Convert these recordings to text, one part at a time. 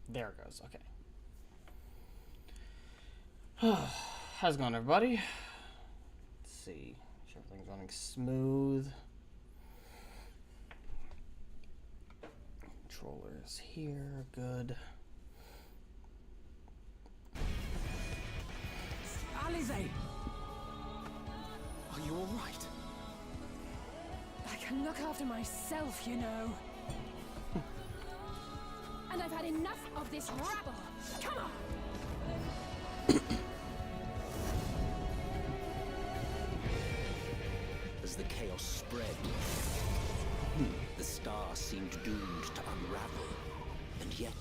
There it goes. Okay. How's it going, everybody? Let's see. Make sure everything's running smooth. Controller is here. Good. Alize! Are you all right? I can look after myself, you know. And I've had enough of this rabble. Come on! As the chaos spread, the star seemed doomed to unravel, and yet...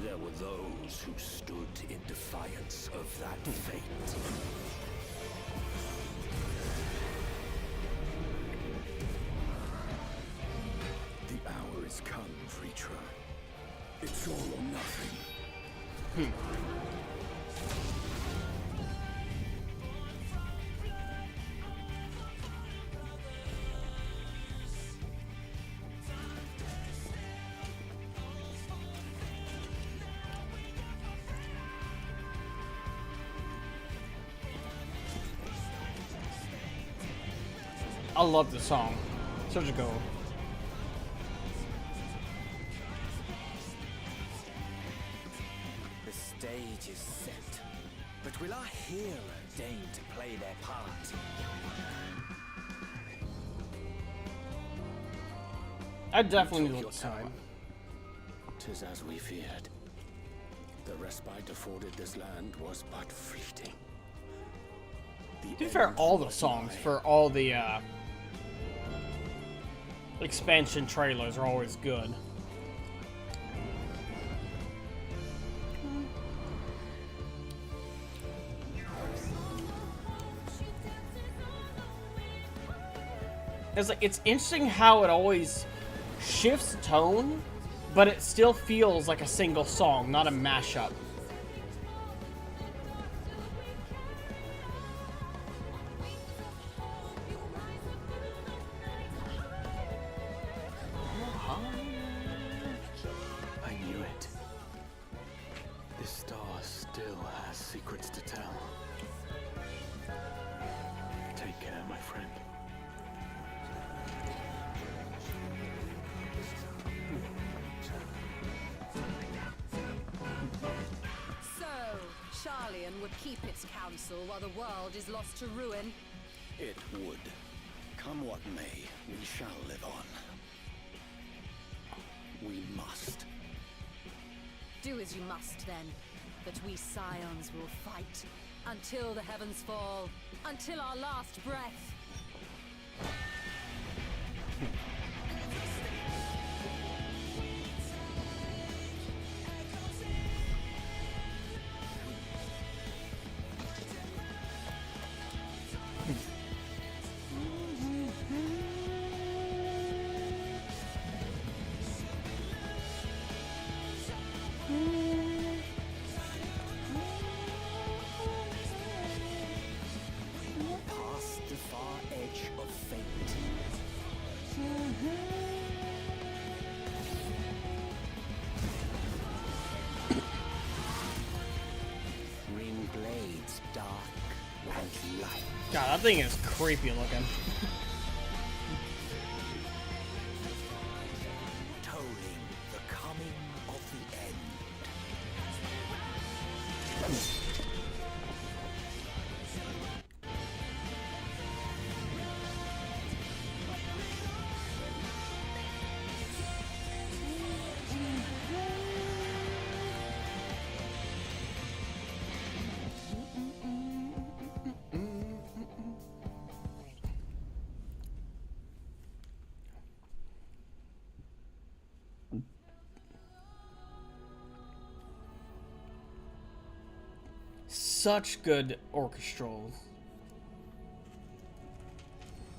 there were those who stood in defiance of that fate. The hour is come, Vritra. It's all or nothing. I love this song. Such a go. The stage is set, but will our hero deign to play their part? I definitely need to look this song. 'Tis as we feared. The respite afforded this land was but fleeting. To be fair, all the songs for all the expansion trailers are always good. It's interesting how it always shifts tone, but it still feels like a single song, not a mashup. I knew it. This star still has secrets to tell. Take care, my friend. So, Charlian would keep its counsel while the world is lost to ruin? It would. Come what may, we shall live on. We must. Do as you must, then. But we scions will fight until the heavens fall, until our last breath. Past the far edge of fate. Green blades, dark and light. God, that thing is creepy looking. Tolling the coming of the end. Such good orchestral.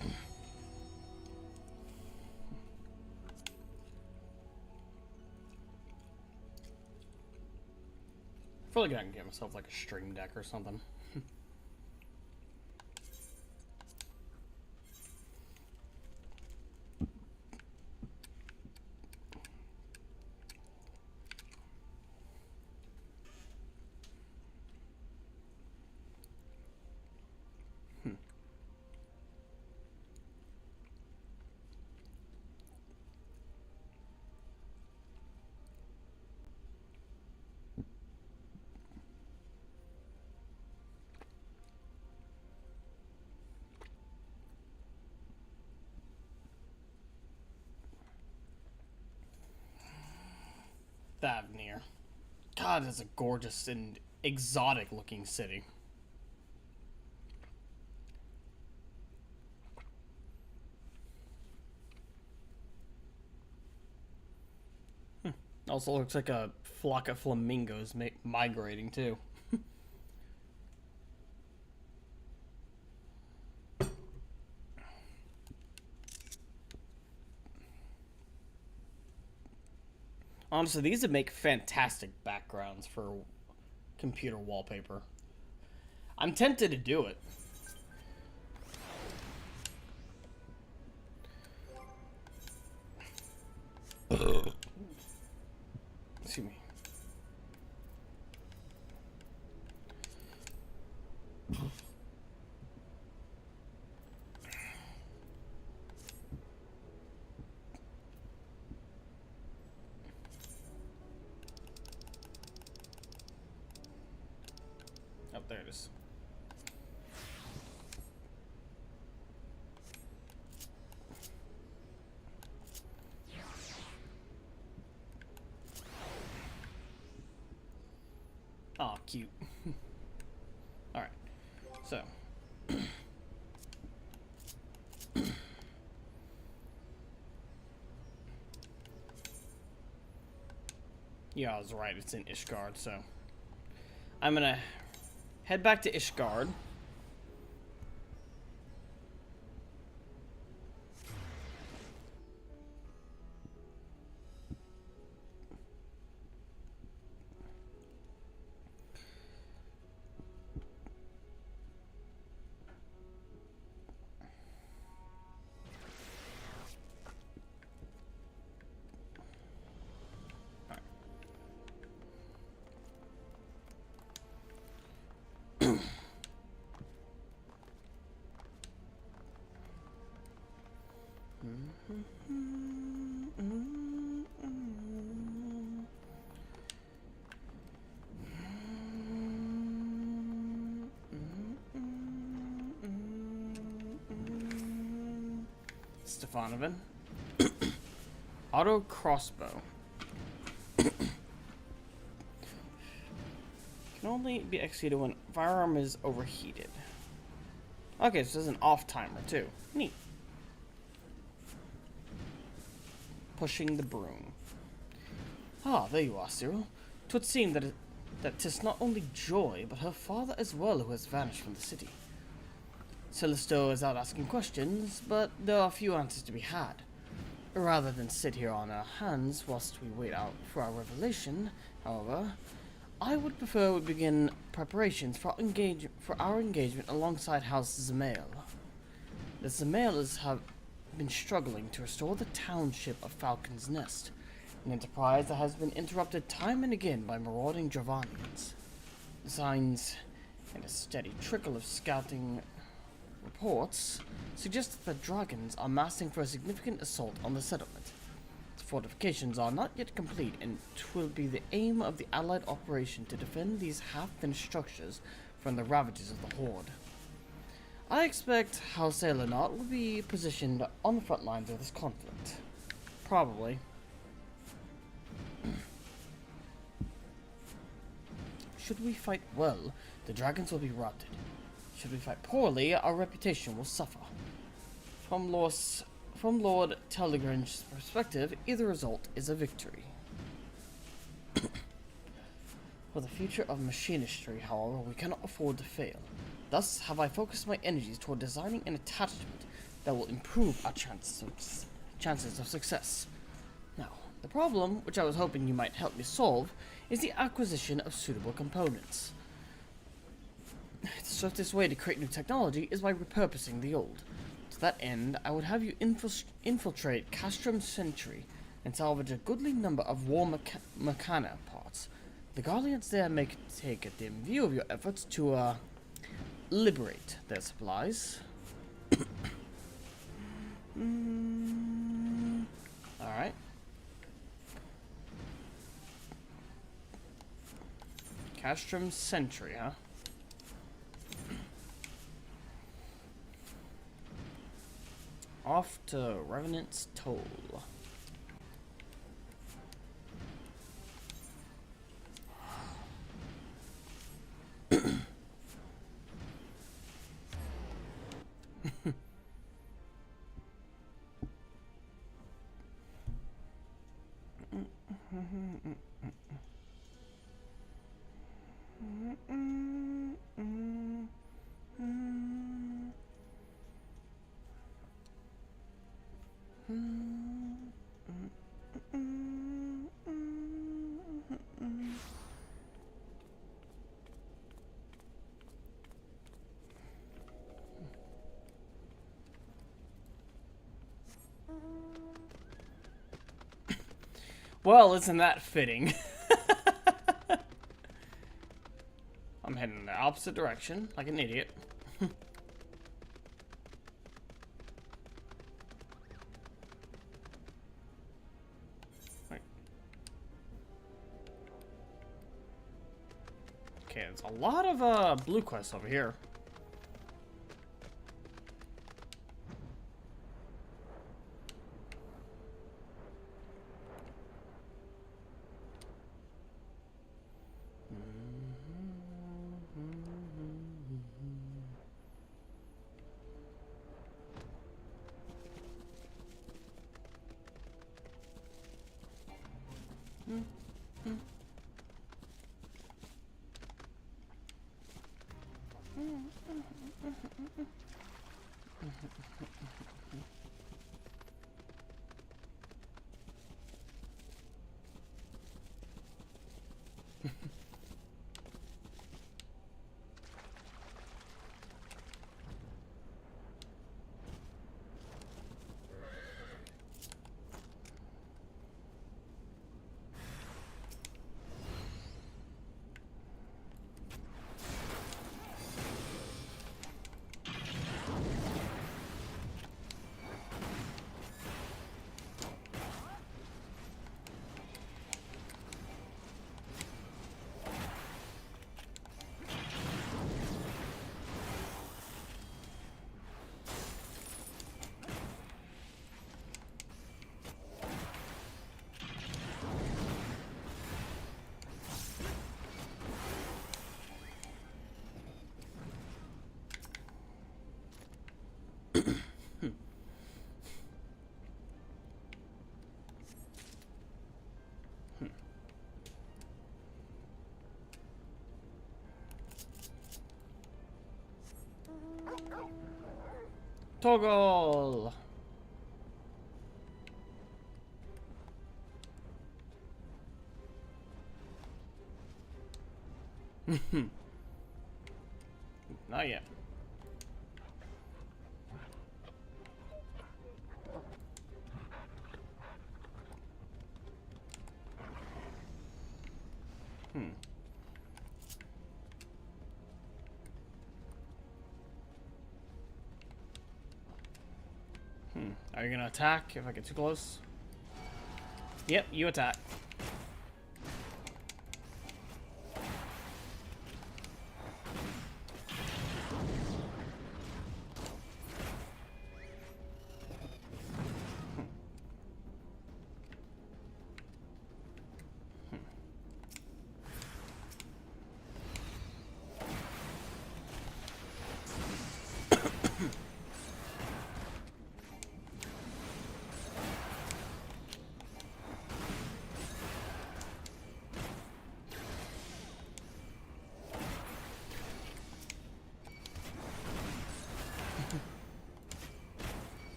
I feel like I can get myself like a stream deck or something. Thavnir. God, it's a gorgeous and exotic looking city. Also looks like a flock of flamingos migrating too. Honestly, these would make fantastic backgrounds for computer wallpaper. I'm tempted to do it. Excuse me. Oh, there it is. Aw, cute. Alright. So. Yeah, I was right. It's in Ishgard, so. I'm gonna head back to Ishgard. Stefanovan. Auto crossbow. Can only be executed when firearm is overheated. Okay, so there's an off timer too. Neat. Pushing the broom. Ah, there you are, Cyril. 'Twould seem that 'tis not only Joy, but her father as well who has vanished from the city. Celestial is out asking questions, but there are few answers to be had. Rather than sit here on our hands whilst we wait out for our revelation, however, I would prefer we begin preparations for our engagement alongside House Zemail. The Zemailers have been struggling to restore the township of Falcon's Nest, an enterprise that has been interrupted time and again by marauding Dravanians. The signs and a steady trickle of scouting reports suggest that the dragons are massing for a significant assault on the settlement. The fortifications are not yet complete, and it will be the aim of the Allied operation to defend these half-finished structures from the ravages of the Horde. I expect House Elenot will be positioned on the front lines of this conflict. Probably. Should we fight well, the dragons will be routed. Should we fight poorly, our reputation will suffer. From Lord Telegrange's perspective, either result is a victory. For the future of machinistry, however, we cannot afford to fail. Thus have I focused my energies toward designing an attachment that will improve our chances of success. Now, the problem, which I was hoping you might help me solve, is the acquisition of suitable components. The swiftest way to create new technology is by repurposing the old. To that end, I would have you infiltrate Castrum Sentry and salvage a goodly number of war mechana parts. The Guardians there may take a dim view of your efforts to, liberate their supplies. Alright. Castrum Sentry, huh? Off to Revenant's Toll. Well, isn't that fitting? I'm heading in the opposite direction, like an idiot. Right. Okay, there's a lot of blue quests over here. Toggle! Not yet. Are you gonna attack if I get too close? Yep, you attack.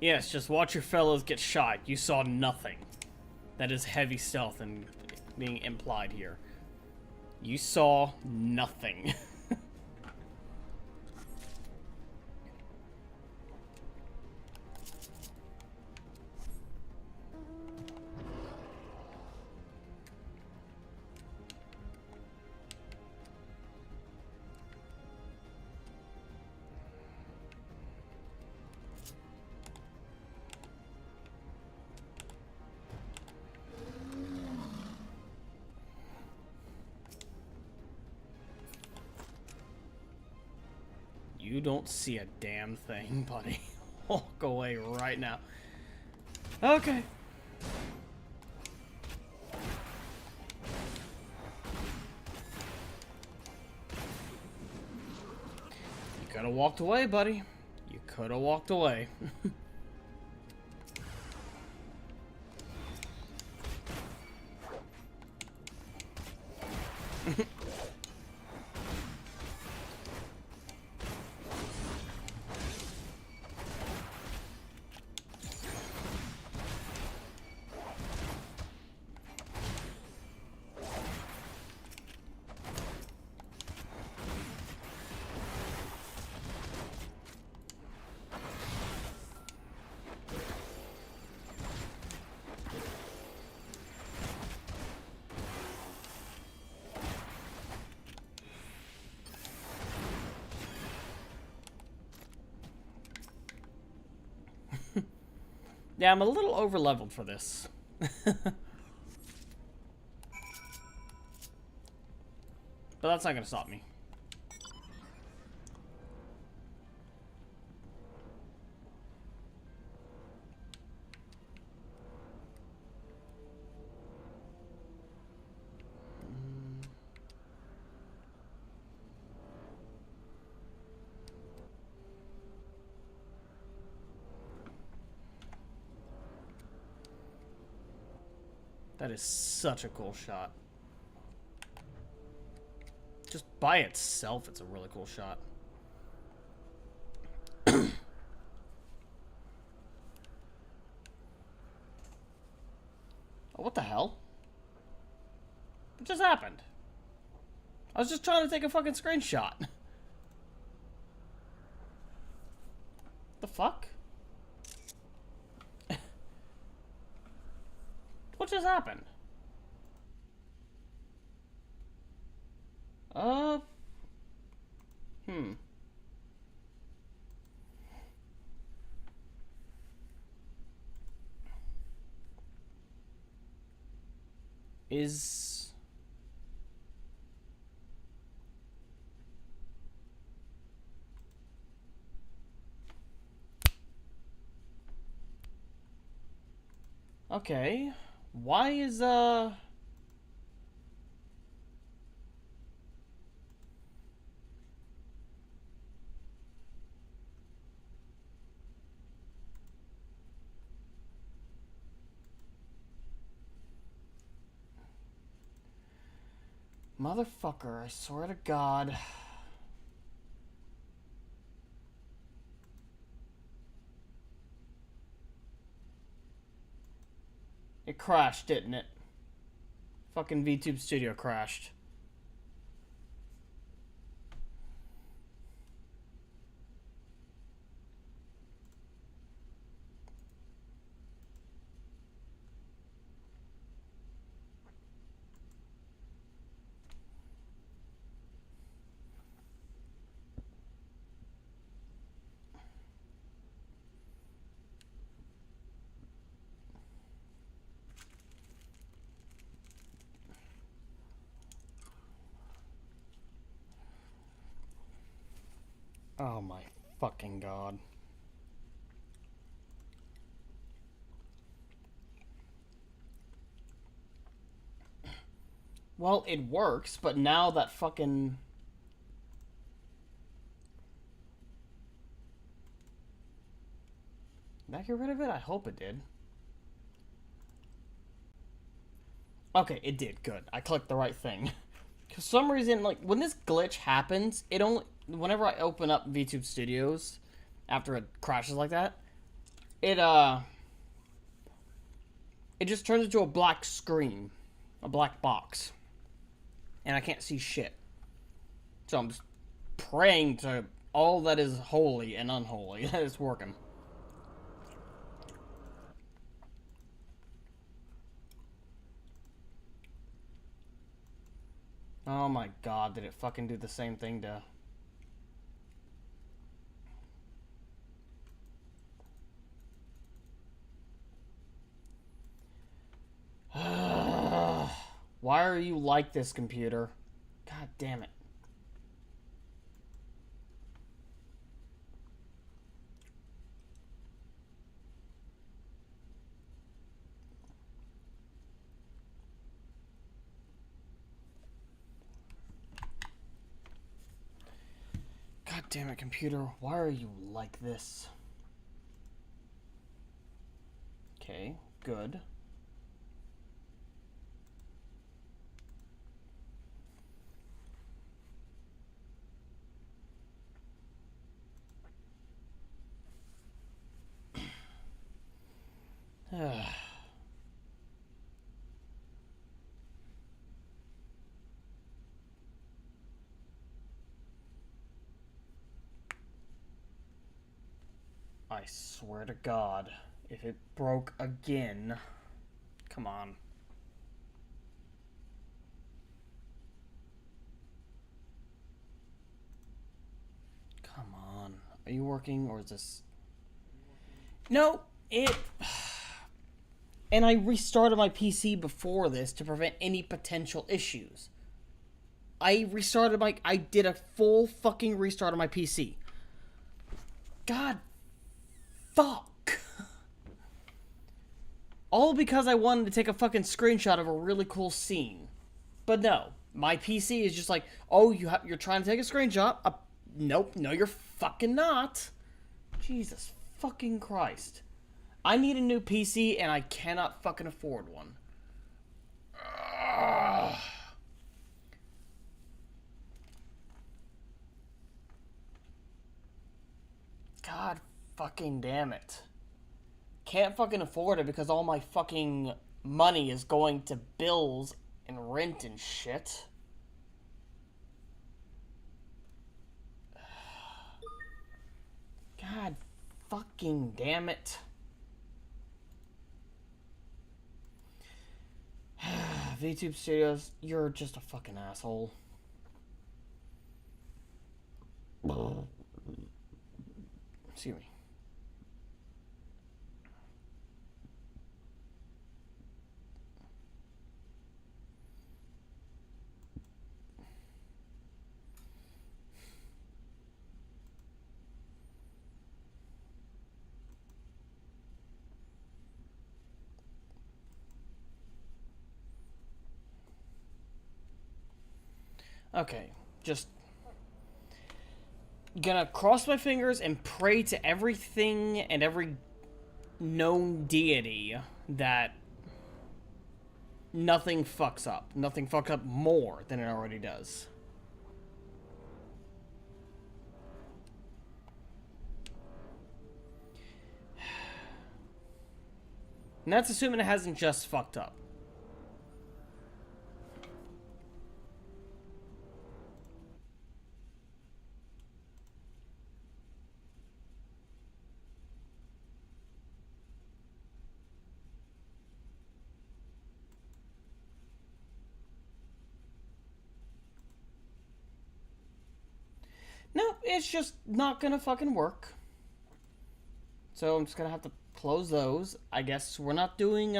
Yes, just watch your fellows get shot. You saw nothing. That is heavy stealth and being implied here. You saw nothing. You don't see a damn thing, buddy. Walk away right now. Okay. You could could have walked away, buddy. You could have walked away. Yeah, I'm a little over-leveled for this. But that's not gonna stop me. That is such a cool shot. Just by itself, it's a really cool shot. Oh, what the hell? What just happened? I was just trying to take a fucking screenshot. The fuck? What just happened? Is... Okay. Why is, Motherfucker, I swear to God. It crashed, didn't it? Fucking VTube Studio crashed. Oh my fucking God. Well, it works, but now that fucking... Did I get rid of it? I hope it did. Okay, it did. Good. I clicked the right thing. For some reason, like, when this glitch happens, it only... Whenever I open up VTube Studios, after it crashes like that, it just turns into a black screen. A black box. And I can't see shit. So I'm just praying to all that is holy and unholy that it's working. Oh my God, did it fucking do the same thing to... Why are you like this, computer? God damn it. God damn it, computer. Why are you like this? Okay, good. I swear to God, if it broke again... Come on. Come on. Are you working, or is this... No, it... And I restarted my PC before this to prevent any potential issues. I did a full fucking restart of my PC. God fuck. All because I wanted to take a fucking screenshot of a really cool scene. But no, my PC is just like, oh, you're trying to take a screenshot? Nope, no you're fucking not. Jesus fucking Christ. I need a new PC and I cannot fucking afford one. Ugh. God fucking damn it. Can't fucking afford it because all my fucking money is going to bills and rent and shit. God fucking damn it. VTube Studios, you're just a fucking asshole. Excuse me. Okay, just gonna cross my fingers and pray to everything and every known deity that nothing fucks up. Nothing fucks up more than it already does. And that's assuming it hasn't just fucked up. No, it's just not gonna fucking work. So I'm just gonna have to close those. I guess we're not doing,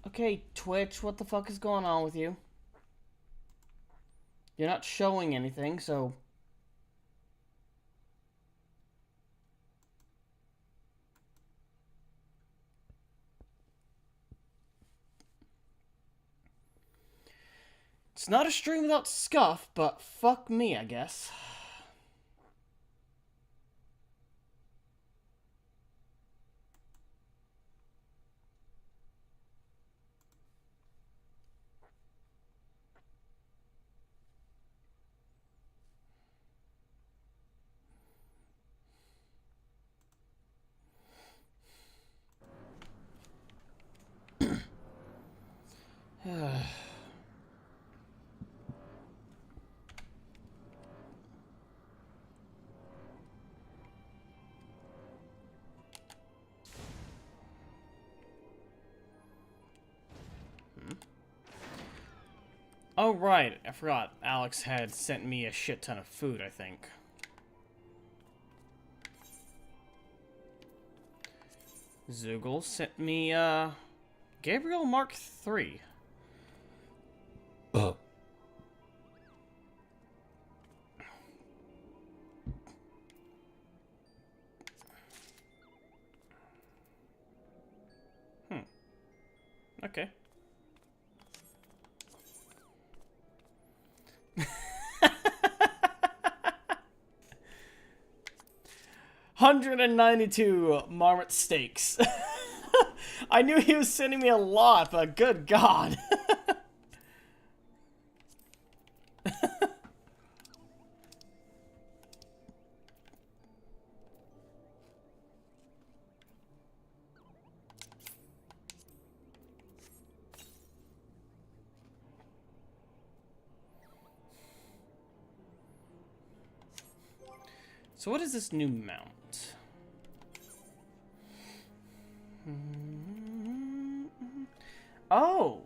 Okay, Twitch, what the fuck is going on with you? You're not showing anything, so... It's not a stream without scuff, but fuck me, I guess. Oh, right. I forgot. Alex had sent me a shit ton of food, I think. Zoogle sent me, Gabriel Mark III. Okay. $192 marmot steaks. I knew he was sending me a lot, but good God. So what is this new mount? Oh!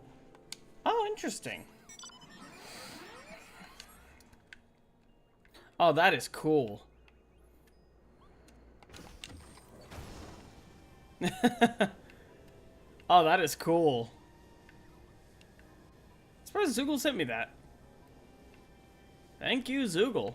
Oh, interesting. Oh, that is cool. Oh, that is cool. I'm surprised Zoogle sent me that. Thank you, Zoogle.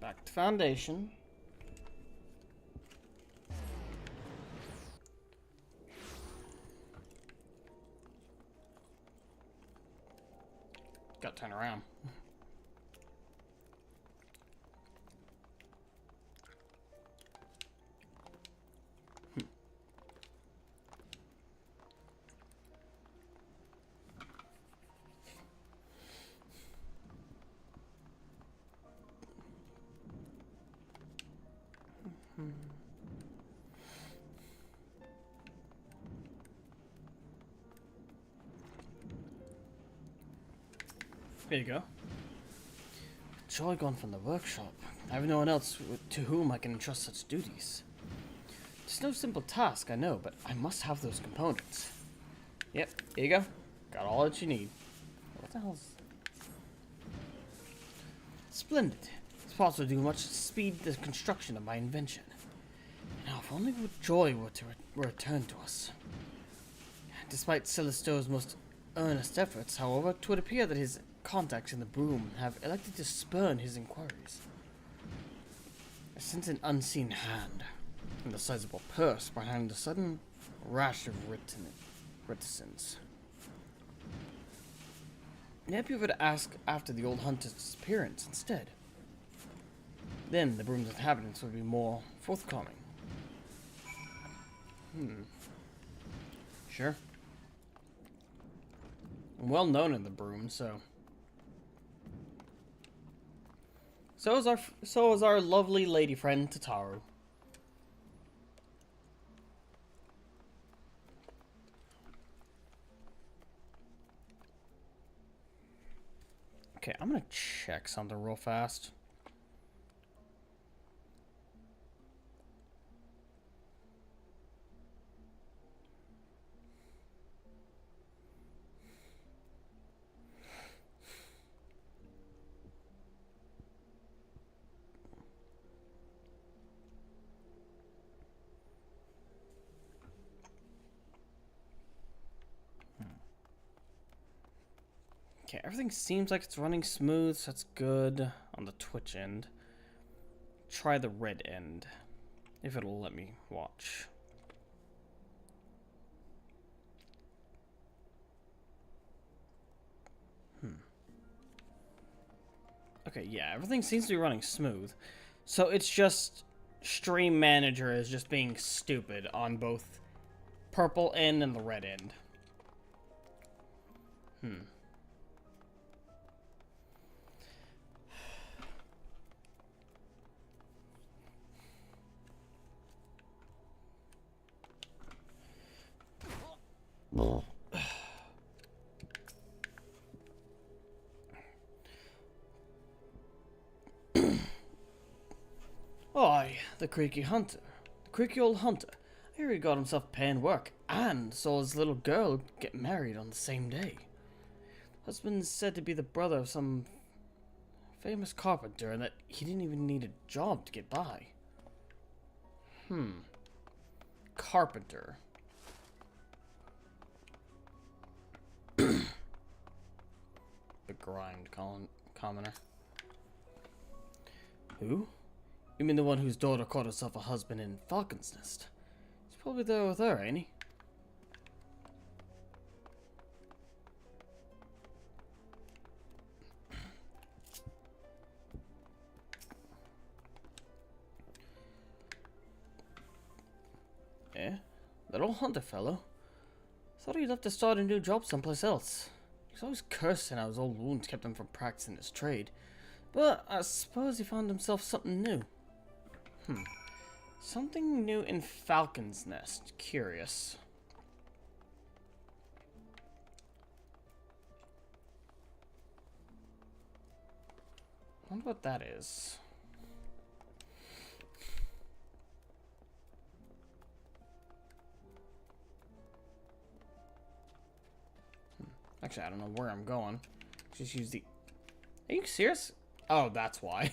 Back to Foundation. Got to turn around. There you go. Joy gone from the workshop. I have no one else to whom I can entrust such duties. It's no simple task, I know, but I must have those components. Yep, here you go. Got all that you need. What the hell's... Splendid. It's possible to do much to speed the construction of my invention. Now, if only Joy were to return to us. Despite Celesteau's most earnest efforts, however, it would appear that his contacts in the broom have elected to spurn his inquiries. I sense an unseen hand, and a sizable purse behind a sudden rash of reticence. Maybe you would ask after the old hunter's disappearance instead. Then the broom's inhabitants would be more forthcoming. Sure. I'm well known in the broom, so. So is our lovely lady friend Tataru. Okay, I'm gonna check something real fast. Okay, everything seems like it's running smooth, so that's good on the Twitch end. Try the red end, if it'll let me watch. Okay, yeah, everything seems to be running smooth. So it's just Stream Manager is just being stupid on both purple end and the red end. Why, the creaky hunter. The creaky old hunter. I hear he got himself paying work and saw his little girl get married on the same day. Husband's said to be the brother of some famous carpenter and that he didn't even need a job to get by. Carpenter. Begrimed commoner. Who? You mean the one whose daughter caught herself a husband in Falcon's Nest? He's probably there with her, ain't he? Yeah, that old hunter fellow. Thought he'd have to start a new job someplace else. He's always cursing how his old wounds kept him from practicing his trade. But I suppose he found himself something new. Something new in Falcon's Nest. Curious. I wonder what that is. Actually, I don't know where I'm going. Just use the... Are you serious? Oh, that's why.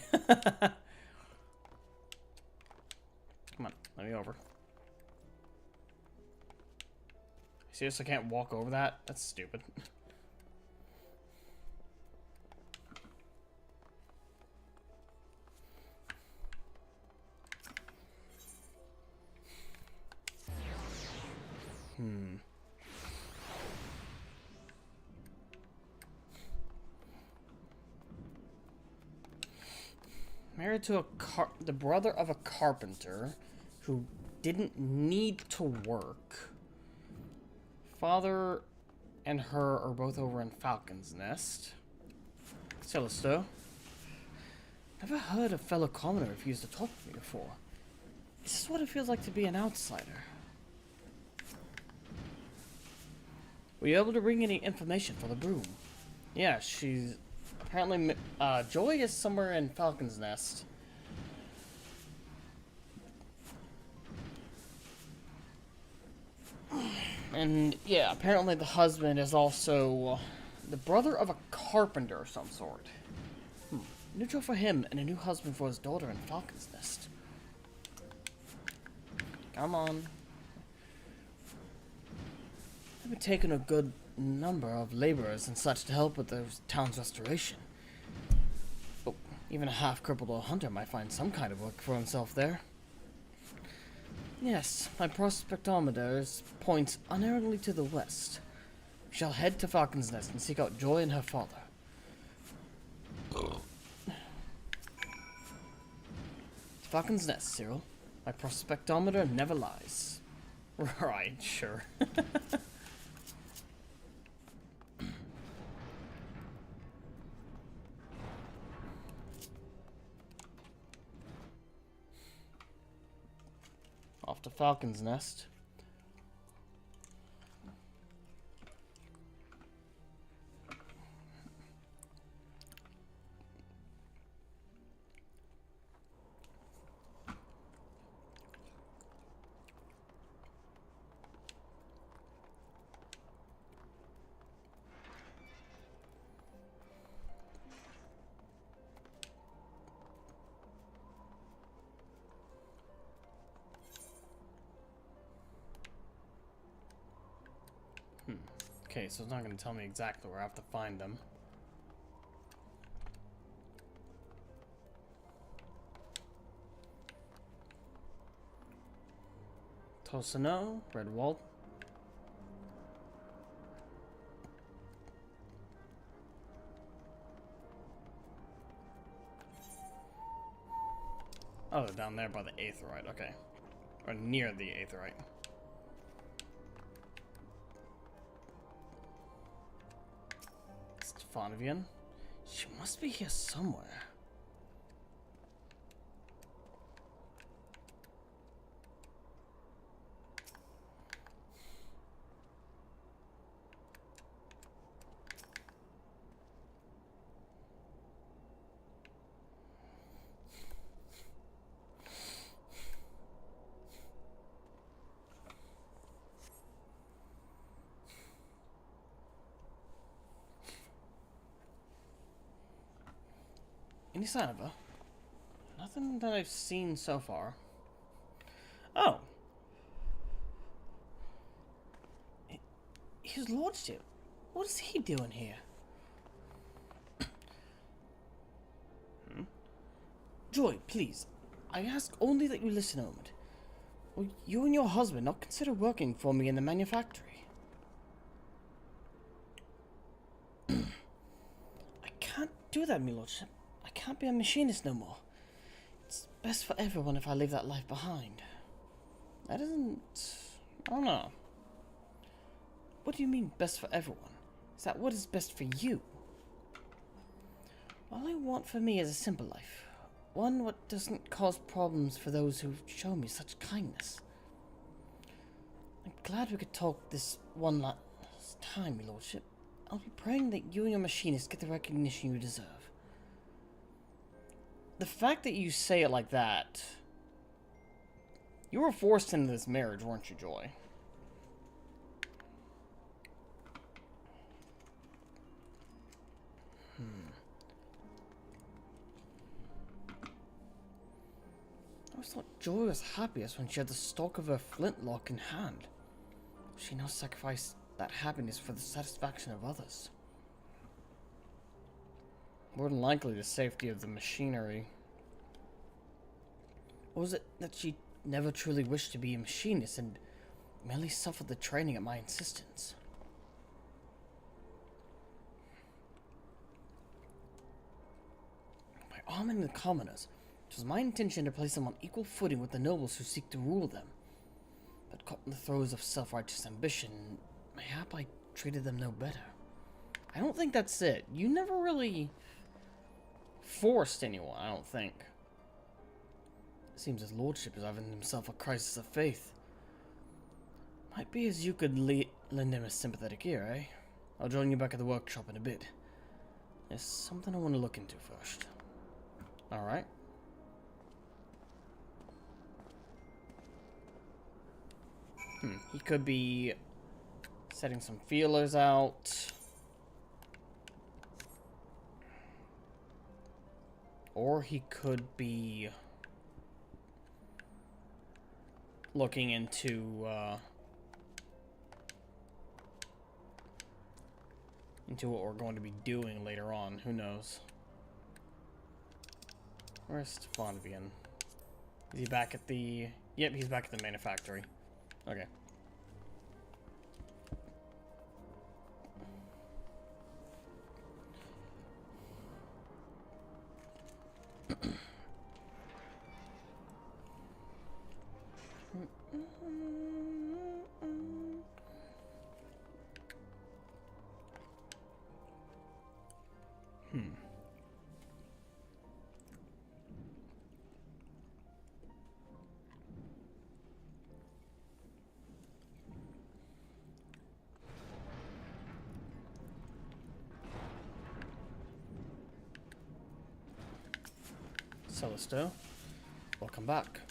Come on, let me over. Seriously, I can't walk over that? That's stupid. Married to the brother of a carpenter who didn't need to work. Father and her are both over in Falcon's Nest. Celestial. Never heard a fellow commoner refuse to talk to me before. This is what it feels like to be an outsider. Were you able to bring any information for the broom? Yeah, she's... Apparently, Joy is somewhere in Falcon's Nest. And, yeah, apparently the husband is also the brother of a carpenter of some sort. New job for him and a new husband for his daughter in Falcon's Nest. Come on. I've been taking a good number of laborers and such to help with the town's restoration. Oh, even a half-crippled old hunter might find some kind of work for himself there. Yes, my prospectometer points unerringly to the west. We shall head to Falcon's Nest and seek out Joy and her father. Falcon's Nest, Cyril. My prospectometer never lies. Right, sure. Off to Falcon's Nest. Okay, so it's not going to tell me exactly where I have to find them. Tosano, Redwald. Oh, they're down there by the Aetheryte, okay. Or near the Aetheryte. Stefanovian? She must be here somewhere. Any sign of her? Nothing that I've seen so far. Oh. His lordship. What is he doing here? Joy, please. I ask only that you listen a moment. Will you and your husband not consider working for me in the manufactory? I can't do that, my lordship. I can't be a machinist no more. It's best for everyone if I leave that life behind. That isn't... I don't know. What do you mean, best for everyone? Is that what is best for you? All I want for me is a simple life. One what doesn't cause problems for those who've shown me such kindness. I'm glad we could talk this one last time, my lordship. I'll be praying that you and your machinist get the recognition you deserve. The fact that you say it like that... You were forced into this marriage, weren't you, Joy? I always thought Joy was happiest when she had the stalk of her flintlock in hand. She now sacrificed that happiness for the satisfaction of others. More than likely the safety of the machinery. Or was it that she never truly wished to be a machinist and merely suffered the training at my insistence? By arming the commoners, it was my intention to place them on equal footing with the nobles who seek to rule them. But caught in the throes of self-righteous ambition, mayhap I treated them no better. I don't think that's it. You never really forced anyone, I don't think. It seems his lordship is having himself a crisis of faith. Might be as you could lend him a sympathetic ear, eh? I'll join you back at the workshop in a bit. There's something I want to look into first. Alright. He could be setting some feelers out. Or he could be looking into what we're going to be doing later on. Who knows? Where's Stefan again? Is he back at the... Yep, he's back at the manufactory. Okay. Celestial, welcome back.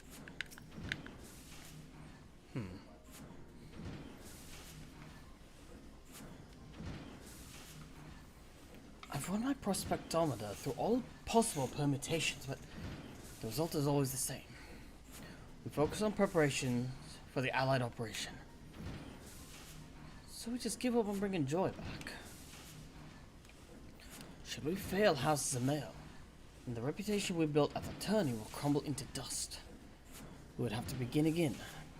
I've run my prospectometer through all possible permutations, but the result is always the same. We focus on preparations for the Allied operation. So we just give up on bringing Joy back. Should we fail House of Mail, and the reputation we built at the tourney will crumble into dust. We would have to begin again,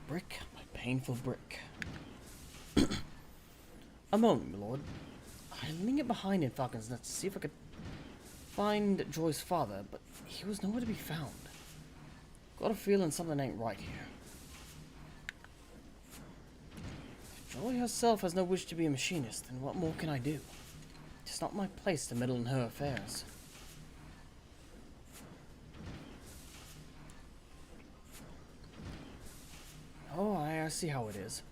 brick by painful brick. A moment, my lord. I lingered behind in Falcon's Nest to see if I could find Joy's father, but he was nowhere to be found. Got a feeling something ain't right here. If Joy herself has no wish to be a machinist, then what more can I do? It's not my place to meddle in her affairs. Oh, I see how it is.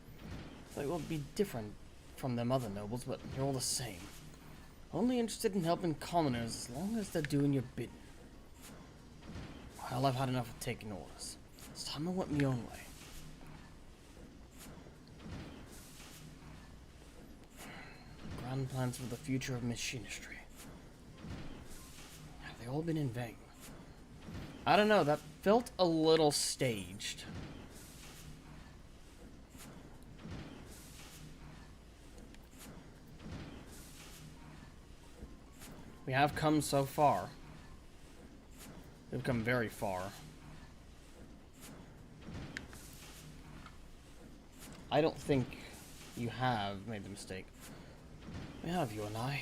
They will be different from them other nobles, but you're all the same. Only interested in helping commoners as long as they're doing your bidding. Well, I've had enough of taking orders. It's time I went my own way. Grand plans for the future of machinistry. Have they all been in vain? I don't know, that felt a little staged. We have come so far. We've come very far. I don't think you have made the mistake. We have, you and I.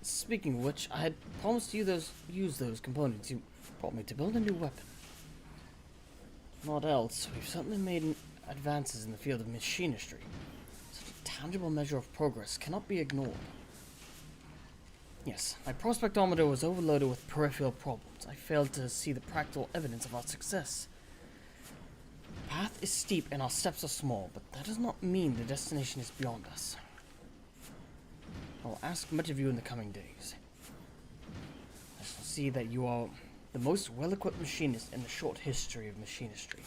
Speaking of which, I had promised to use those components you brought me to build a new weapon. Not else, we've certainly made advances in the field of machinistry. Such a tangible measure of progress cannot be ignored. Yes, my prospectometer was overloaded with peripheral problems. I failed to see the practical evidence of our success. The path is steep and our steps are small, but that does not mean the destination is beyond us. I will ask much of you in the coming days. I shall see that you are the most well-equipped machinist in the short history of machinistry.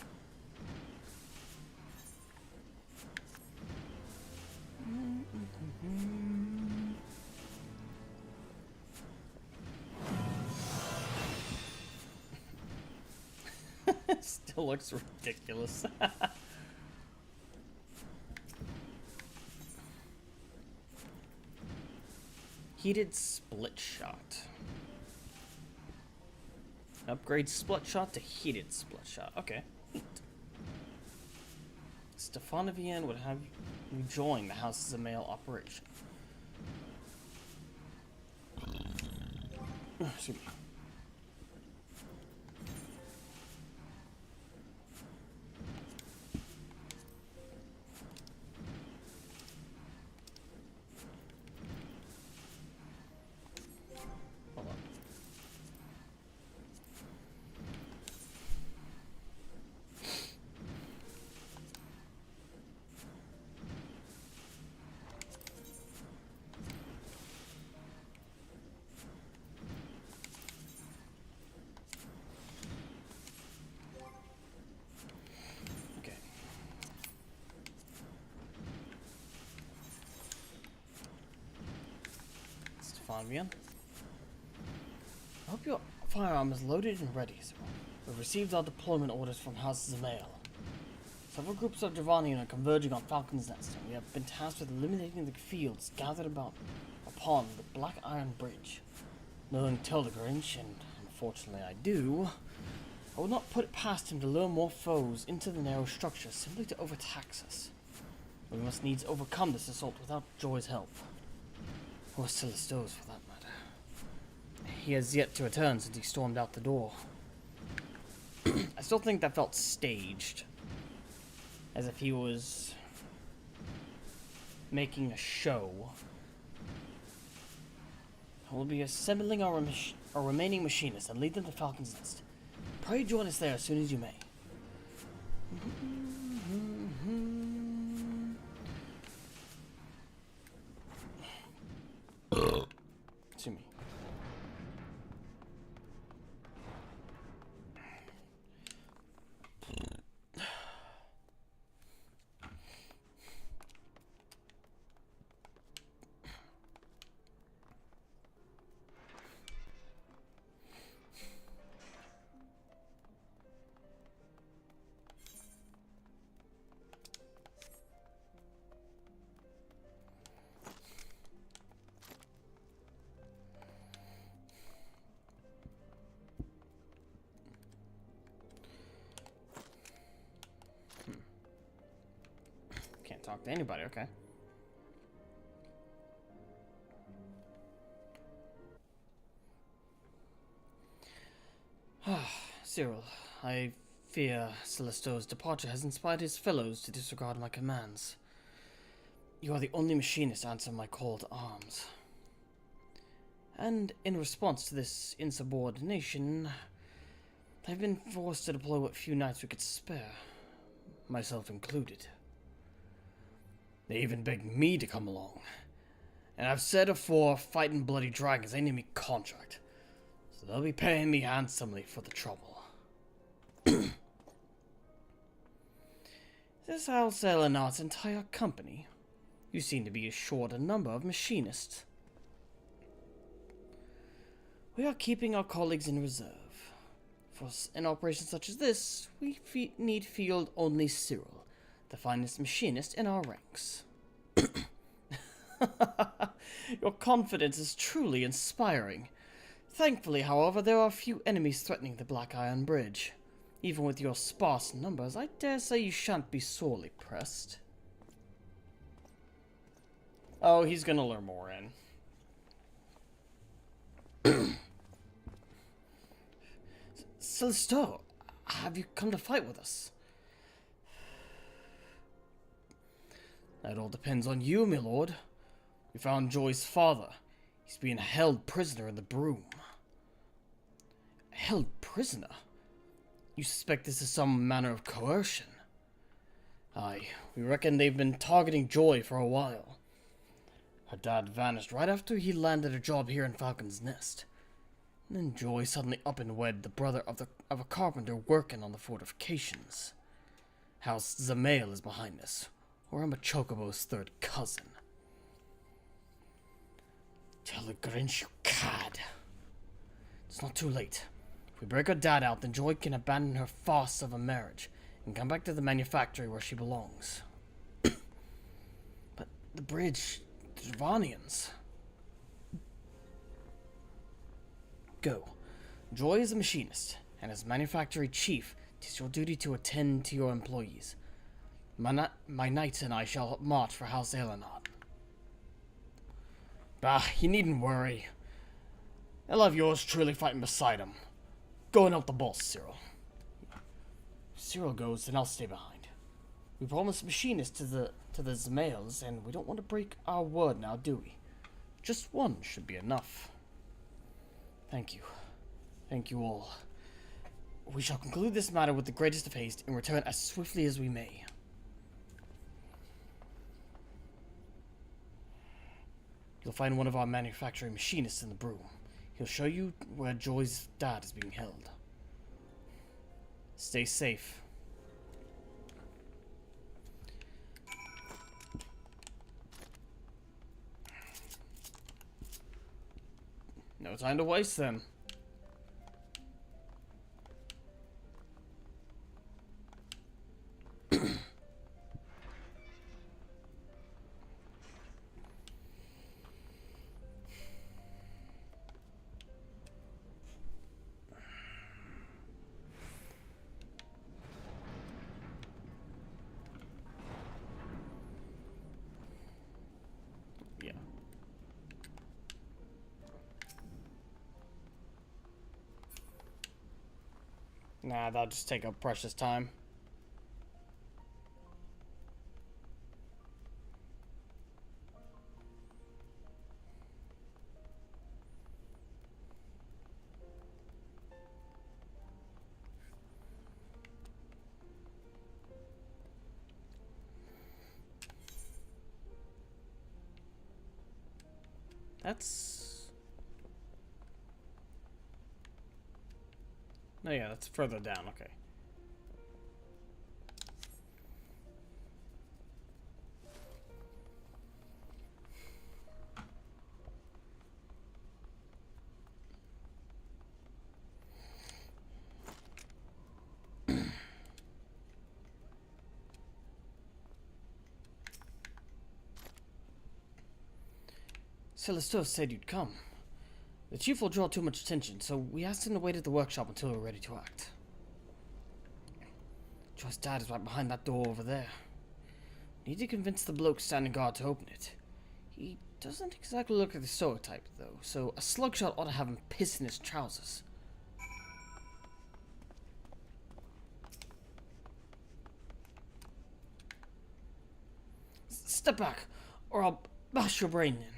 Still looks ridiculous. Heated split shot. Upgrade split shot to heated split shot. Okay. Neat. Stefanovian would have you join the House as a male operation. Excuse me. Stefanovian. I hope your firearm is loaded and ready, sir. We've received our deployment orders from House Zamail. Several groups of Javanian are converging on Falcon's Nest, and we have been tasked with eliminating the fields gathered upon the Black Iron Bridge. Knowing Teldegrange, and unfortunately I do, I would not put it past him to lure more foes into the narrow structure simply to overtax us. We must needs overcome this assault without Joy's help. Or Celestos, for that matter. He has yet to return since he stormed out the door. I still think that felt staged. As if he was making a show. I will be assembling our remaining machinists and lead them to Falcon's Nest. Pray join us there as soon as you may. To me. Can't talk to anybody, okay. Cyril, I fear Celesto's departure has inspired his fellows to disregard my commands. You are the only machinist to answer my call to arms. And in response to this insubordination, I've been forced to deploy what few knights we could spare, myself included. They even begged me to come along. And I've said afore, fighting bloody dragons ain't in me contract. So they'll be paying me handsomely for the trouble. Is this Alcelanar's entire company? You seem to be short a number of machinists. We are keeping our colleagues in reserve. For an operation such as this, we need field only Cyril, the finest machinist in our ranks. Your confidence is truly inspiring. Thankfully, however, there are few enemies threatening the Black Iron Bridge. Even with your sparse numbers, I dare say you shan't be sorely pressed. Oh, he's gonna lure more in. Celestor, have you come to fight with us? That all depends on you, my lord. We found Joy's father. He's being held prisoner in the broom. Held prisoner? You suspect this is some manner of coercion? Aye, we reckon they've been targeting Joy for a while. Her dad vanished right after he landed a job here in Falcon's Nest. And then Joy suddenly up and wed the brother of a carpenter working on the fortifications. House Zamail is behind this, or I'm a Chocobo's third cousin. Tell the Grinch you cad. It's not too late. If we break her dad out, then Joy can abandon her farce of a marriage and come back to the manufactory where she belongs. But the bridge, the Dravanians. Go. Joy is a machinist, and as manufactory chief, it is your duty to attend to your employees. My knights and I shall march for House Elenard. Bah, you needn't worry. I'll have yours truly fighting beside him. Go and help the boss, Cyril. If Cyril goes, then I'll stay behind. We promised machinists to the Zamails, and we don't want to break our word now, do we? Just one should be enough. Thank you. Thank you all. We shall conclude this matter with the greatest of haste and return as swiftly as we may. You'll find one of our manufacturing machinists in the broom. He'll show you where Joy's dad is being held. Stay safe. No time to waste then. Yeah. Nah, that'll just take up precious time. That's... Oh yeah, that's further down, okay. Celestor said you'd come. The chief will draw too much attention, so we asked him to wait at the workshop until we're ready to act. Joy's dad is right behind that door over there. We need to convince the bloke standing guard to open it. He doesn't exactly look like the stoic type, though, so a slugshot ought to have him piss in his trousers. Step back, or I'll bash your brain in.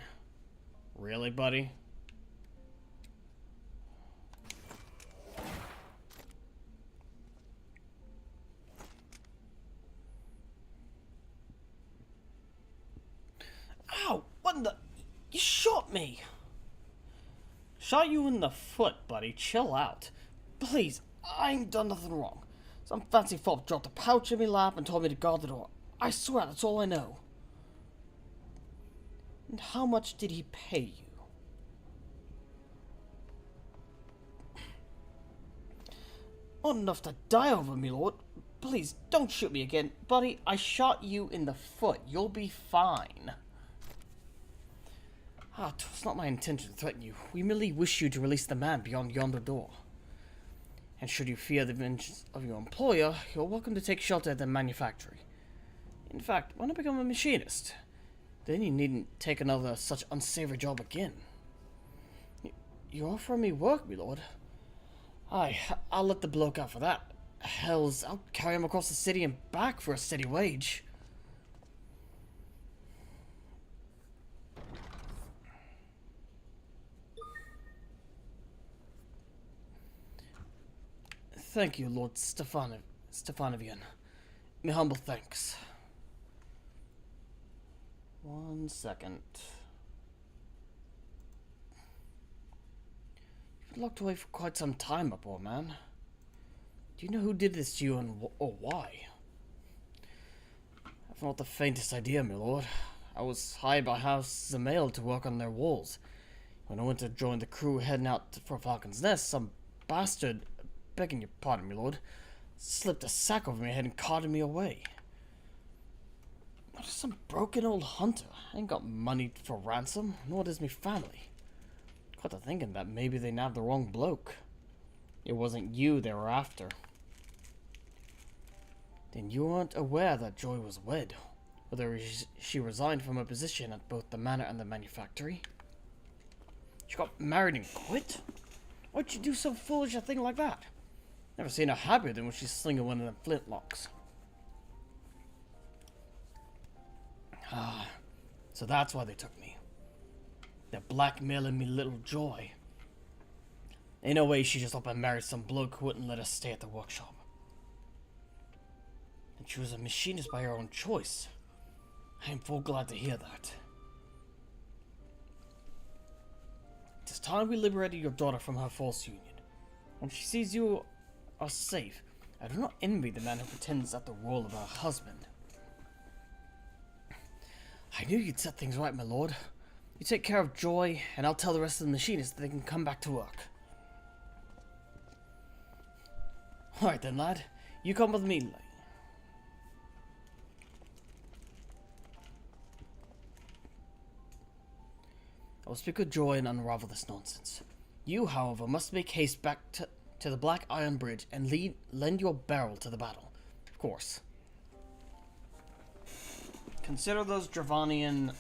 Really, buddy? Ow! What in the... You shot me! Shot you in the foot, buddy. Chill out. Please, I ain't done nothing wrong. Some fancy fop dropped a pouch in my lap and told me to guard the door. I swear, that's all I know. And how much did he pay you? Not enough to die over, me lord. Please, don't shoot me again. Buddy, I shot you in the foot. You'll be fine. Ah, 'twas not my intention to threaten you. We merely wish you to release the man beyond yonder door. And should you fear the vengeance of your employer, you're welcome to take shelter at the manufactory. In fact, why not become a machinist? Then you needn't take another such unsavory job again. You offer me work, me lord? Aye, I'll let the bloke out for that. Hells, I'll carry him across the city and back for a steady wage. Thank you, Lord Stefanovian. My humble thanks. 1 second. You've been locked away for quite some time, my poor man. Do you know who did this to you and or why? I've not the faintest idea, my lord. I was hired by House Zamail to work on their walls. When I went to join the crew heading out for Falcon's Nest, some bastard, begging your pardon, my lord, slipped a sack over my head and carted me away. What is some broken old hunter? I ain't got money for ransom, nor does me family. Got to thinking that maybe they nabbed the wrong bloke. It wasn't you they were after. Then you weren't aware that Joy was wed, whether she resigned from her position at both the manor and the manufactory. She got married and quit? Why'd you do so foolish a thing like that? Never seen her happier than when she's slinging one of them flintlocks. Ah, so that's why they took me. They're blackmailing me little Joy. Ain't no way she just up and married some bloke who wouldn't let us stay at the workshop. And she was a machinist by her own choice. I am full glad to hear that. It is time we liberated your daughter from her false union. When she sees you are safe, I do not envy the man who pretends at the role of her husband. I knew you'd set things right, my lord. You take care of Joy, and I'll tell the rest of the machinists that they can come back to work. Alright then, lad. You come with me. I will speak with Joy and unravel this nonsense. You, however, must make haste back to the Black Iron Bridge and lend your barrel to the battle. Of course. Consider those Dravanian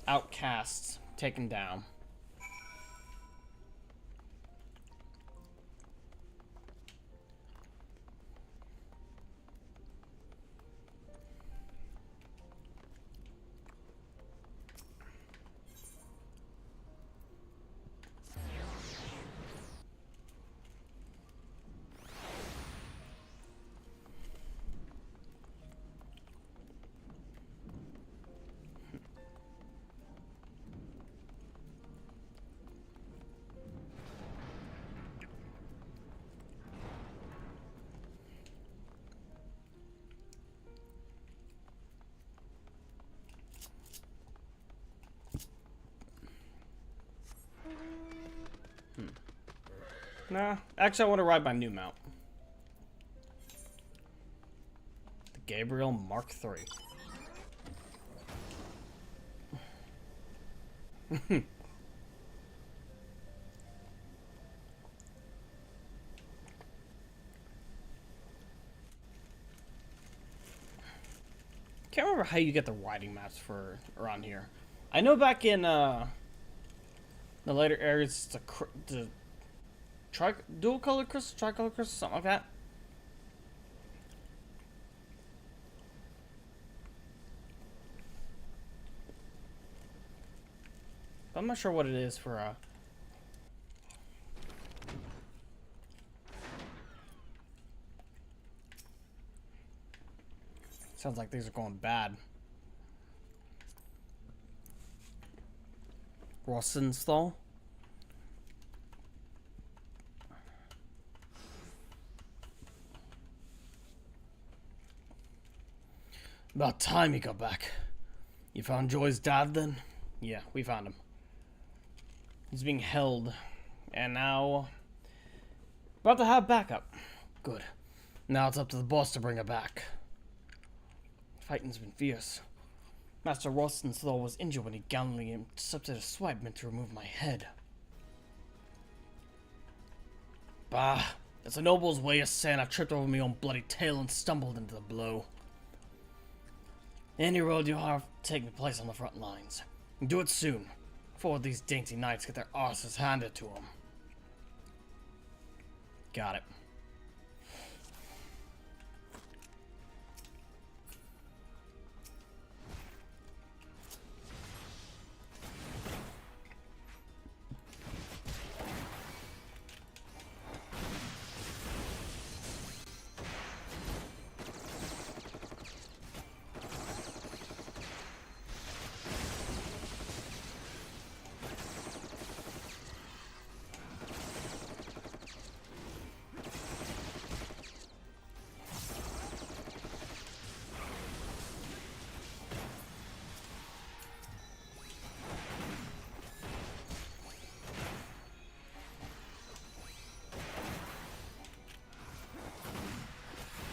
outcasts taken down. Nah, actually I want to ride my new mount. The Gabriel Mark III. Can't remember how you get the riding maps for around here. I know back in the later areas, the dual color crystal, tricolor crystal, something like that. I'm not sure what it is for sounds like things are going bad. Rosenthal. About time he got back. You found Joy's dad then? Yeah, we found him. He's being held. And now about to have backup. Good. Now it's up to the boss to bring her back. Fighting's been fierce. Master Ralston's Thor was injured when he gallantly intercepted a swipe meant to remove my head. Bah, it's a noble's way of saying I tripped over my own bloody tail and stumbled into the blow. Any road you have, take me place on the front lines. And do it soon, before these dainty knights get their arses handed to them. Got it.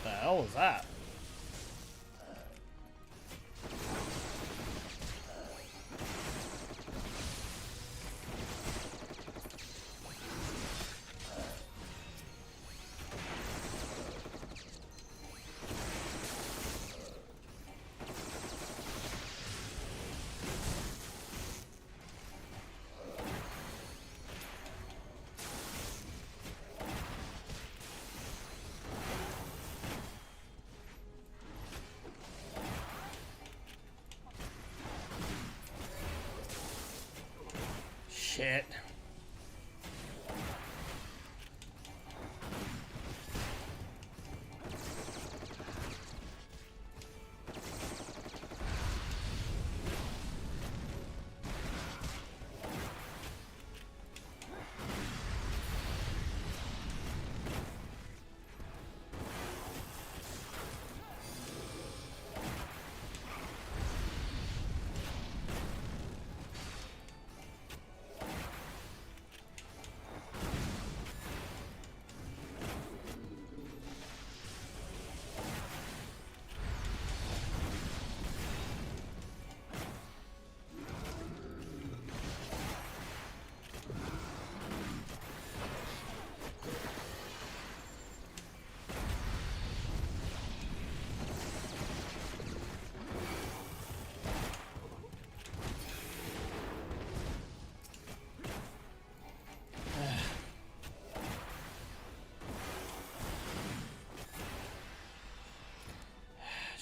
The hell was that? Shit.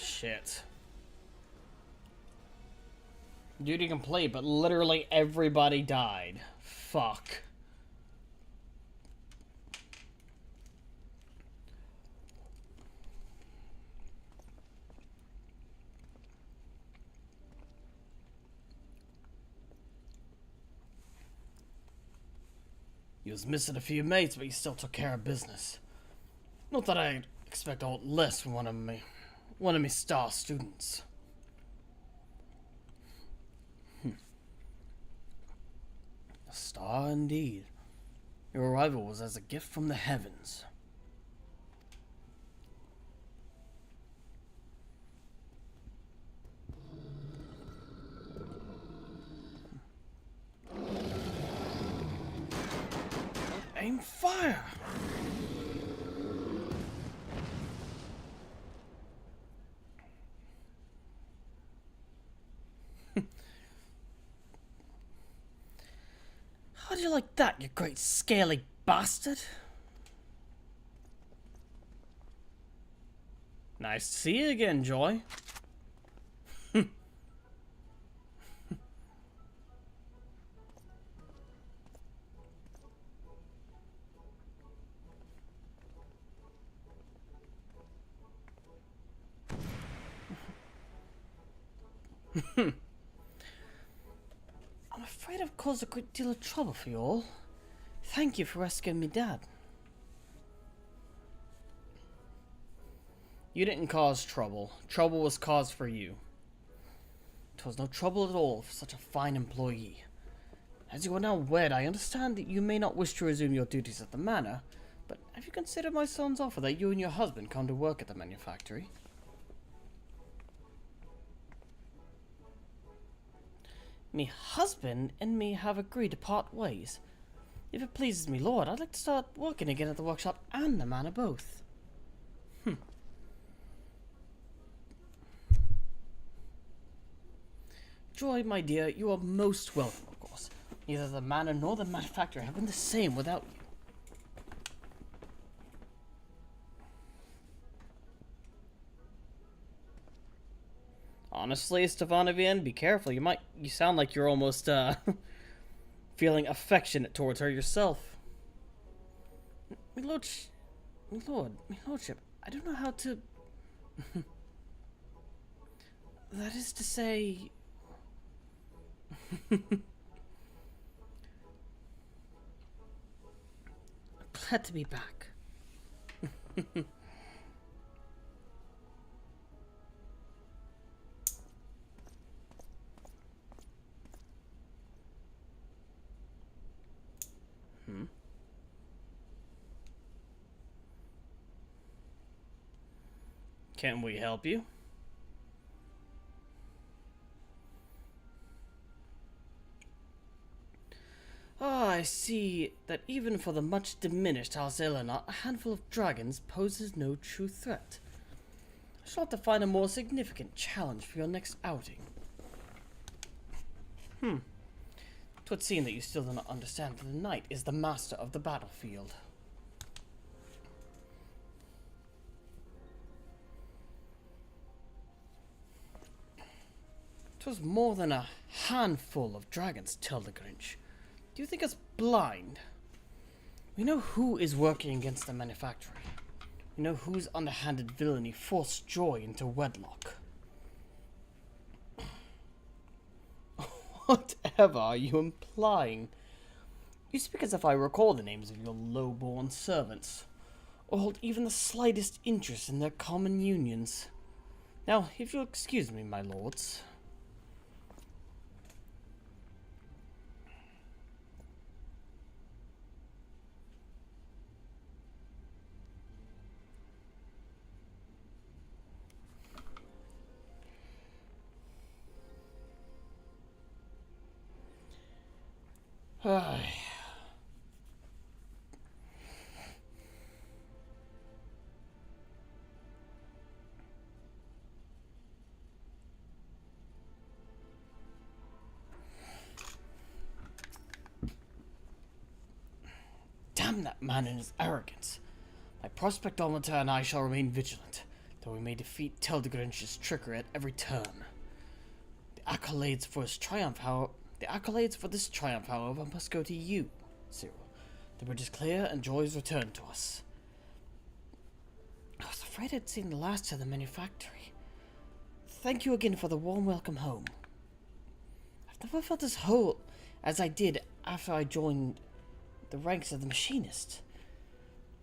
Shit. Duty complete, but literally everybody died. Fuck. You was missing a few mates, but you still took care of business. Not that I'd expect aught less from one of me star students. A star indeed. Your arrival was as a gift from the heavens. Aim fire! How do you like that, you great scaly bastard? Nice to see you again, Joy. I'm afraid I've caused a great deal of trouble for you all. Thank you for rescuing me, Dad. You didn't cause trouble. Trouble was caused for you. 'Twas no trouble at all for such a fine employee. As you are now wed, I understand that you may not wish to resume your duties at the manor, But have you considered my son's offer that you and your husband come to work at the manufactory? Me husband and me have agreed to part ways. If it pleases me, Lord, I'd like to start working again at the workshop and the manor both. Joy, my dear, you are most welcome, of course. Neither the manor nor the manufactory have been the same without you. Honestly, Stefanovian, be careful. You sound like you're almost, feeling affectionate towards her yourself. My lordship, I don't know how to... That is to say... Glad to be back. Can we help you? Ah, I see that even for the much diminished Arzelana, a handful of dragons poses no true threat. I shall have to find a more significant challenge for your next outing. It would seem that you still do not understand that the knight is the master of the battlefield. 'Twas more than a handful of dragons, tell the Grinch. Do you think us blind? We know who is working against the manufactory. We know whose underhanded villainy forced Joy into wedlock. Whatever are you implying? You speak as if I recall the names of your low-born servants, or hold even the slightest interest in their common unions. Now, if you'll excuse me, my lords... Damn that man and his arrogance. My prospectometer and I shall remain vigilant, though we may defeat Teldegrinch's trickery at every turn. The accolades for this triumph, however, must go to you, Cyril. The bridge is clear and Joy is returned to us. I was afraid I'd seen the last of the manufactory. Thank you again for the warm welcome home. I've never felt as whole as I did after I joined the ranks of the Machinist.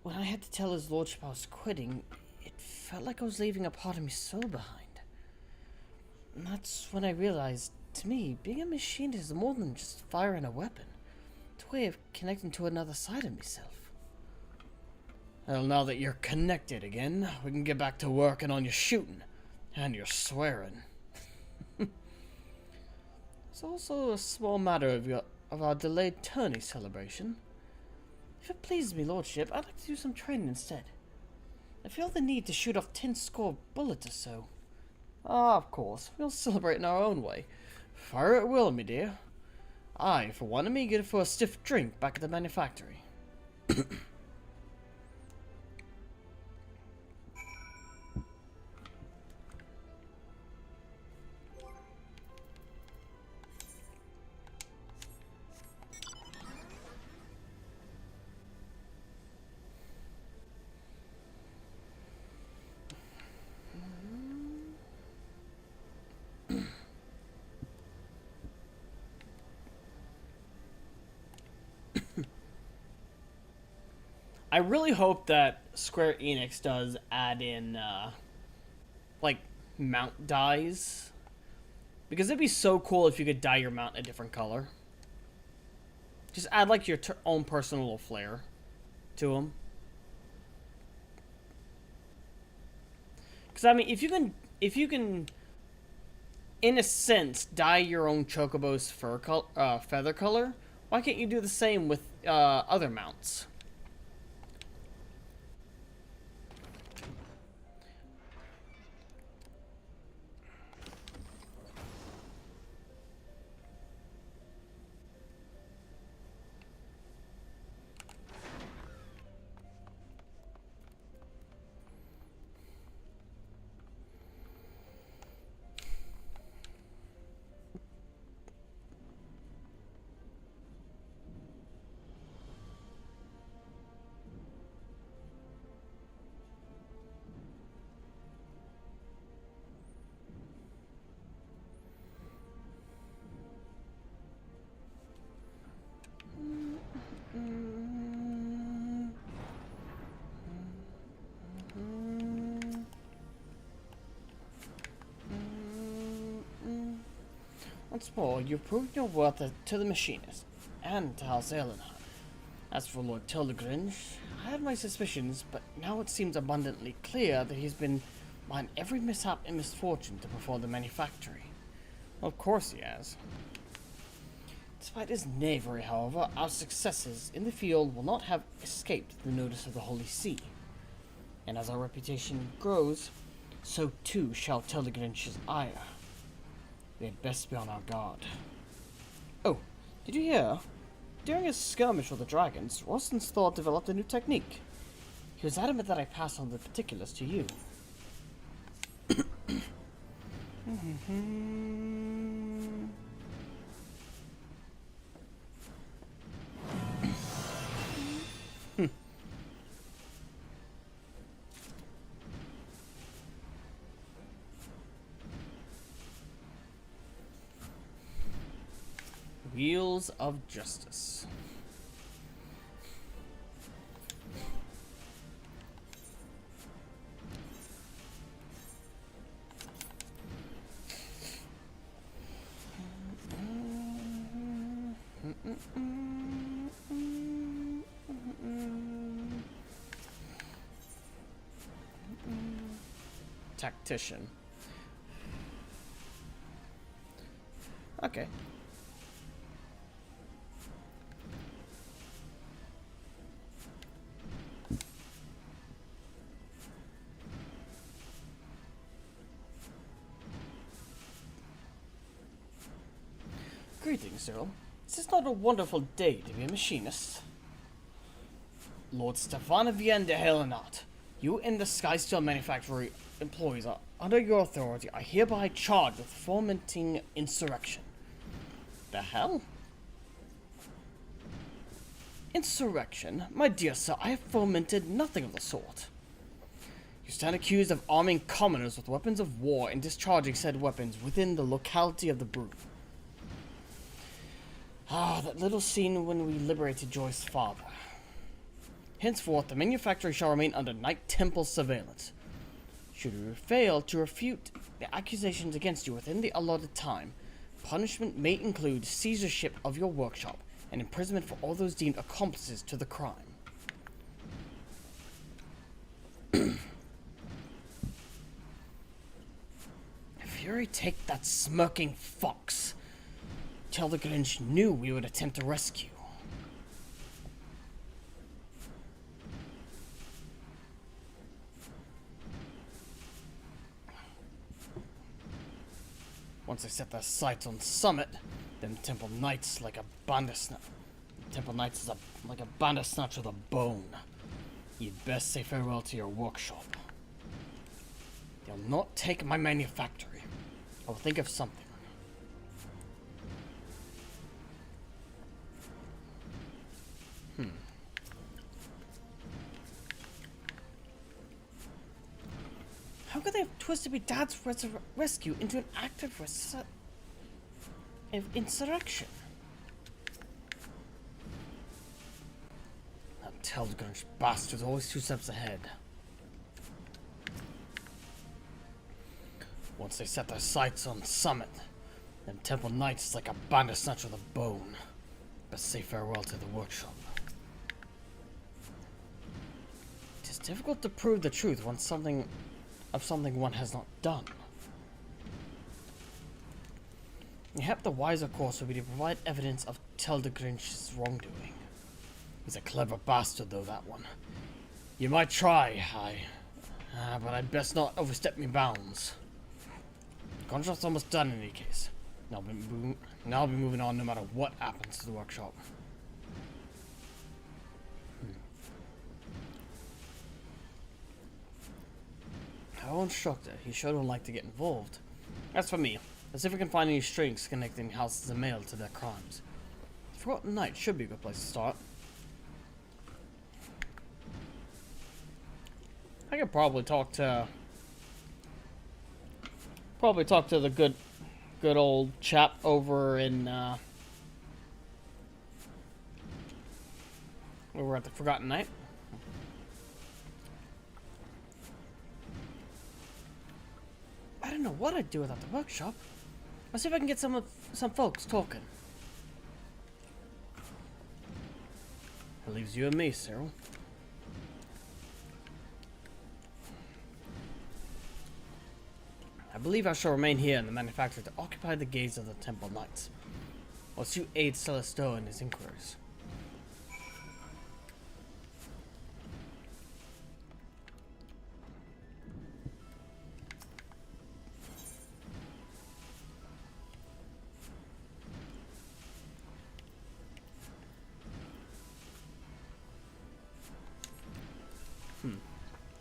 When I had to tell his lordship I was quitting, it felt like I was leaving a part of me soul behind. And that's when I realized, to me, being a Machinist is more than just firing a weapon. It's a way of connecting to another side of myself. Well, now that you're connected again, we can get back to working on your shooting and your swearing. It's also a small matter of our delayed tourney celebration. If it pleases me, lordship, I'd like to do some training instead. I feel the need to shoot off 10 score bullets or so. Ah, of course, we'll celebrate in our own way. Fire at will, me dear. I, for one, am eager for a stiff drink back at the manufactory. I really hope that Square Enix does add in, like, mount dyes. Because it'd be so cool if you could dye your mount a different color. Just add, like, your own personal little flair to them. Because I mean, if you can, in a sense, dye your own chocobo's feather color, why can't you do the same with other mounts? Once more, you've proved your worth to the Machinist, and to House Eleanor. As for Lord Telgringe, I had my suspicions, but now it seems abundantly clear that he's been behind every mishap and misfortune to befall the manufactory. Well, of course he has. Despite his knavery, however, our successes in the field will not have escaped the notice of the Holy See. And as our reputation grows, so too shall Telgringe's ire. We had best be on our guard. Oh, did you hear? During a skirmish with the dragons, Roston's Thor developed a new technique. He was adamant that I pass on the particulars to you. Wheels of Justice. Tactician. Okay. Greetings, Cyril. Is this not a wonderful day to be a machinist? Lord Stefan de Helenot, you and the Skysteel Manufactory employees are under your authority are hereby charged with fomenting insurrection. The hell? Insurrection? My dear sir, I have fomented nothing of the sort. You stand accused of arming commoners with weapons of war and discharging said weapons within the locality of the brew. Ah, that little scene when we liberated Joyce's father. Henceforth, the manufactory shall remain under Knight Temple surveillance. Should you fail to refute the accusations against you within the allotted time, punishment may include seizureship of your workshop and imprisonment for all those deemed accomplices to the crime. Fury take that smirking fox. Telgringe knew we would attempt to rescue. Once they set their sights on Summit, them Temple Knights like a bandersnatch. Temple Knights is like a bandersnatch with a bone. You'd best say farewell to your workshop. They'll not take my manufactory. I'll think of something. How could they have twisted my dad's rescue into an act of insurrection? That Telgringe bastard's always 2 steps ahead. Once they set their sights on Summit, then Temple Knights is like a bandersnatch with a bone. Best say farewell to the workshop. It is difficult to prove the truth once something of something one has not done. Yet the wiser course would be to provide evidence of Teldegrinch's wrongdoing. He's a clever bastard, though, that one. You might try, but I'd best not overstep my bounds. The contract's almost done in any case. Now I'll be moving on no matter what happens to the workshop. Our instructor, he sure don't like to get involved. As for me, let's see if we can find any strings connecting houses of mail to their crimes. Forgotten Night should be a good place to start. I could probably talk to the good old chap over in over at the Forgotten Night. I don't know what I'd do without the workshop. Let's see if I can get some folks talking. It leaves you and me, Cyril. I believe I shall remain here in the manufactory to occupy the gaze of the Temple Knights, whilst you aid Celesteau in his inquiries.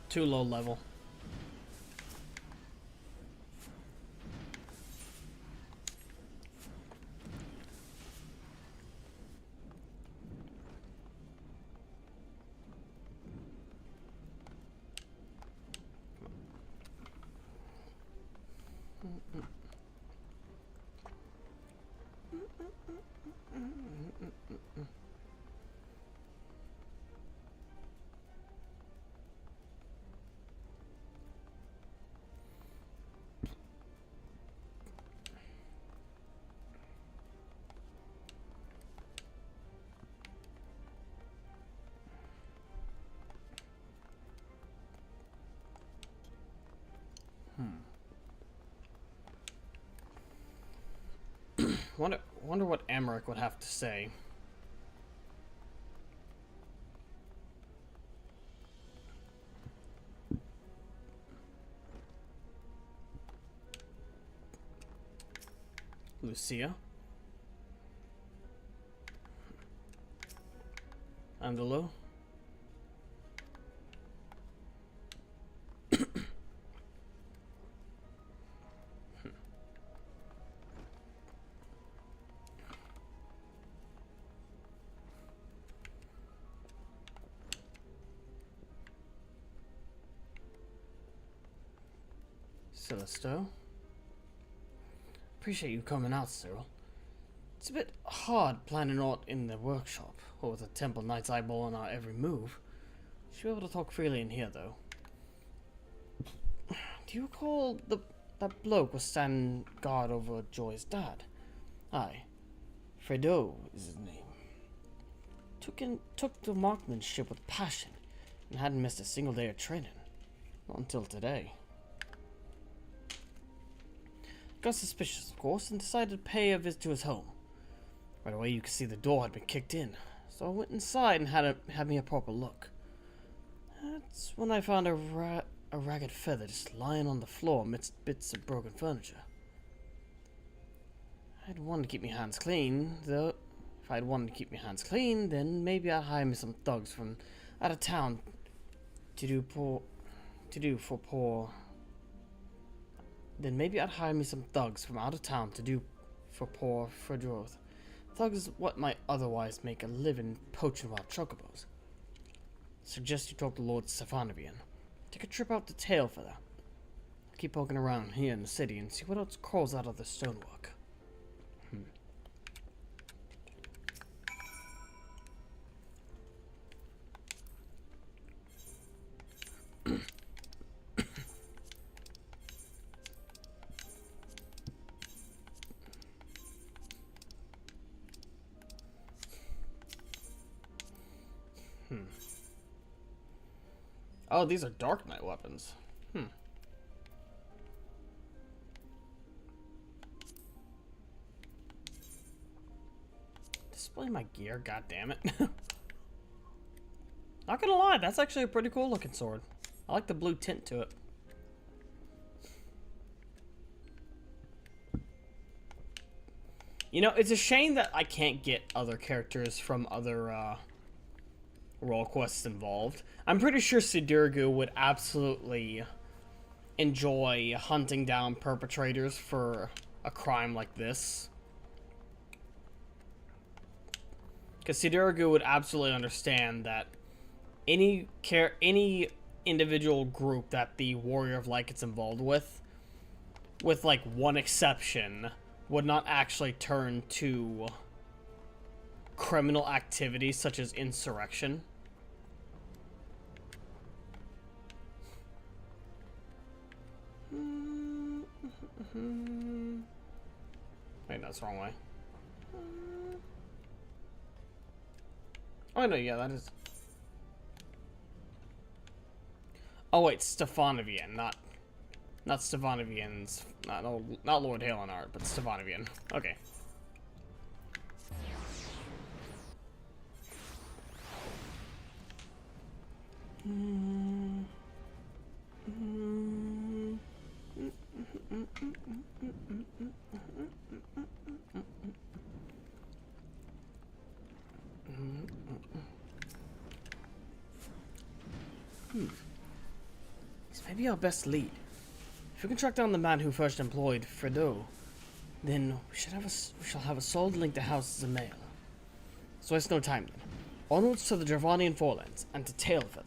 Too low level. Wonder what Amaric would have to say. Lucia. Andalo. Celesteau. Appreciate you coming out, Cyril. It's a bit hard planning out in the workshop, or with the Temple Knight's eyeballing our every move. Should be able to talk freely in here, though. Do you recall that bloke was standing guard over Joy's dad? Aye. Fredo is his name. Took to marksmanship with passion, and hadn't missed a single day of training. Not until today. Got suspicious, of course, and decided to pay a visit to his home. Right away, you could see the door had been kicked in, so I went inside and had me a proper look. That's when I found a ragged feather just lying on the floor amidst bits of broken furniture. I'd wanted to keep my hands clean, though. If I'd wanted to keep my hands clean, then maybe I'd hire me some thugs from out of town Then maybe I'd hire me some thugs from out of town to do for poor Fredroth. Thugs is what might otherwise make a living poaching wild chocobos. Suggest you talk to Lord Stefanovian. Take a trip out to Tailfeather. Keep poking around here in the city and see what else crawls out of the stonework. Oh, these are Dark Knight weapons. display my gear, god damn it. Not gonna lie, that's actually a pretty cool looking sword. I like the blue tint to it. You know, it's a shame that I can't get other characters from other role quests involved. I'm pretty sure Sidurgu would absolutely enjoy hunting down perpetrators for a crime like this. Because Sidurgu would absolutely understand that any individual group that the Warrior of Light gets involved with like one exception, would not actually turn to criminal activities such as insurrection. Wait, no, that's the wrong way. Oh, no, yeah, that is... Oh, wait, Stefanovian, not Stefanovian's... Not Lord Halenart, but Stefanovian. Okay. This may be our best lead. If we can track down the man who first employed Fredo, then we shall have a solid link to House Zamail. So waste no time then. Onwards to the Dravanian Forelands and to Tailfeather.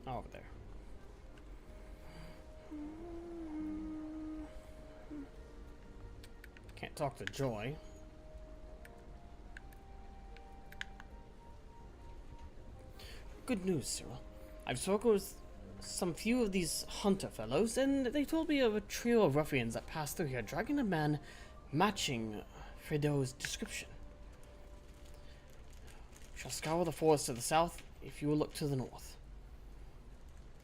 Over there. Can't talk to Joy. Good news, Cyril. I've spoken with some few of these hunter fellows, and they told me of a trio of ruffians that passed through here, dragging a man matching Fredo's description. We shall scour the forest to the south, if you will look to the north.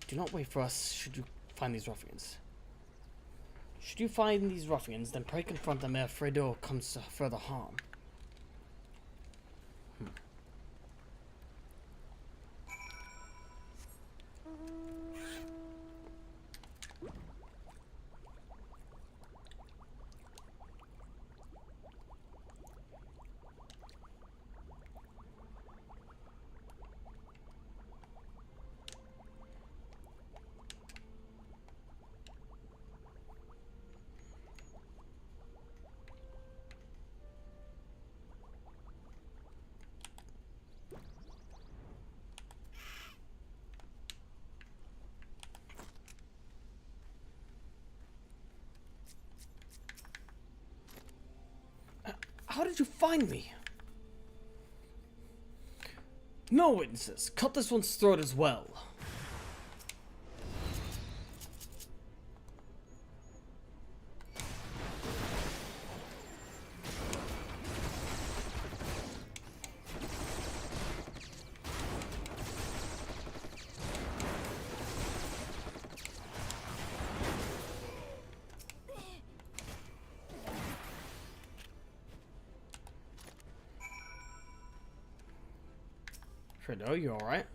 Do not wait for us should you find these ruffians. Should you find these ruffians, then pray confront them ere Fredo comes to further harm. How did you find me? No witnesses. Cut this one's throat as well. Fredo, you alright?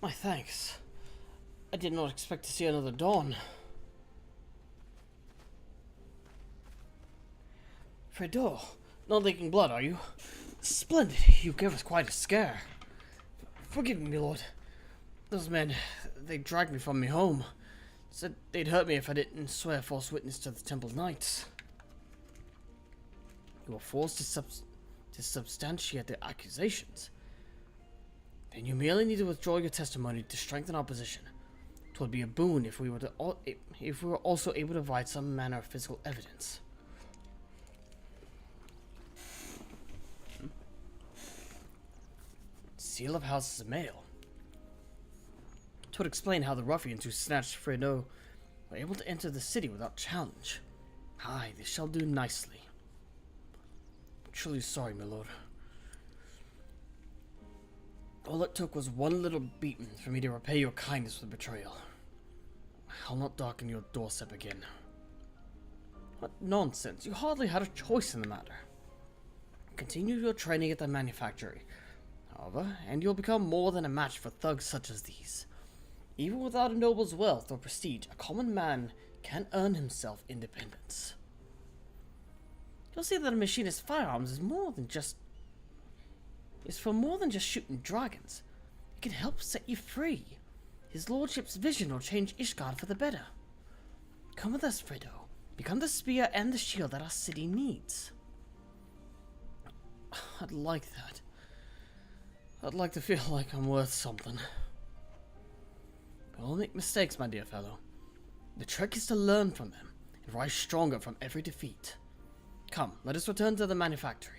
My thanks. I did not expect to see another dawn. Fredo, not leaking blood, are you? Splendid. You gave us quite a scare. Forgive me, lord. Those men, they dragged me from me home. Said they'd hurt me if I didn't swear false witness to the temple knights. You were forced to substantiate their accusations. Then you merely need to withdraw your testimony to strengthen our position. 'Twould be a boon if we were also able to provide some manner of physical evidence. Seal of Houses of Mail. 'Twould explain how the ruffians who snatched Fredo were able to enter the city without challenge. Aye, they shall do nicely. I'm truly sorry, my lord. All it took was one little beating for me to repay your kindness with betrayal. I'll not darken your doorstep again. What nonsense, you hardly had a choice in the matter. Continue your training at the manufactory, however, and you'll become more than a match for thugs such as these. Even without a noble's wealth or prestige, a common man can earn himself independence. You'll see that a machinist's firearms is for more than just shooting dragons. It can help set you free. His lordship's vision will change Ishgard for the better. Come with us, Fredo. Become the spear and the shield that our city needs. I'd like that. I'd like to feel like I'm worth something. But I'll make mistakes, my dear fellow. The trick is to learn from them and rise stronger from every defeat. Come, let us return to the manufactory.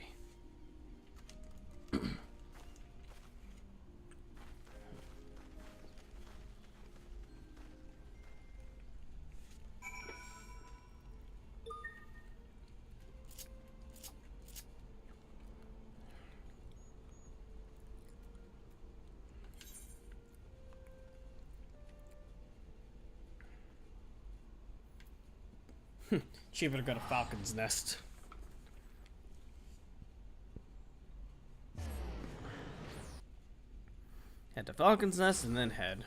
Cheaper to go to Falcon's Nest. Head to Falcon's Nest and then head.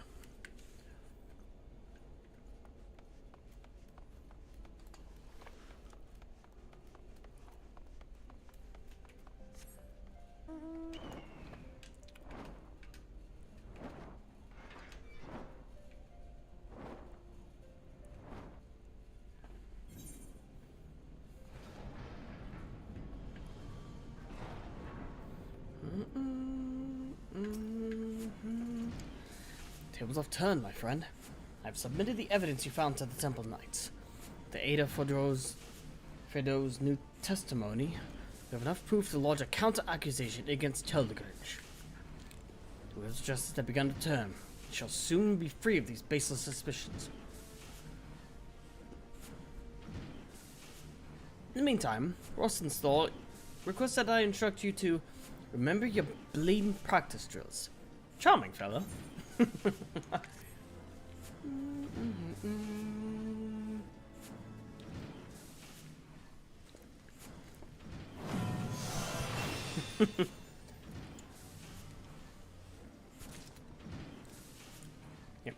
Tables have turned, my friend. I've submitted the evidence you found to the Temple Knights. With the aid of Fredo's new testimony, we have enough proof to lodge a counter-accusation against Hildegard. Whoever's justice has begun to turn shall soon be free of these baseless suspicions. In the meantime, Rosenthal requests that I instruct you to remember your bleeding practice drills. Charming fellow. Yep.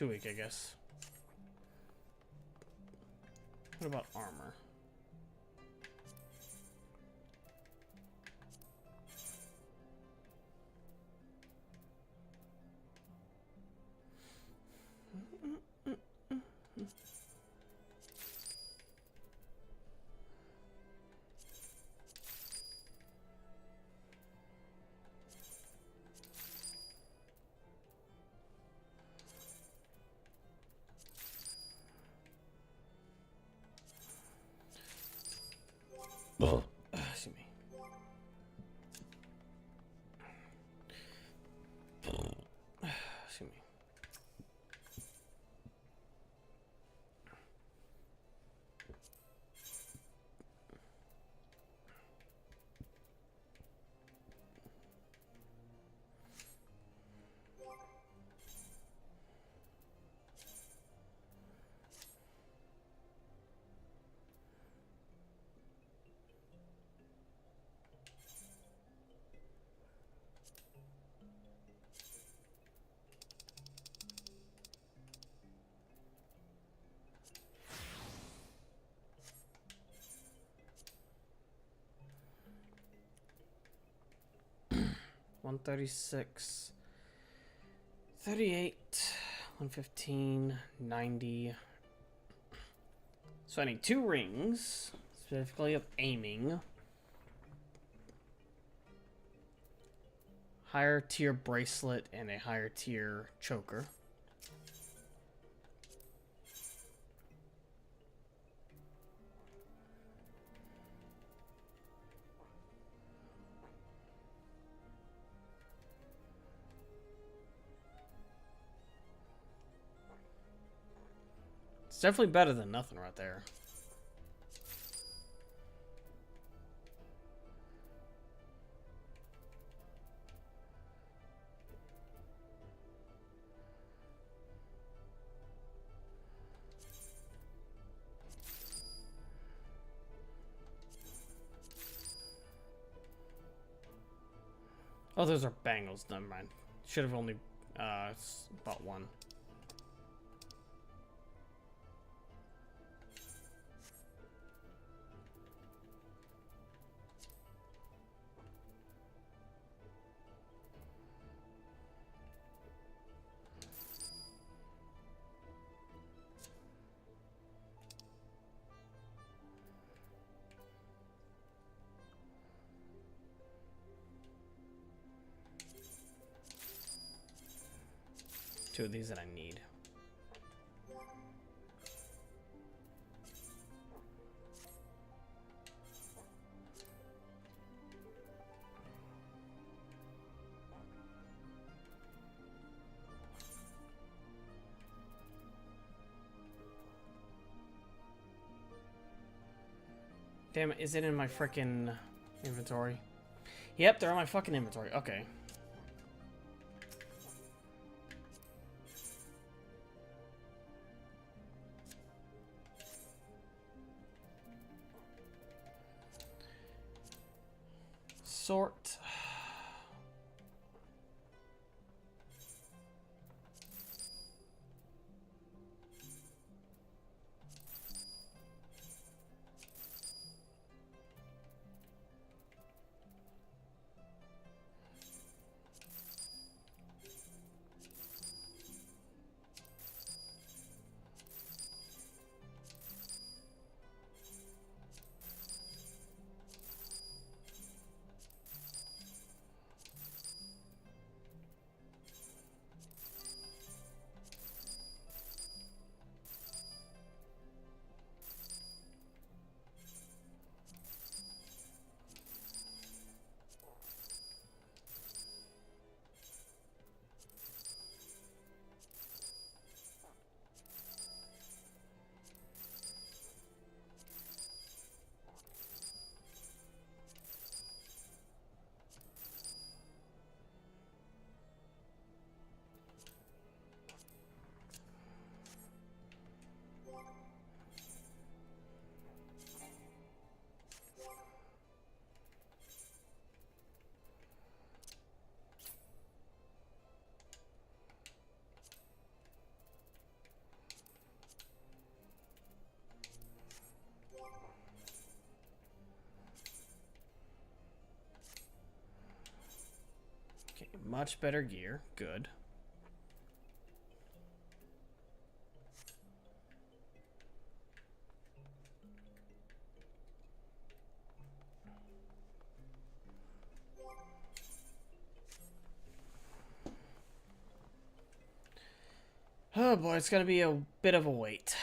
2 week, I guess. What about armor? Excuse me. Excuse me. One 36, 38, 115, 90. So I need 2 rings, specifically of aiming. Higher tier bracelet and a higher tier choker. It's definitely better than nothing right there. Oh, those are bangles. Never mind. Should have only bought one. Two of these that I need. Damn it, is it in my frickin' inventory? Yep, they're in my fucking inventory. Okay. Sort. much better gear. Good. Oh boy, it's gonna be a bit of a wait.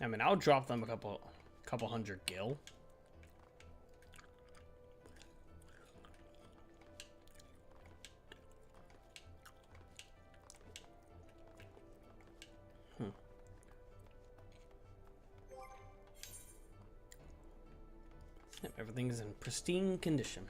I mean, I'll drop them a couple hundred gil. Yep, everything's in pristine condition.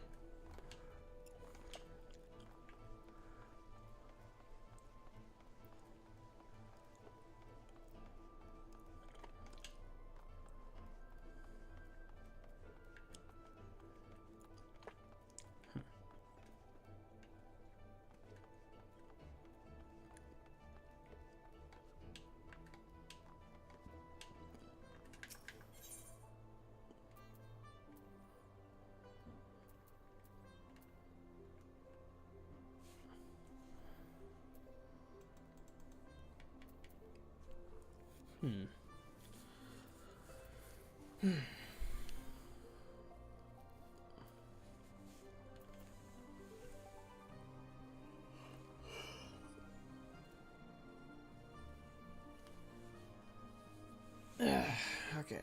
Okay.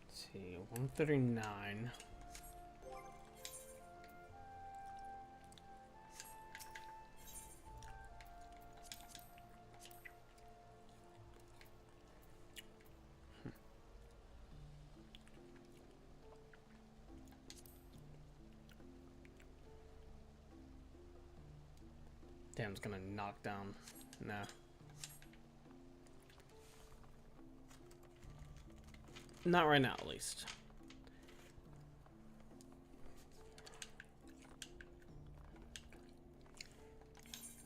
Let's see, 139. Damn, it's gonna knock down. Nah. Not right now, at least.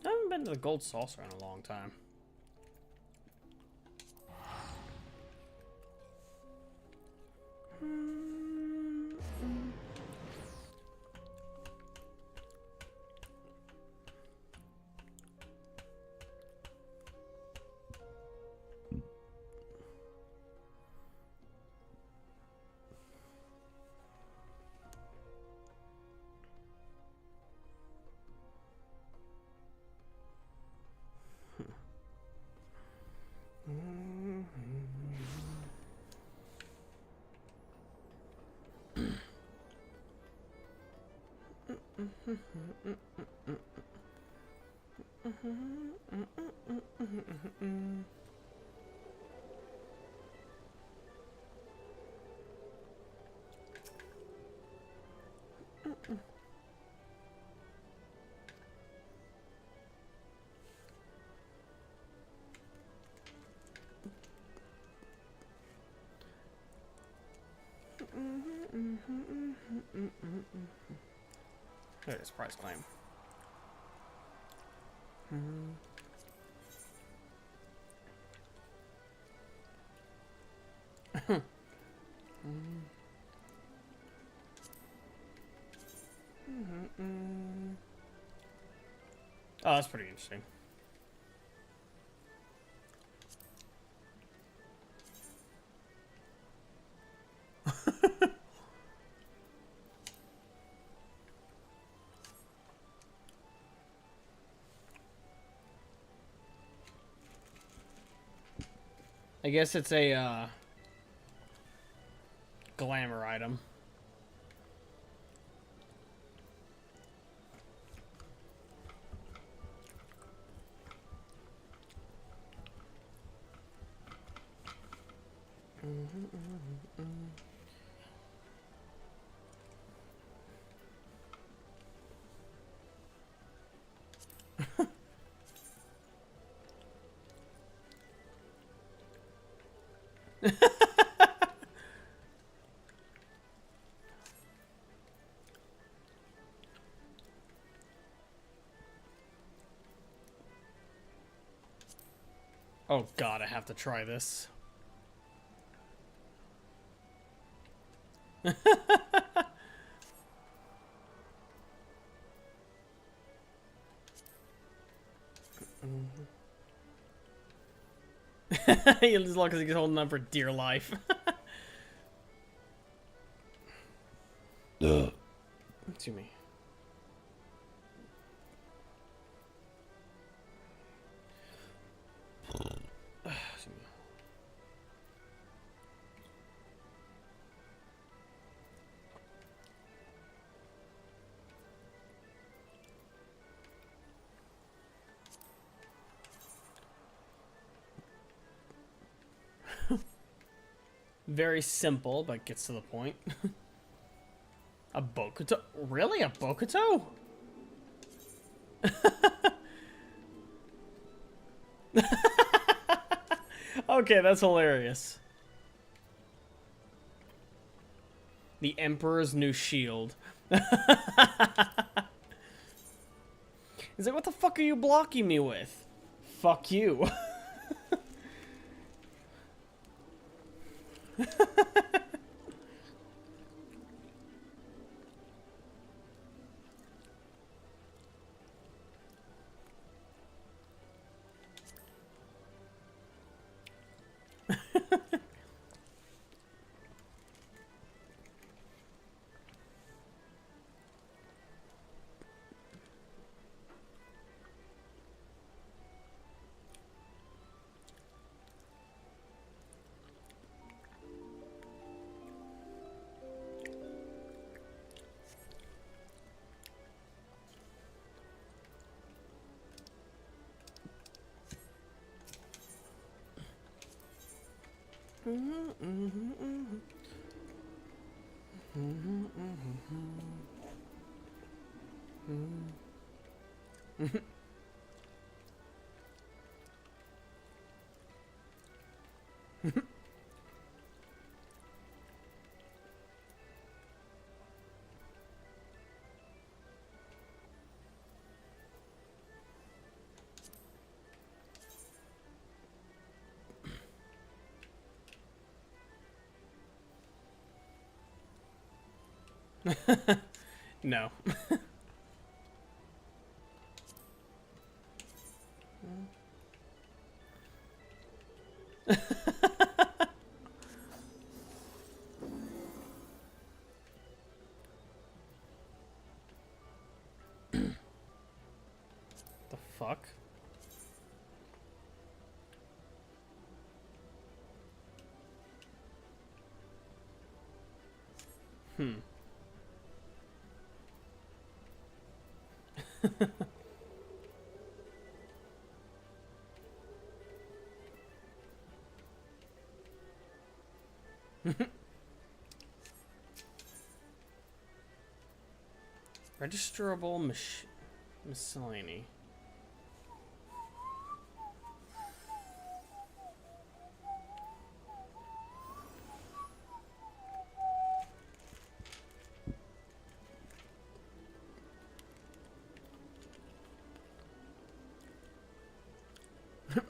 I haven't been to the Gold Saucer in a long time. There it is, prize claim. Oh, that's pretty interesting. I guess it's a glamour item. Oh god, I have to try this. As long as he's holding on for dear life. Excuse me. Excuse me. Very simple, but gets to the point. A Bokuto? Really? A Bokuto? Okay, that's hilarious. The Emperor's new shield. He's like, what the fuck are you blocking me with? Fuck you. No. The fuck? Registerable miscellany.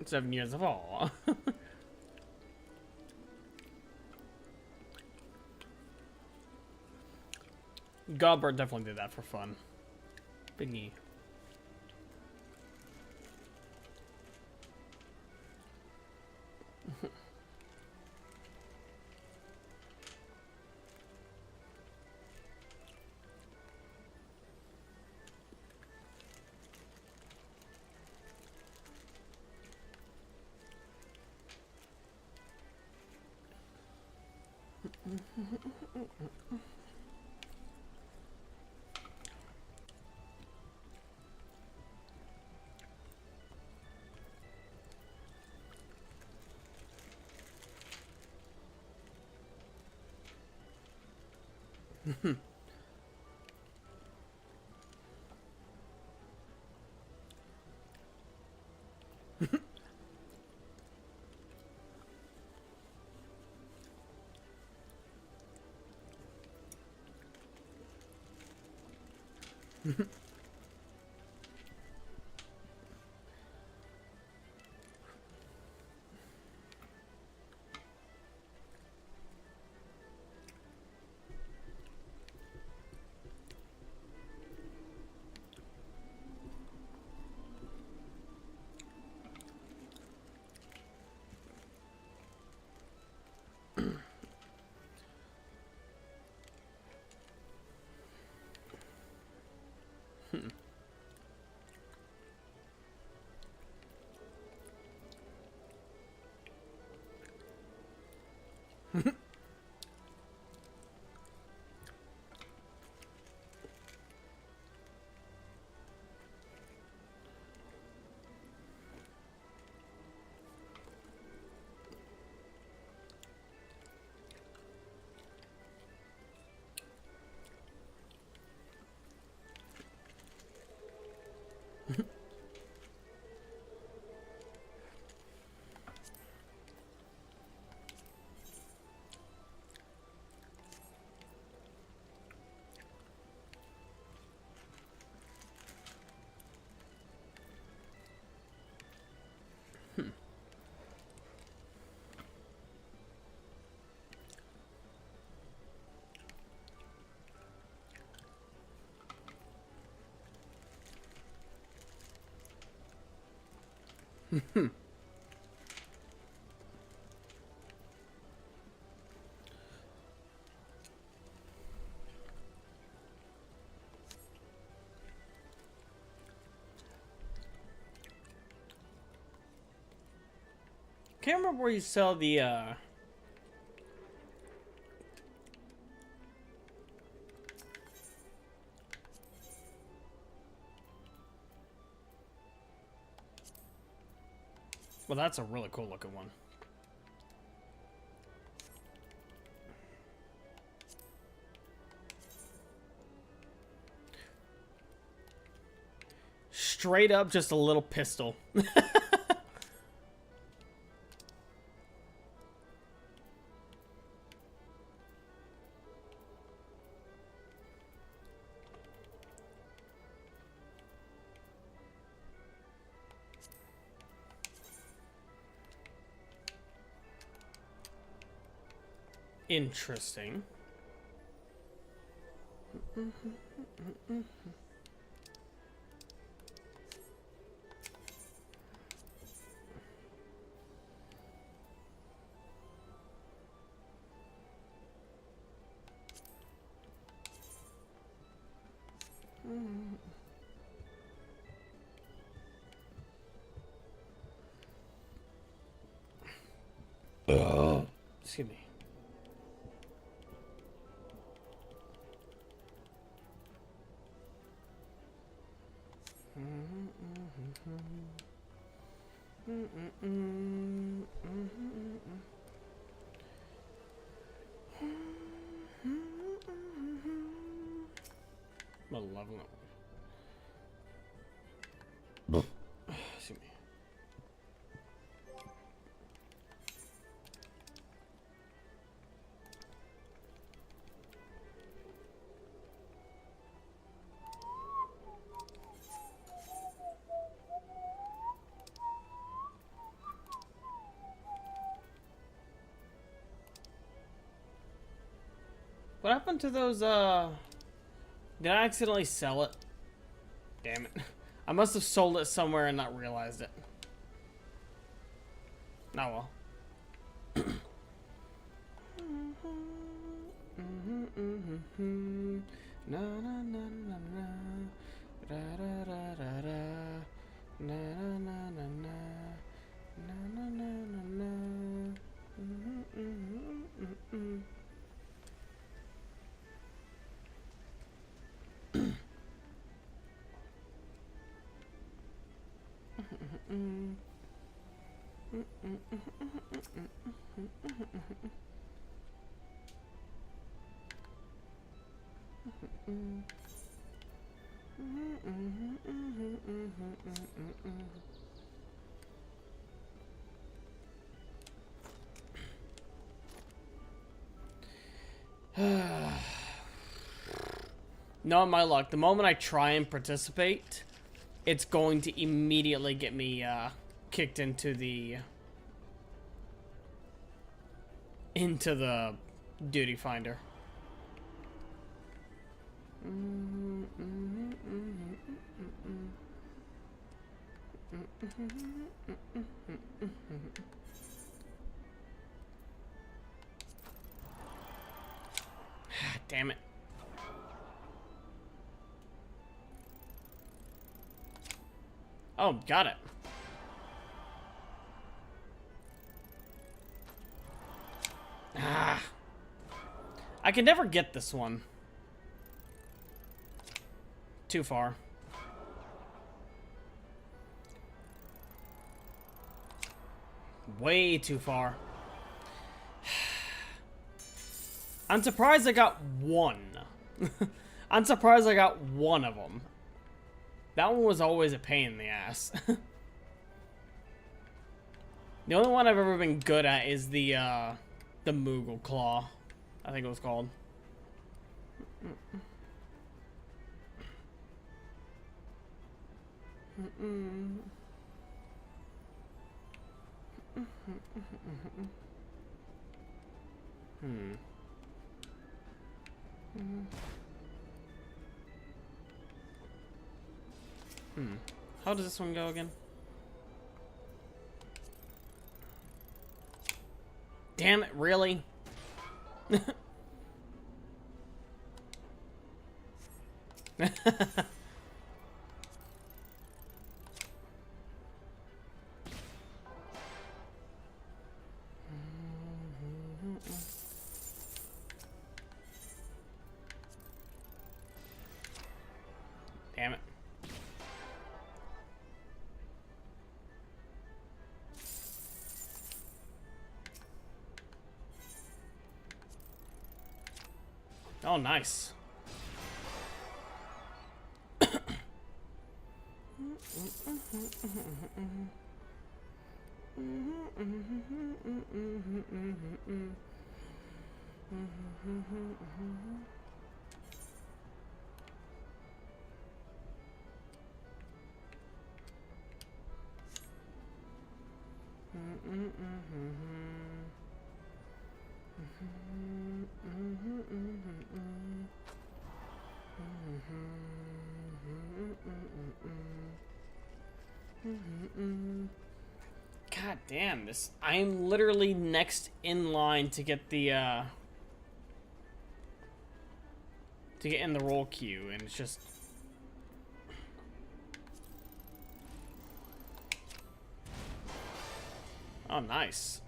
$7 years of all. Godbird definitely did that for fun. Bingy. Can't remember where you sell the well, that's a really cool looking one. Straight up just a little pistol. Interesting. Excuse me. Malevolent. Excuse me. What happened to those, Did I accidentally sell it? Damn it. I must have sold it somewhere and not realized it. Oh well. Na na na na na. Da da da da da. Na na na na na. Na na na na na. Not my luck. The moment I try and participate, it's going to immediately get me kicked into the duty finder. Damn it. Oh, got it. Ah. I can never get this one. Too far. Way too far. I'm surprised I got one. I'm surprised I got one of them. That one was always a pain in the ass. The only one I've ever been good at is the Moogle Claw, I think it was called. How does this one go again? Damn it, really? Damn it. Oh, nice. God damn, this. I'm literally next in line to get the, to get in the roll queue, and it's just. Oh, nice.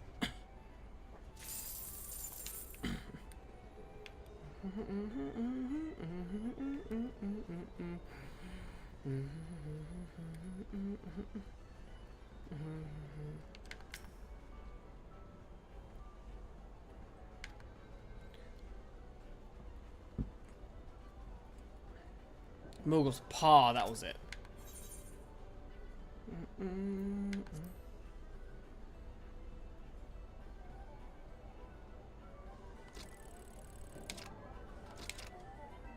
Moogle's paw, that was it.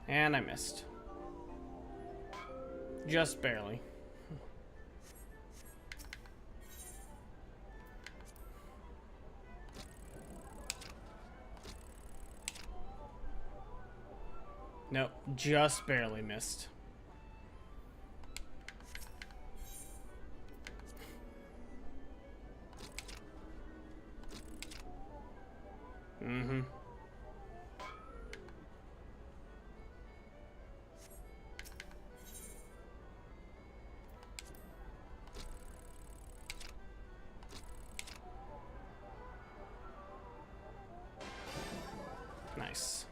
And I missed. Just barely. Nope, just barely missed. Mm-hmm. Nice.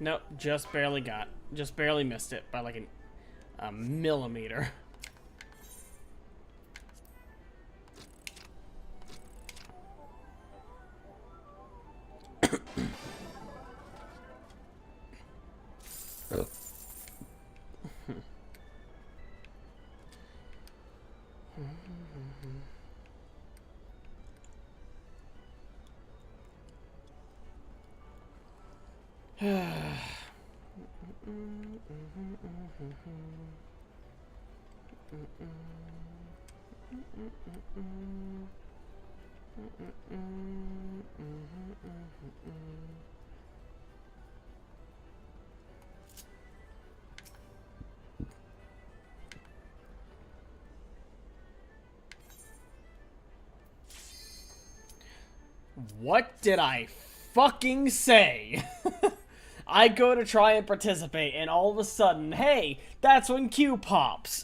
Nope, just barely missed it by like a millimeter. What did I fucking say? I go to try and participate, and all of a sudden, hey, that's when Q pops.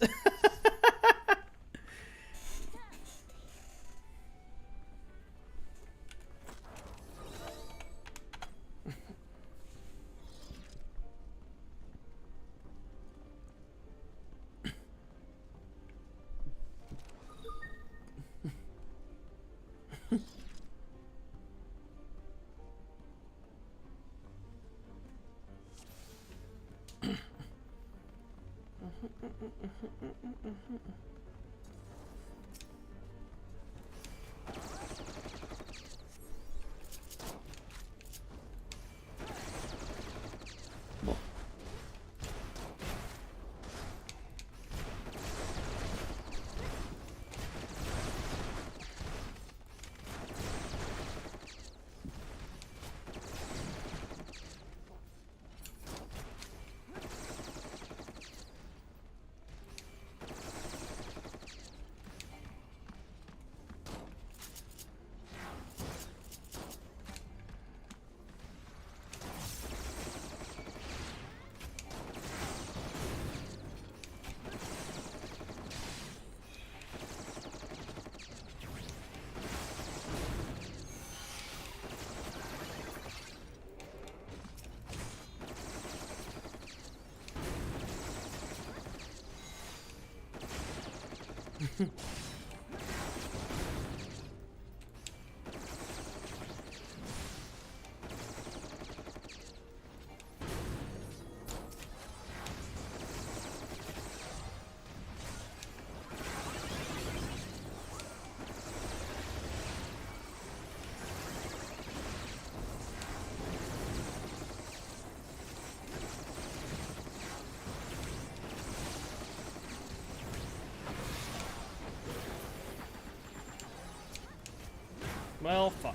Well, fuck.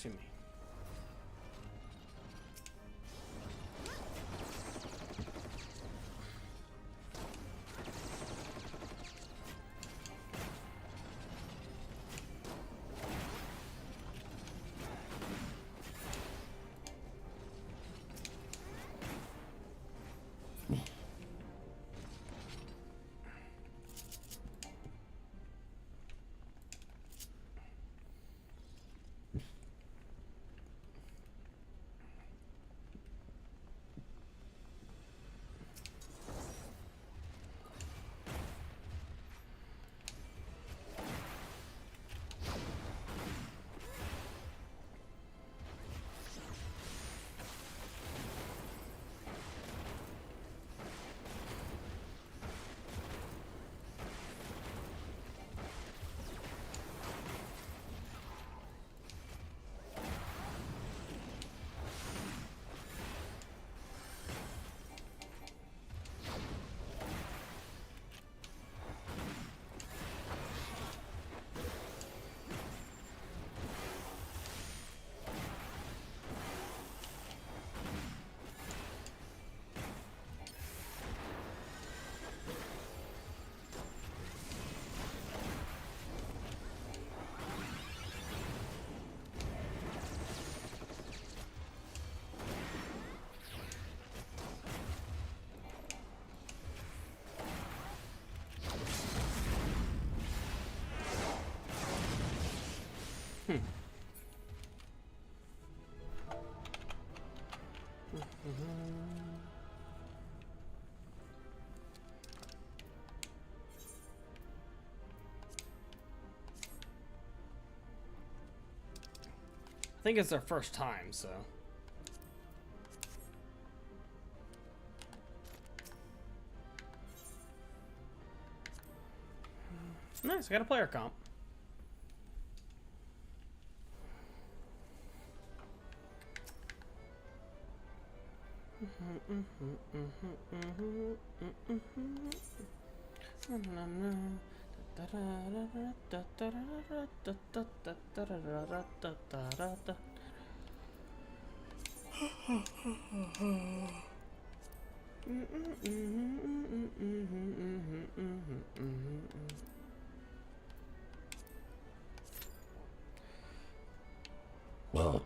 Excuse me. I think it's their first time, so. Nice, I got a player comp. Well.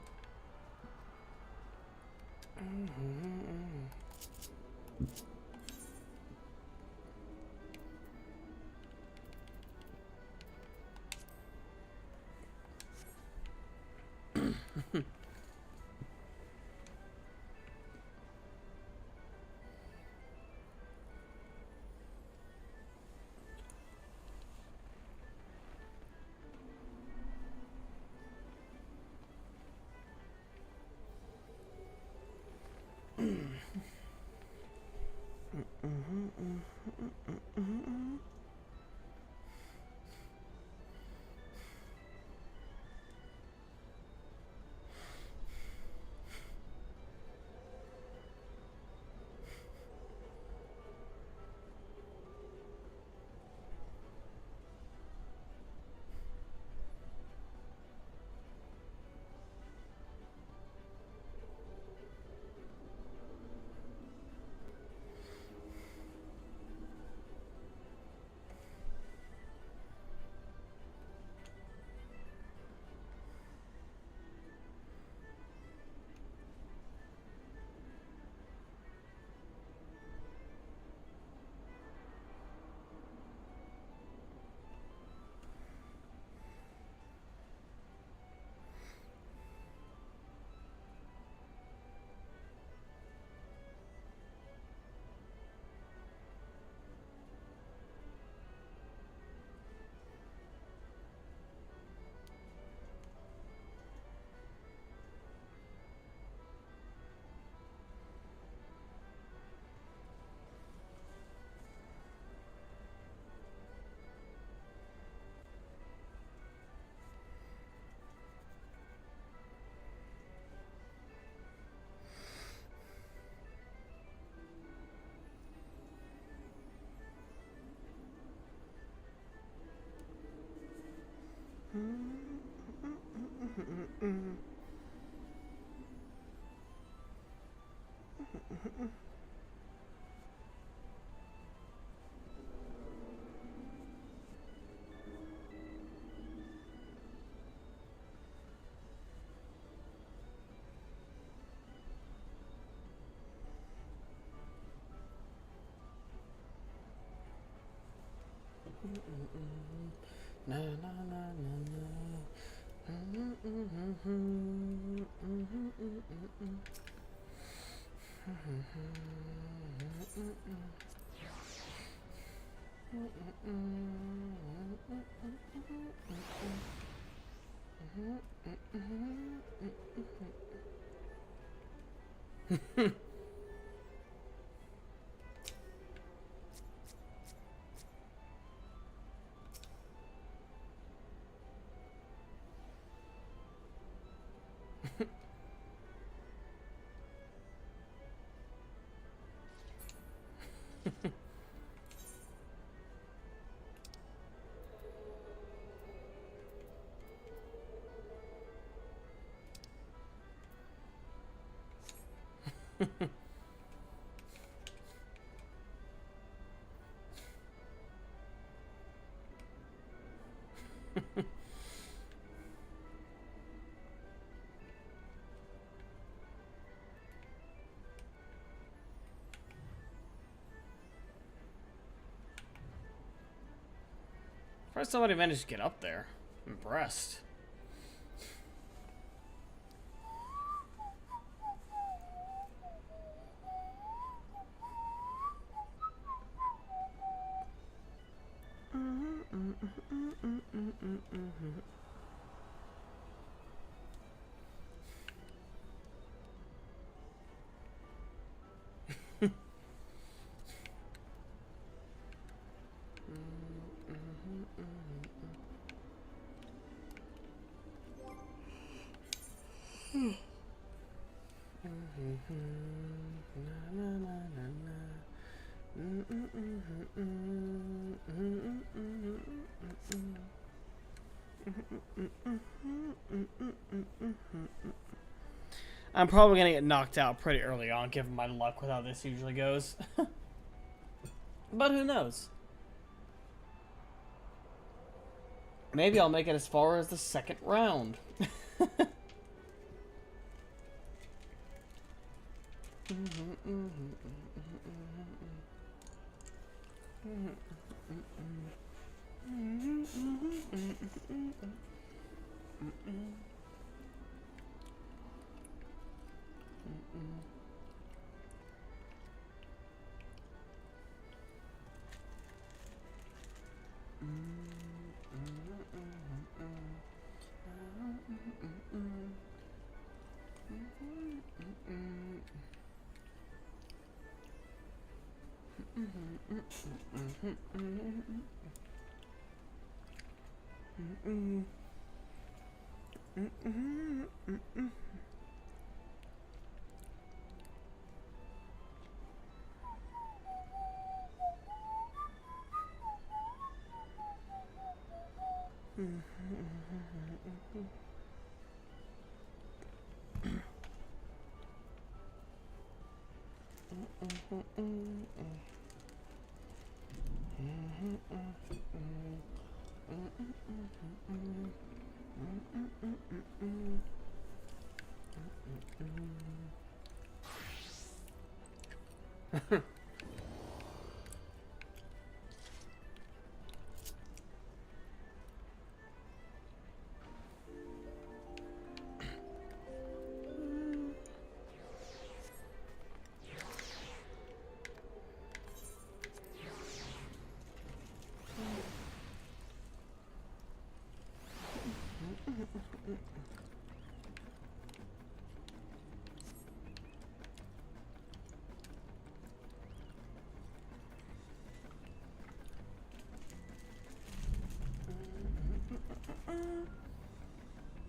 Na na na na na. First, somebody managed to get up there. I'm impressed. I'm probably gonna get knocked out pretty early on, given my luck with how this usually goes. But who knows? Maybe I'll make it as far as the second round.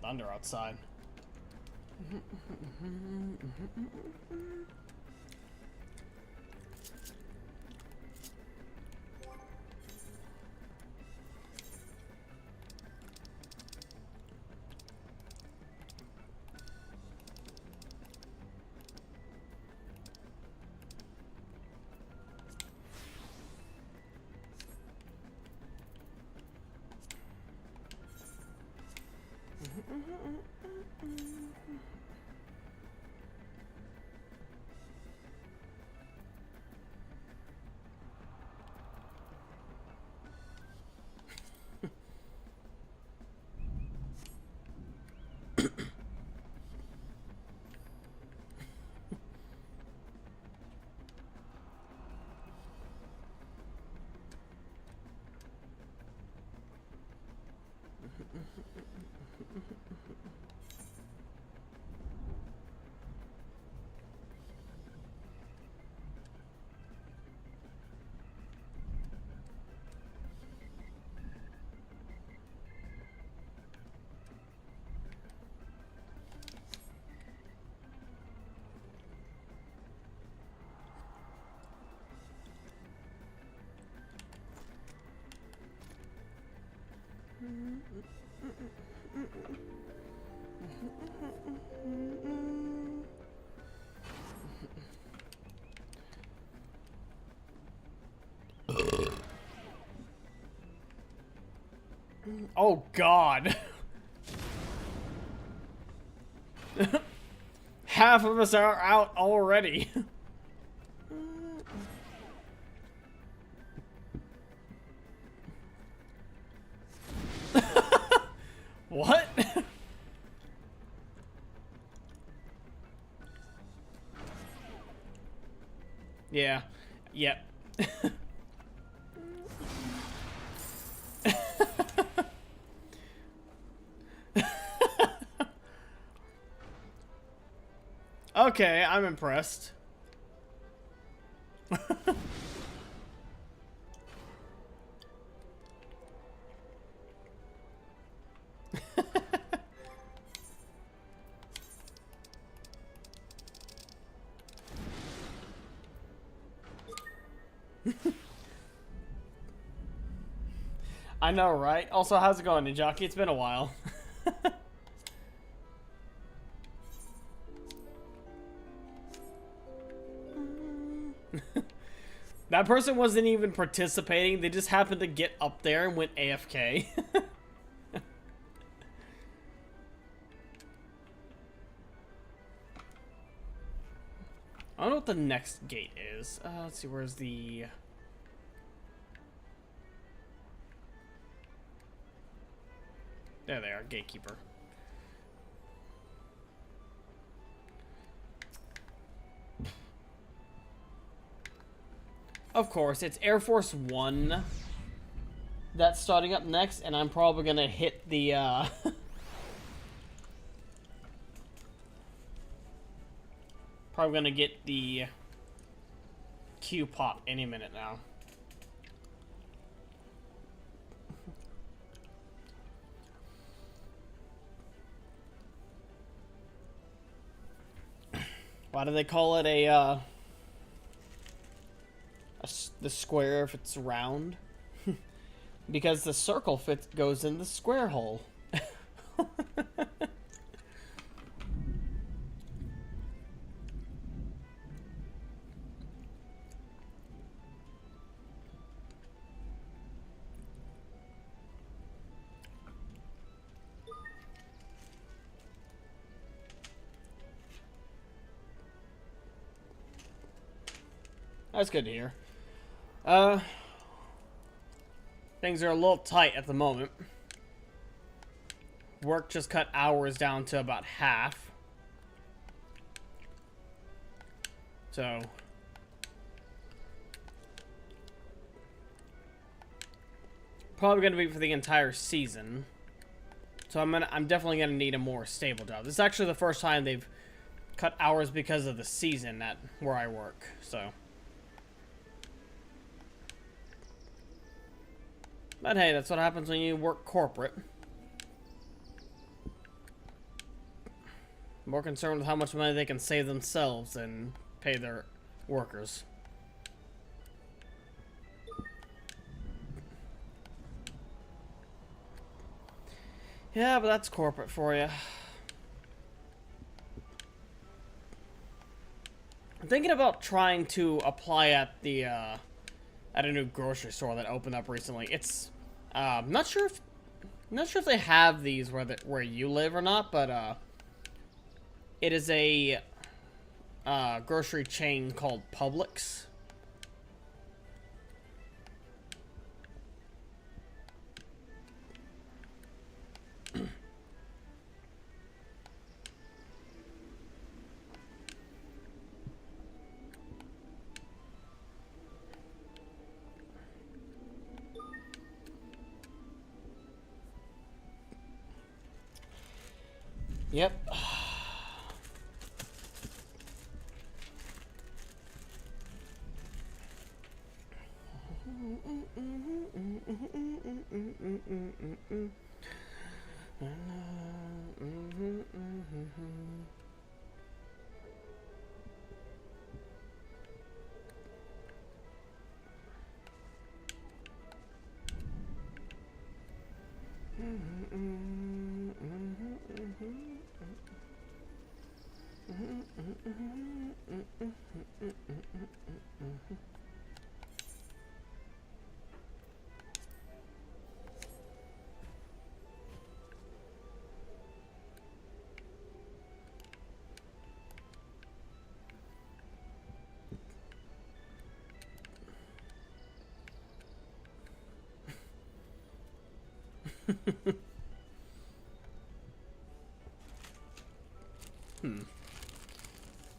Thunder outside. Oh God. Half of us are out already. What? Yeah. Yep. Okay, I'm impressed. I know, right? Also, how's it going, Ninjaki? It's been a while. That person wasn't even participating. They just happened to get up there and went AFK. I don't know what the next gate is. Let's see, where's the... There they are, gatekeeper. Of course, it's Air Force One that's starting up next, and I'm probably gonna hit the, probably gonna get the Q pop any minute now. Why do they call it the square if it's round? Because the circle goes in the square hole. That's good to hear. Things are a little tight at the moment. Work just cut hours down to about half. So... probably going to be for the entire season. So I'm definitely going to need a more stable job. This is actually the first time they've cut hours because of the season at where I work, so... But hey, that's what happens when you work corporate. More concerned with how much money they can save themselves than pay their workers. Yeah, but that's corporate for you. I'm thinking about trying to apply at the, at a new grocery store that opened up recently. It's, not sure if I'm not sure if they have these where you live or not, but it is a grocery chain called Publix. Yep.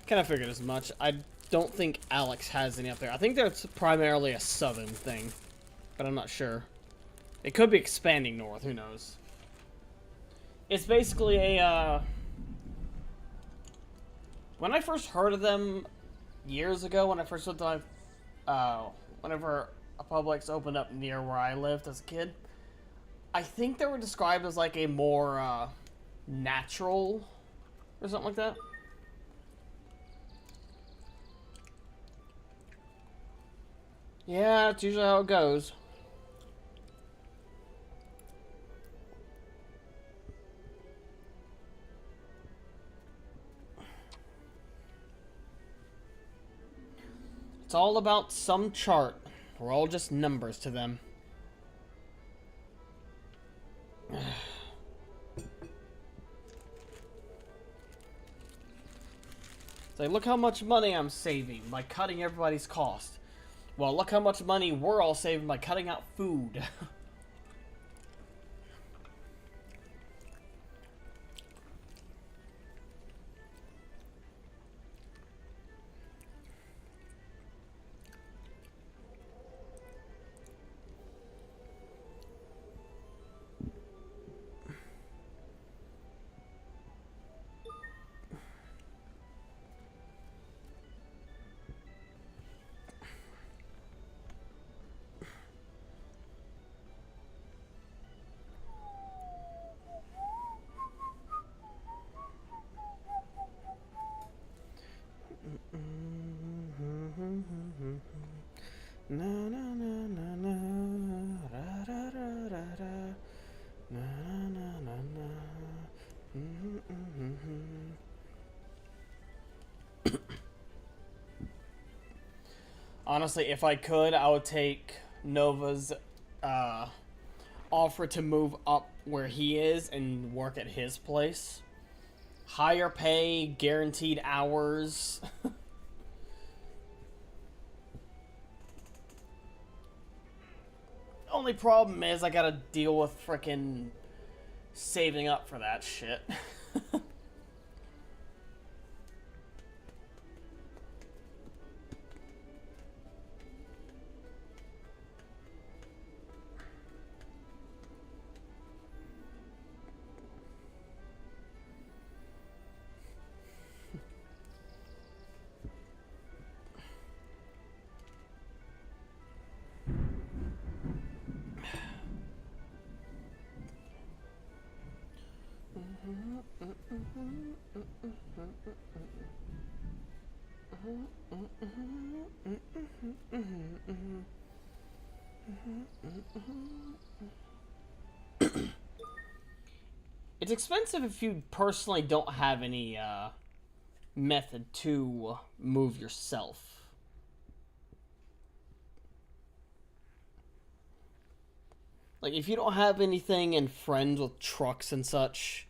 Kind of figured as much. I don't think Alex has any up there. I think that's primarily a southern thing, but I'm not sure. It could be expanding north, who knows. It's basically a, when I first heard of them years ago, when I first went to, whenever a Publix opened up near where I lived as a kid, I think they were described as like a more, natural, or something like that. Yeah, that's usually how it goes. It's all about some chart. We're all just numbers to them. It's like, look how much money I'm saving by cutting everybody's cost. Well, look how much money we're all saving by cutting out food. Na na na na na, ra ra ra ra ra, na na na na, Honestly, if I could, I would take Nova's offer to move up where he is and work at his place. Higher pay, guaranteed hours. Only problem is I gotta deal with frickin' saving up for that shit. It's expensive if you personally don't have any method to move yourself. Like, if you don't have anything and friends with trucks and such,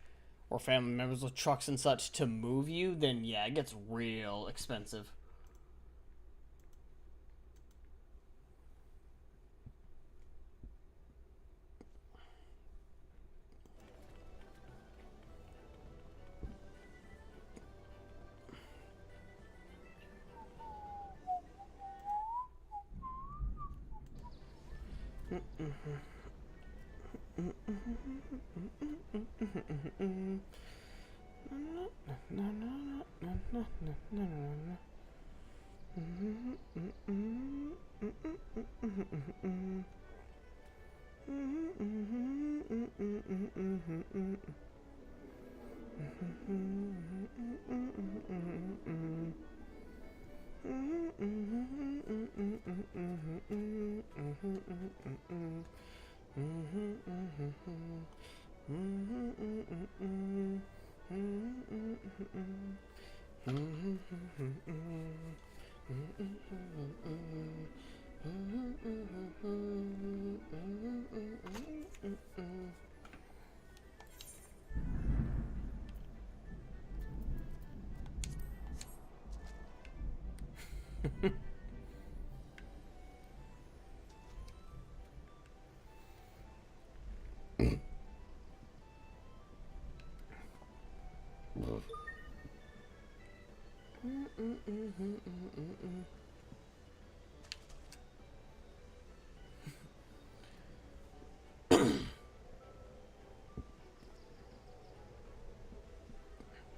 or family members with trucks and such to move you, then yeah, it gets real expensive.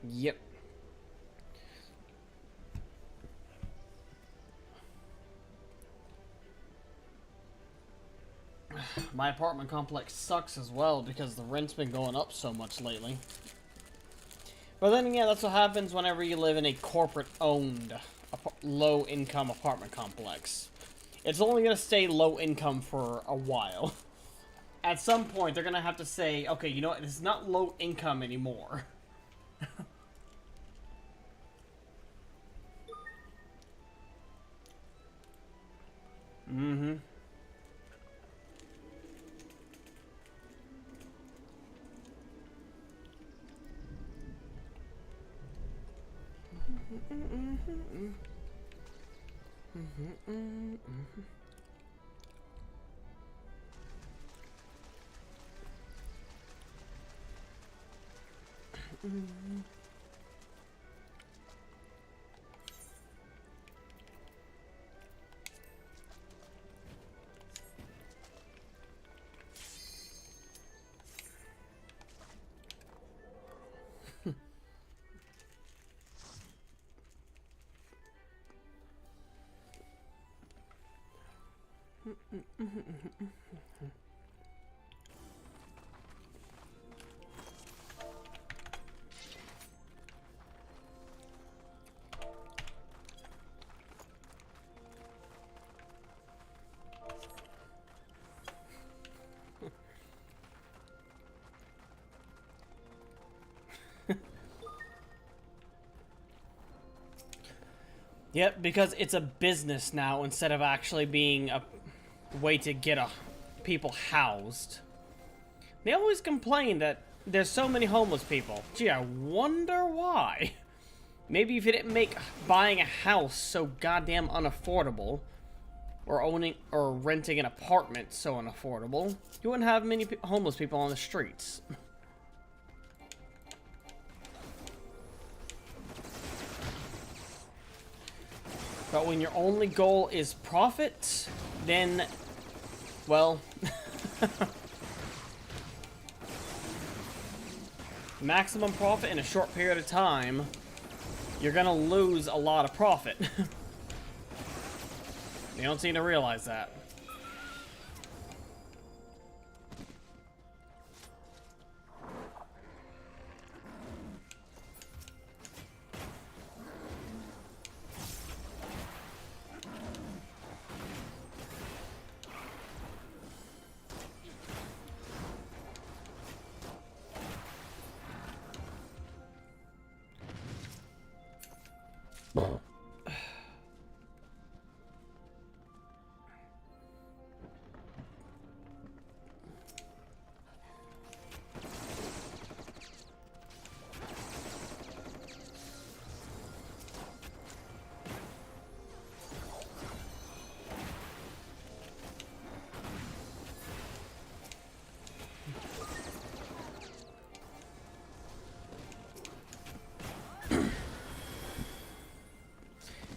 Yep. My apartment complex sucks as well because the rent's been going up so much lately. But then again, that's what happens whenever you live in a corporate-owned, low-income apartment complex. It's only going to stay low-income for a while. At some point, they're going to have to say, okay, you know what, it's not low-income anymore. Mm-hmm. Yep, because it's a business now instead of actually being a way to get people housed. They always complain that there's so many homeless people. Gee, I wonder why. Maybe if you didn't make buying a house so goddamn unaffordable, or owning or renting an apartment so unaffordable, you wouldn't have many homeless people on the streets. But when your only goal is profit, then, well, maximum profit in a short period of time, you're gonna lose a lot of profit. They don't seem to realize that.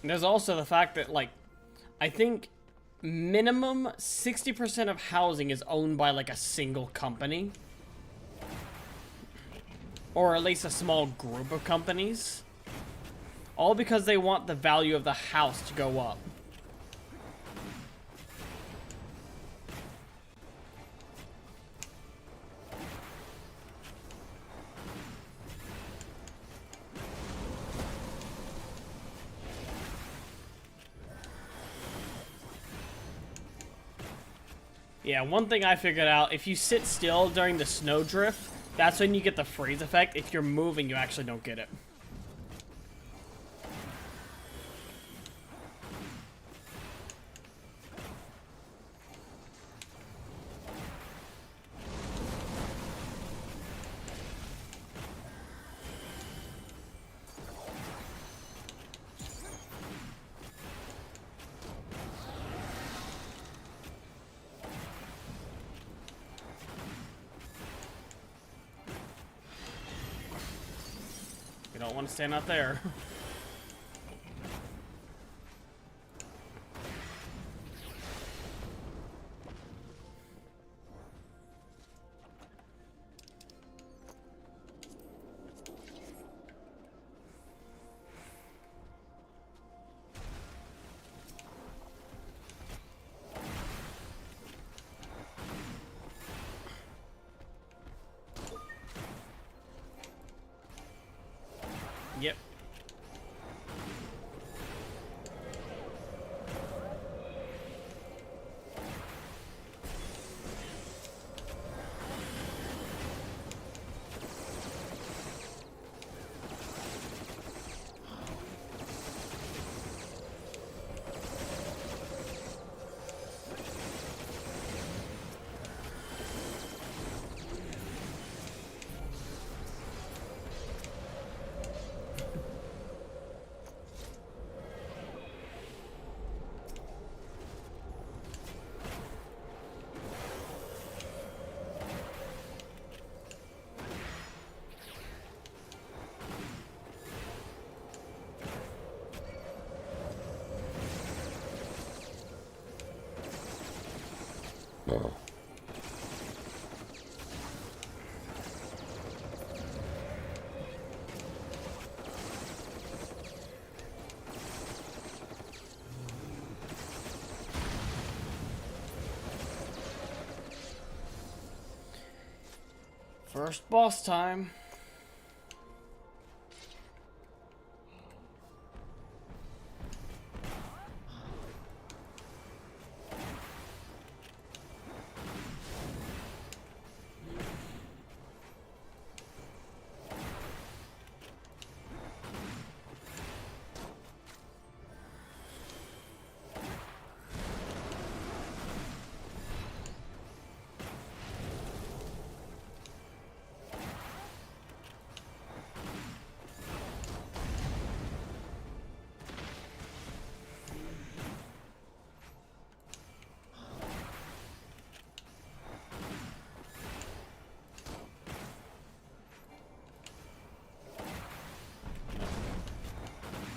There's also the fact that, like, I think minimum 60% of housing is owned by, like, a single company. Or at least a small group of companies. All because they want the value of the house to go up. Yeah, one thing I figured out, if you sit still during the snowdrift, that's when you get the freeze effect. If you're moving, you actually don't get it. You don't want to stand out there. Yep. First boss time.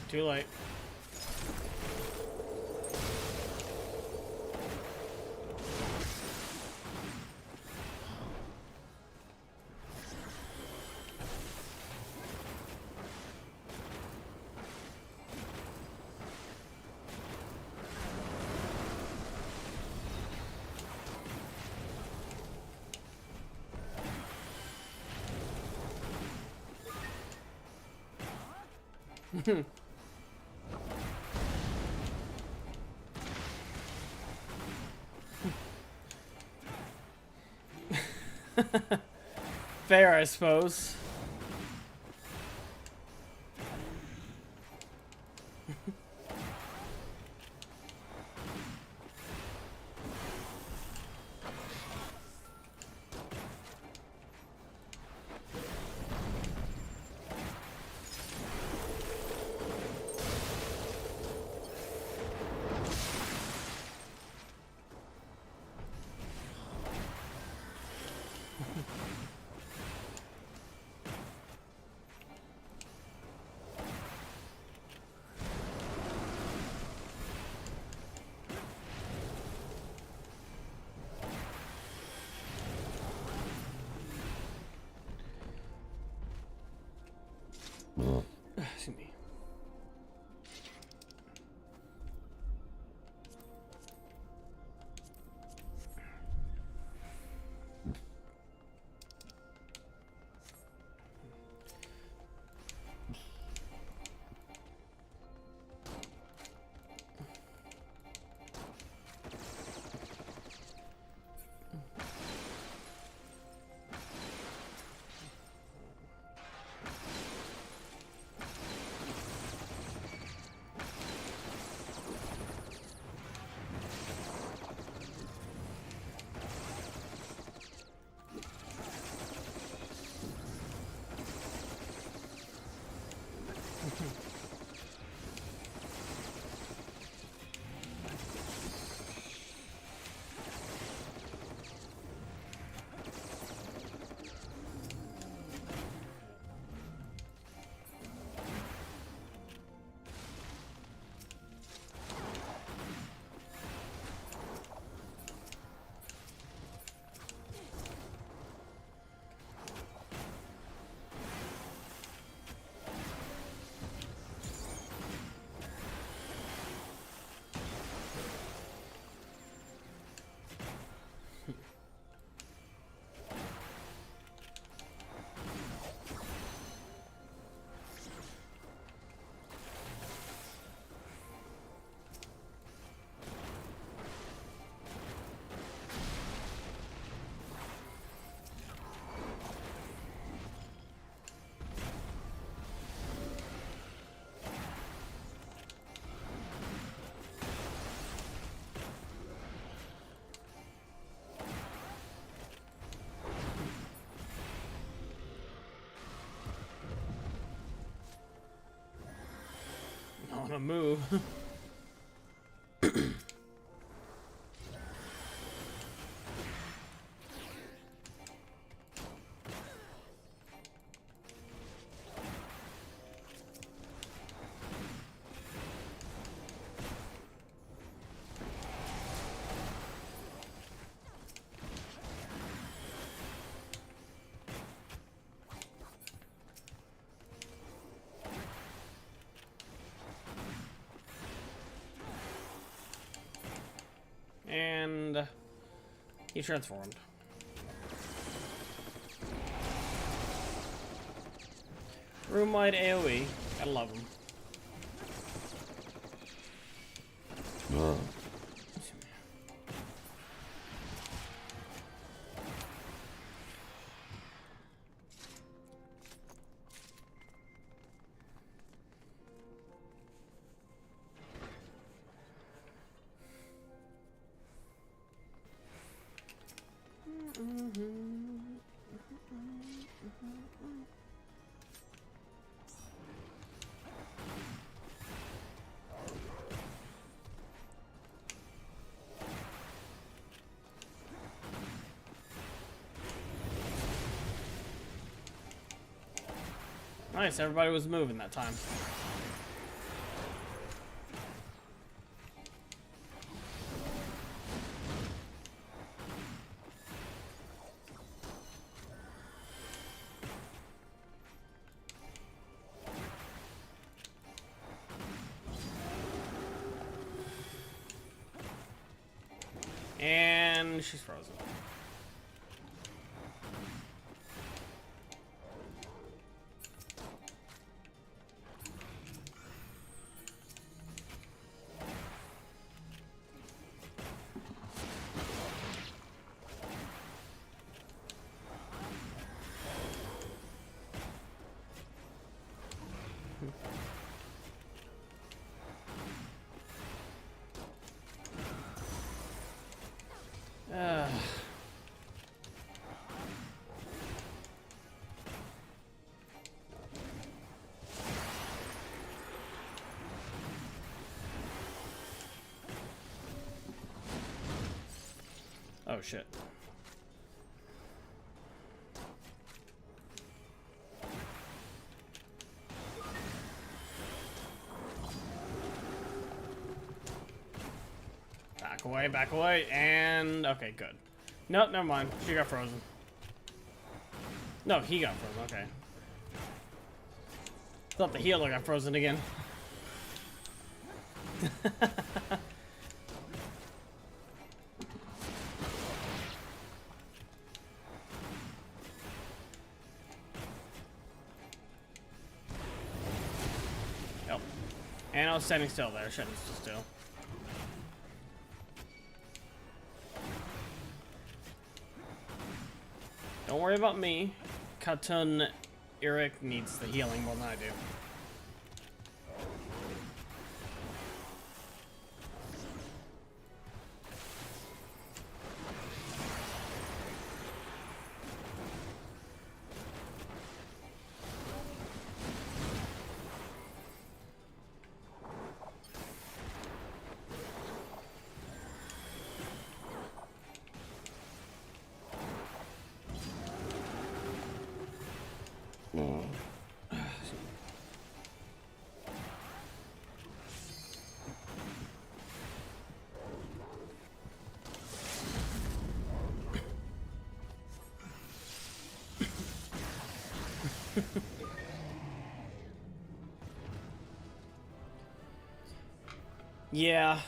Too late. Fair, I suppose. Excuse me. On a move. And he transformed. Room-wide AoE. Gotta love him. Nice, everybody was moving that time. And she's frozen. Oh shit. Back away, and okay, good. Nope, never mind. She got frozen. No, he got frozen, okay. Thought the healer got frozen again. Yep. And I was standing still there. Shouldn't have stood still. Don't worry about me. Katun Eric needs the healing more than I do. Yeah.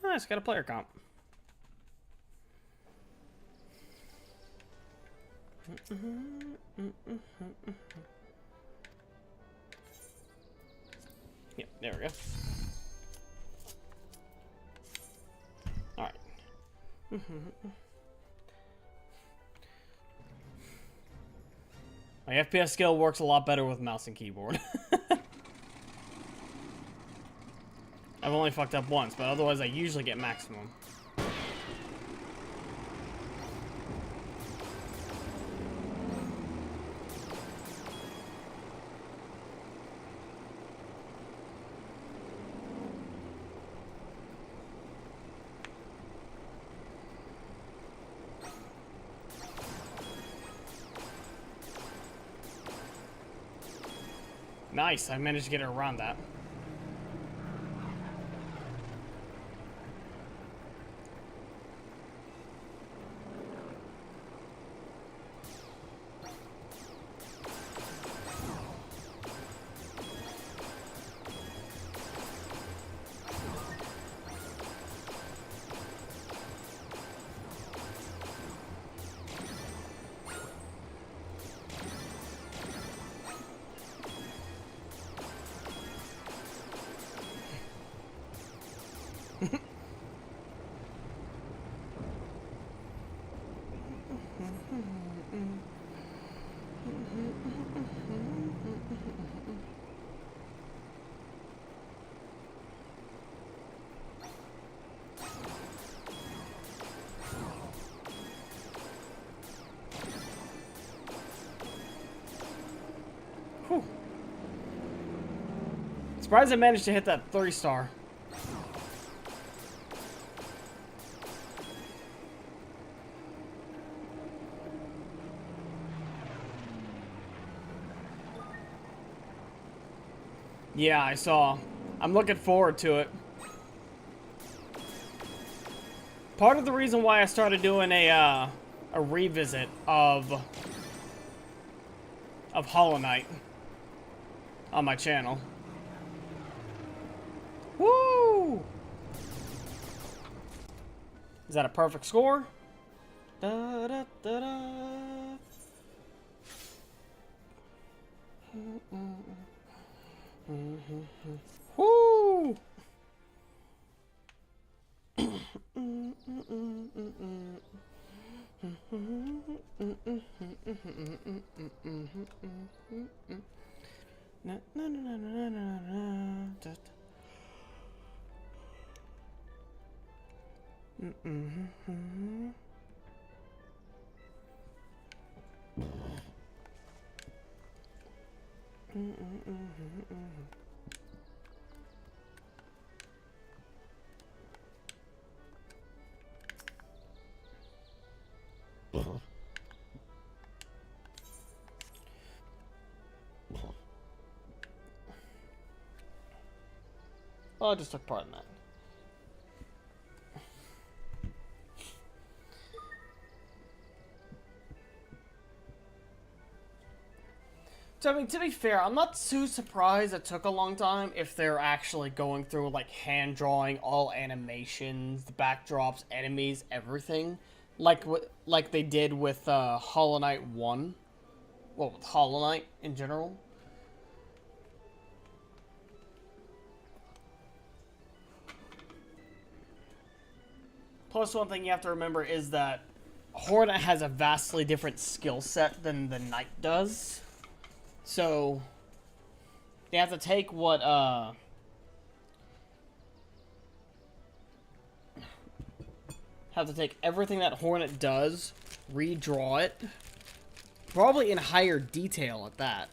Nice, got a player comp. Yep, there we go. Alright. My FPS skill works a lot better with mouse and keyboard. I've only fucked up once, but otherwise I usually get maximum. Nice, I managed to get her around that. Whew. Surprised I managed to hit that 3-star. Yeah, I saw. I'm looking forward to it. Part of the reason why I started doing a revisit of Hollow Knight on my channel. Woo! Is that a perfect score? Da, da, da, da. Woo! Well, I just took part in that. So, I mean, to be fair, I'm not too surprised it took a long time if they're actually going through, like, hand-drawing all animations, the backdrops, enemies, everything. Like they did with Hollow Knight 1. Well, with Hollow Knight in general. Plus, one thing you have to remember is that Hornet has a vastly different skill set than the Knight does. So, they have to take what, have to take everything that Hornet does, redraw it, probably in higher detail at that.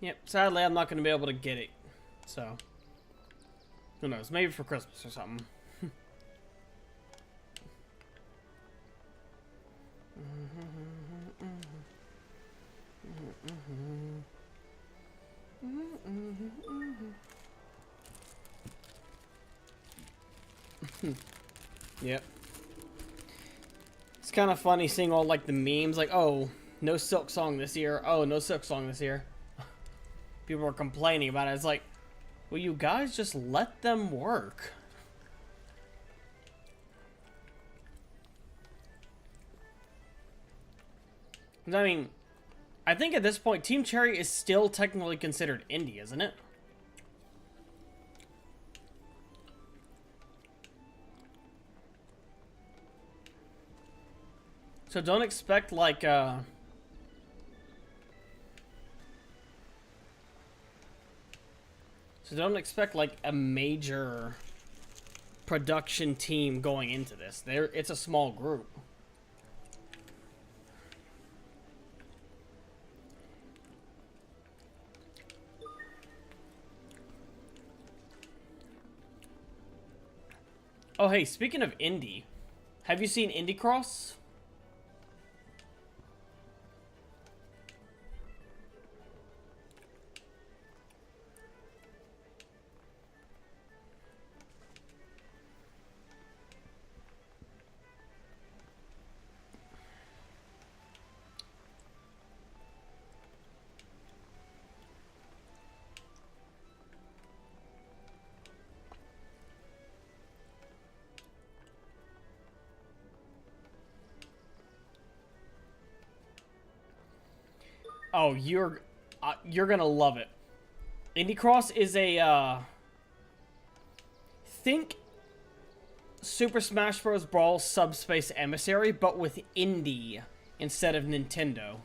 Yep, sadly I'm not going to be able to get it, so, who knows, maybe for Christmas or something. Yep. It's kind of funny seeing all, like, the memes, like, oh, no Silk Song this year, oh, no Silk Song this year. People are complaining about it. It's like, will you guys just let them work? I mean, I think at this point, Team Cherry is still technically considered indie, isn't it? So don't expect, like, So don't expect, like, a major production team going into this. It's a small group. Oh, hey, speaking of indie, have you seen Indie Cross? Oh, you're gonna love it. Indie Cross is a think Super Smash Bros. Brawl Subspace Emissary, but with indie instead of Nintendo.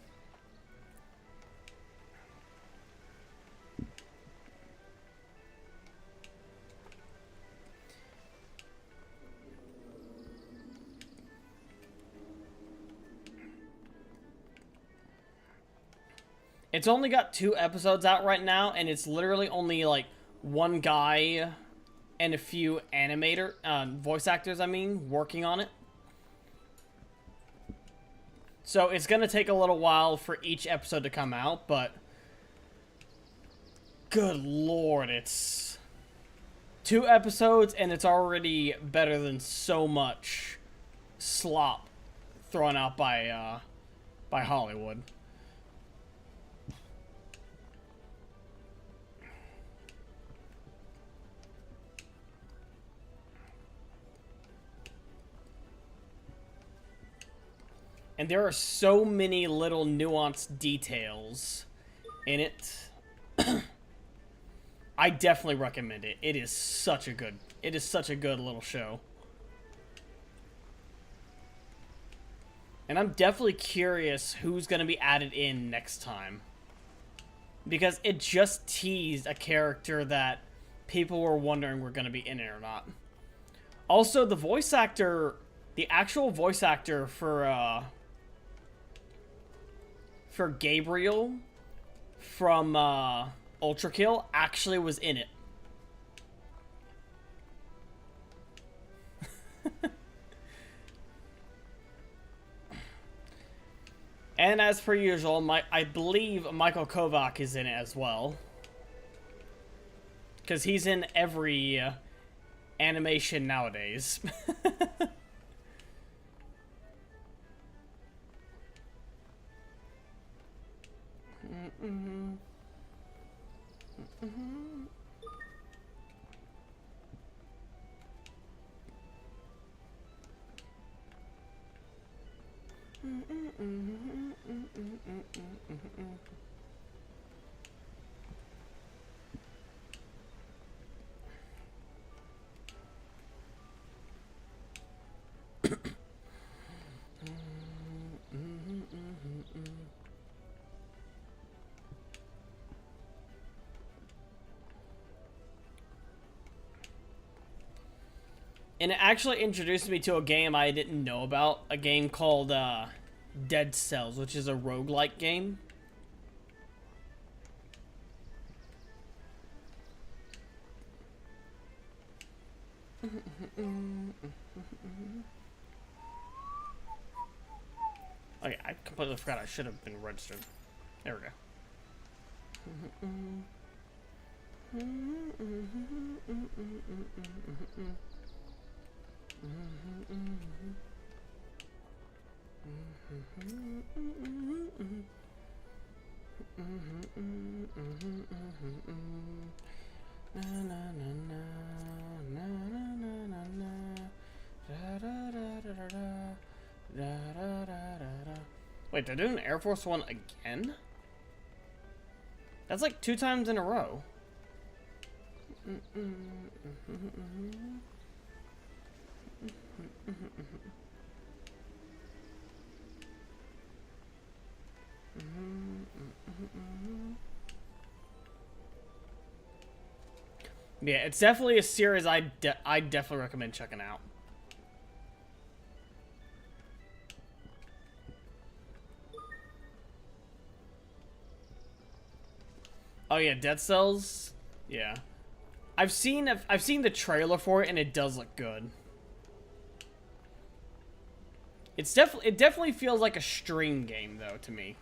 It's only got 2 episodes out right now, and it's literally only, like, one guy and a few voice actors, I mean, working on it. So it's gonna take a little while for each episode to come out, but good lord, it's 2 episodes, and it's already better than so much slop thrown out by Hollywood. And there are so many little nuanced details in it. I definitely recommend it. It is such a good little show. And I'm definitely curious who's going to be added in next time. Because it just teased a character that people were wondering were going to be in it or not. Also, the voice actor, the actual voice actor for for Gabriel from Ultra Kill actually was in it. And as per usual, I believe Michael Kovac is in it as well. Because he's in every animation nowadays. And it actually introduced me to a game I didn't know about. A game called Dead Cells, which is a roguelike game. Okay, I completely forgot I should have been registered. There we go. Wait, they're doing Air Force One again? That's like 2 times in a row. Yeah, it's definitely a series I definitely recommend checking out. Oh yeah, Dead Cells. Yeah, I've seen the trailer for it and it does look good. It definitely feels like a stream game though to me.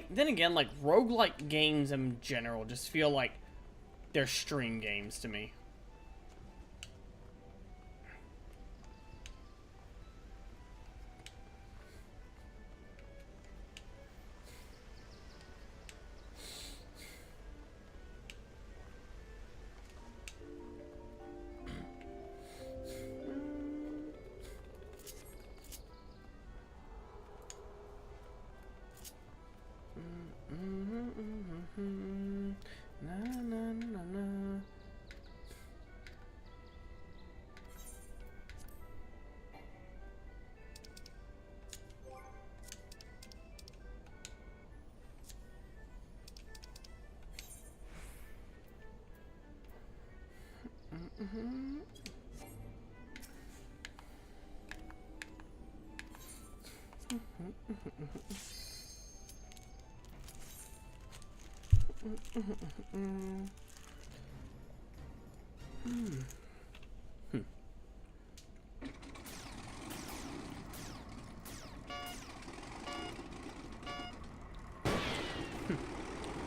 Then again, like, roguelike games in general just feel like they're stream games to me.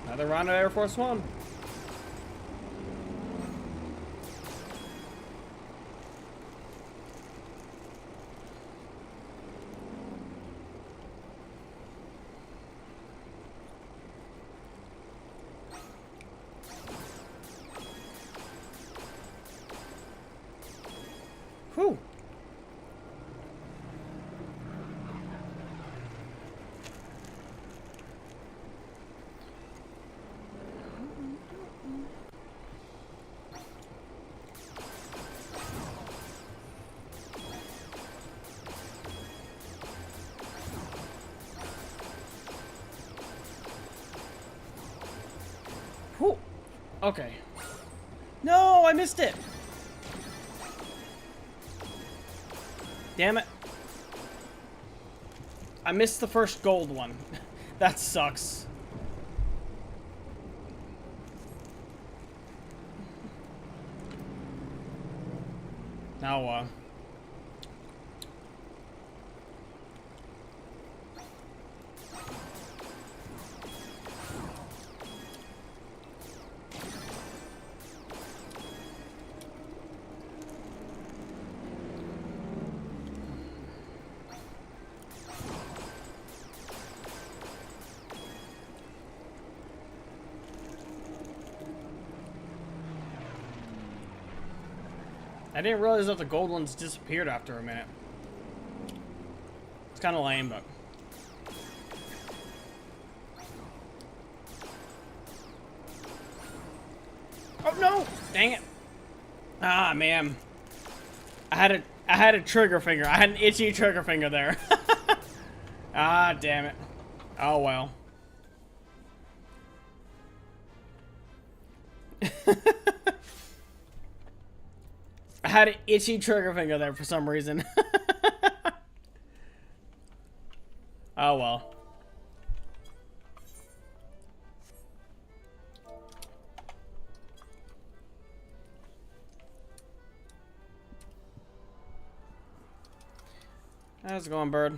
Another round of Air Force One. Whew. Okay. No, I missed it. Damn it. I missed the first gold one. That sucks. Now, I didn't realize that the gold ones disappeared after a minute. It's kind of lame, but... Oh, no! Dang it. Ah, man. I had a trigger finger. I had an itchy trigger finger there. Ah, damn it. Oh, well. I had an itchy trigger finger there for some reason. Oh, well. How's it going, bird?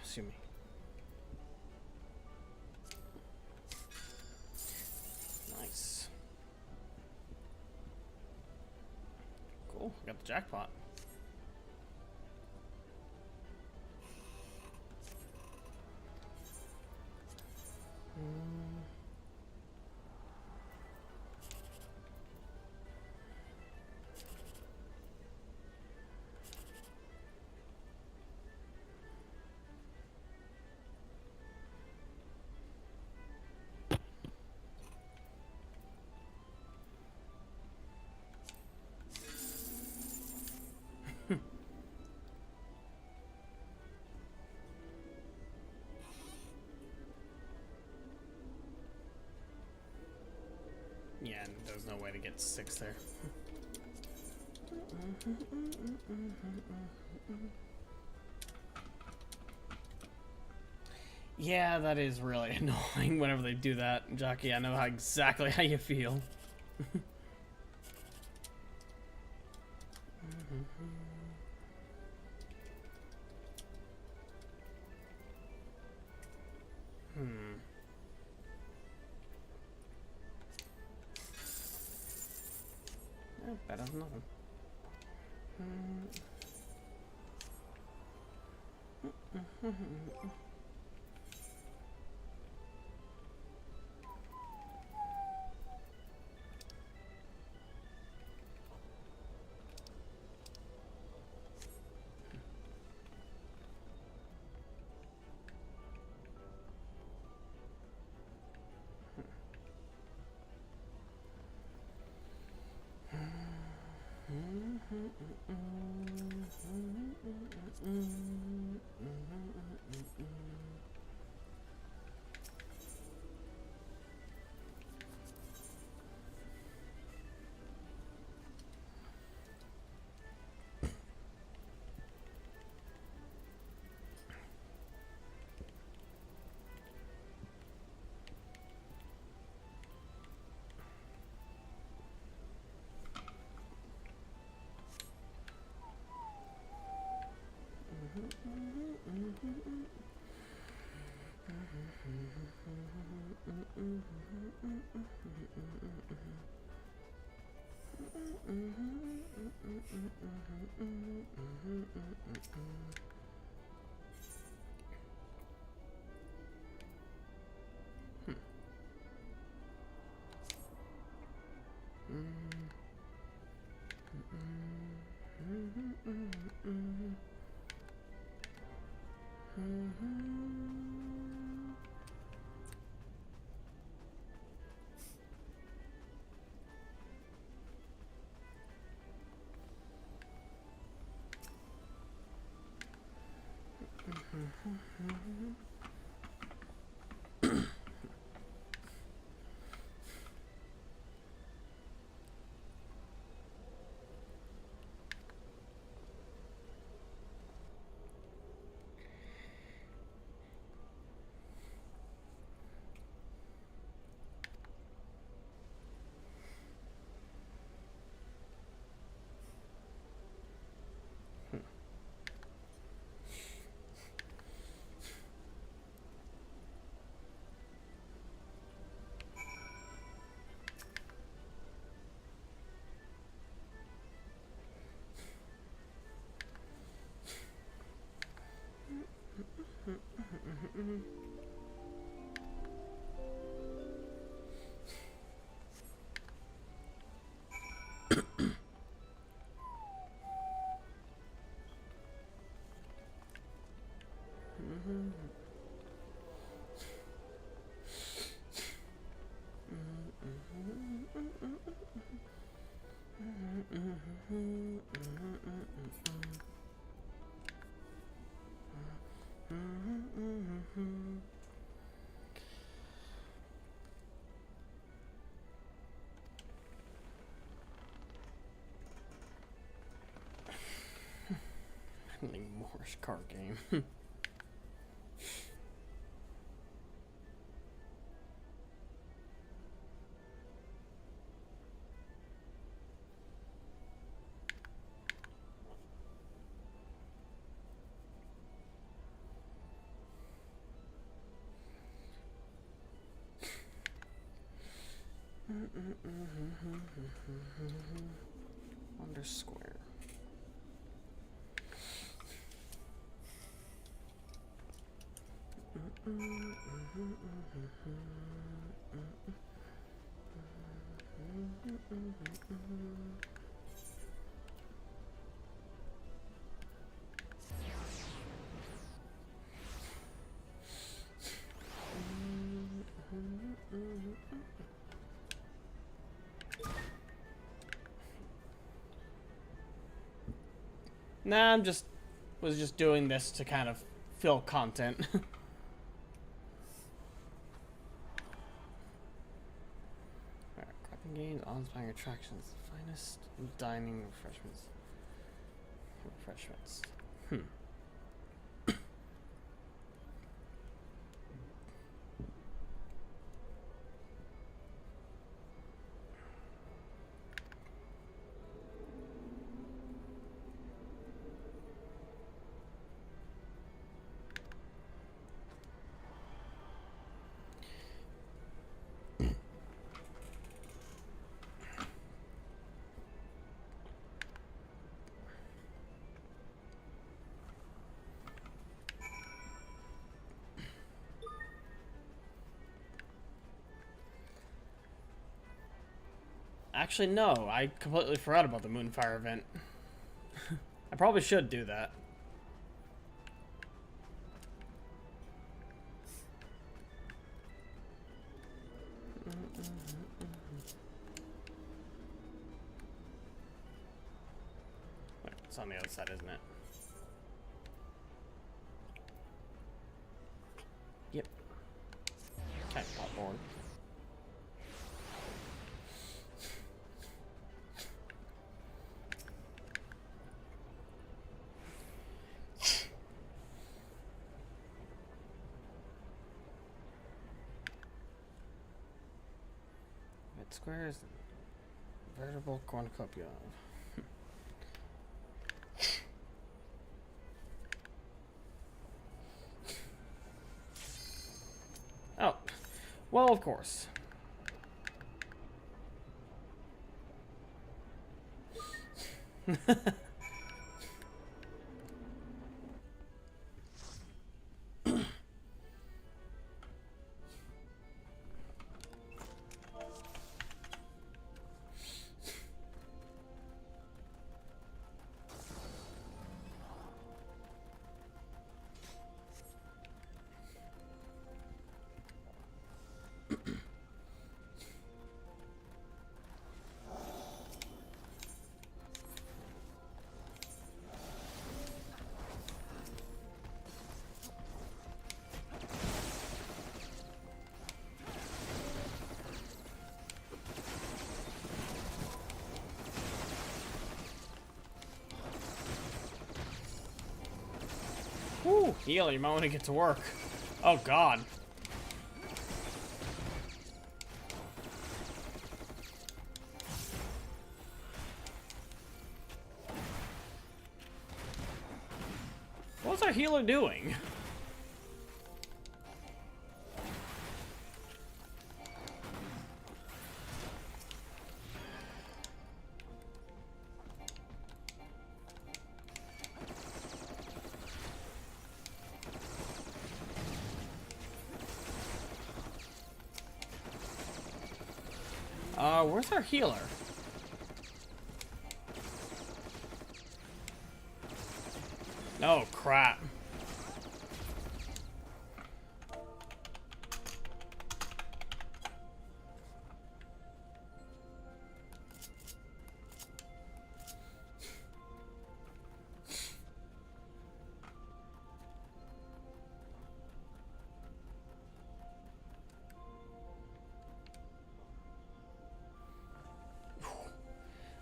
Excuse me. Nice. Cool. Got the jackpot. get 6 there. Yeah, that is really annoying whenever they do that, Jockey. I know exactly how you feel. Better than nothing. Morse card game. Under square. Nah, was just doing this to kind of fill content. Alright, grabbing Gain awe-inspiring attractions. Finest dining refreshments. Actually, no. I completely forgot about the Moonfire event. I probably should do that. Wait, it's on the other side, isn't it? Yep. Okay, pop board. Squares, veritable cornucopia of. Oh, well, of course. Woo, heal, you might want to get to work. Oh god. What's our healer doing? Where's our healer? Oh, crap.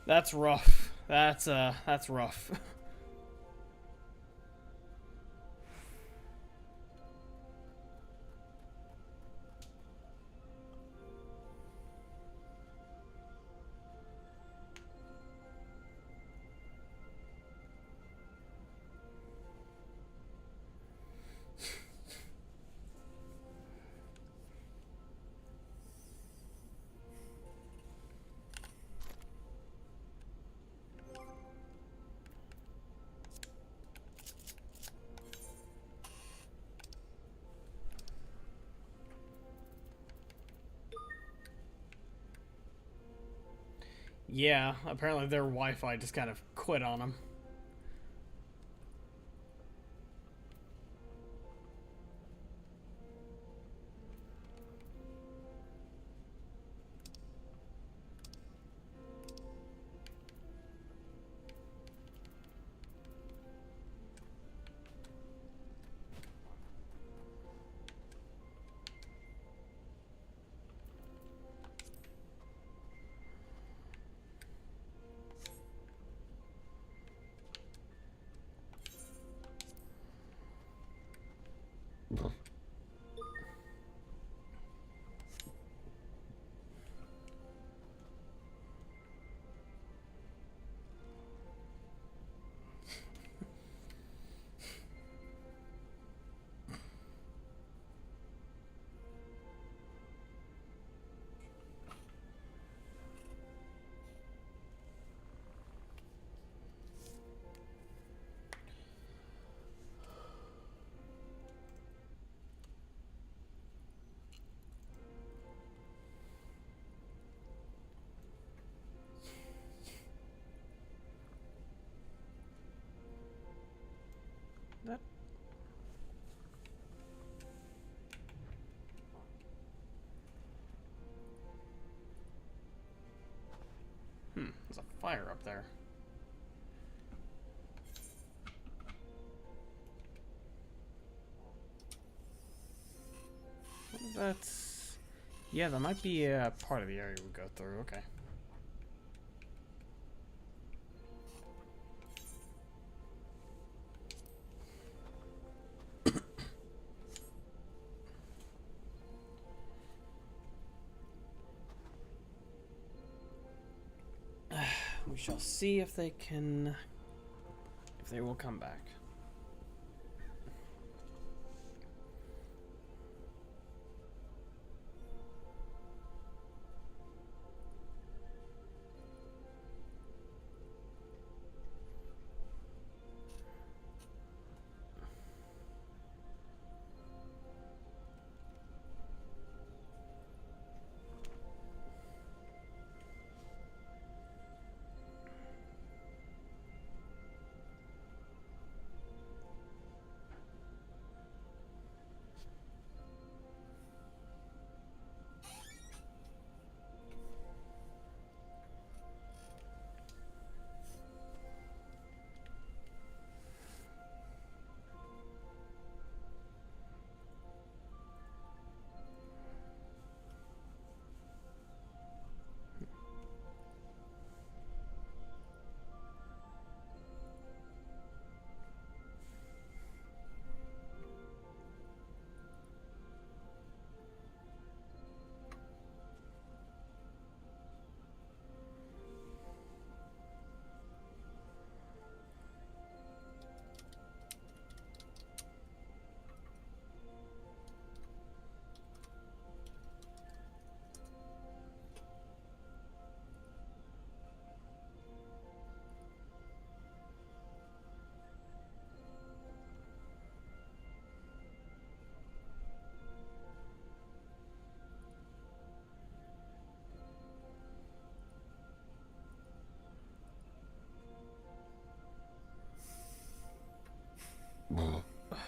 That's rough. That's rough. Yeah, apparently their Wi-Fi just kind of quit on them. That. There's a fire up there. That's... Yeah, that might be a part of the area we go through. Okay. We shall see if they can... if they will come back.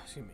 Excuse me.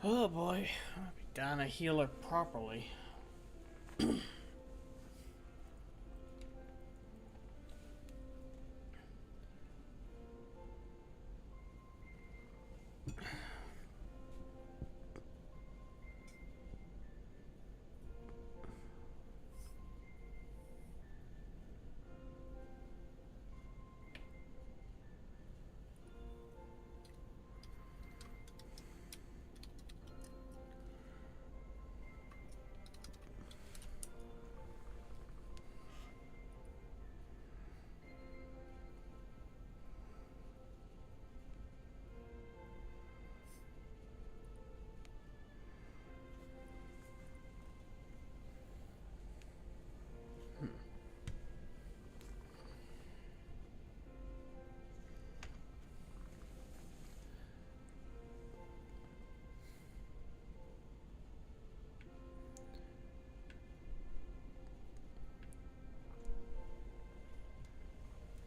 Oh boy, I'll be down a healer properly.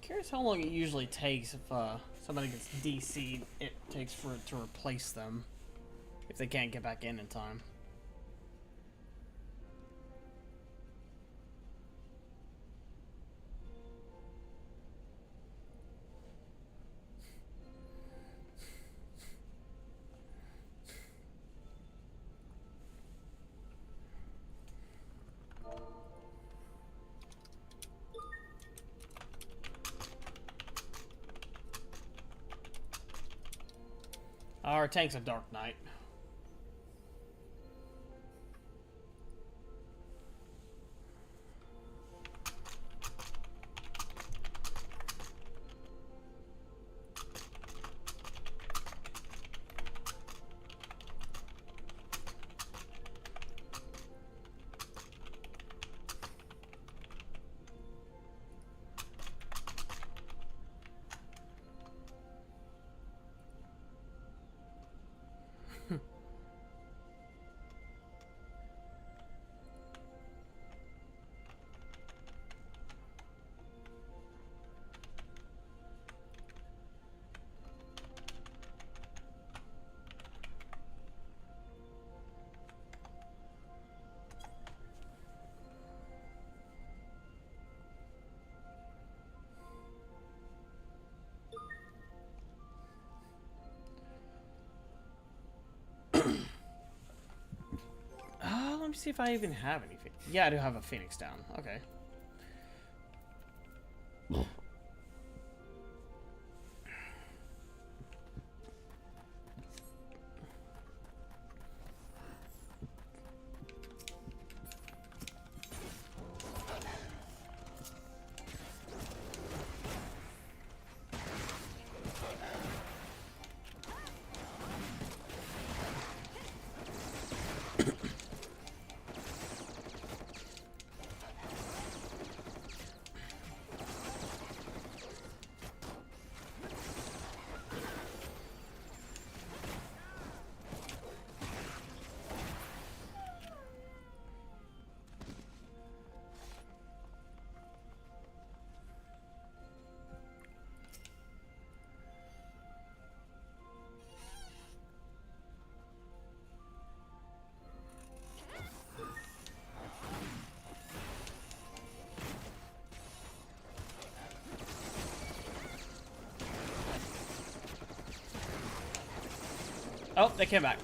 Curious how long it usually takes if somebody gets DC'd, it takes for it to replace them. if they can't get back in time. Our tank's a Dark Knight. Let me see if I even have anything. Yeah, I do have a Phoenix down. Okay. Oh, they came back.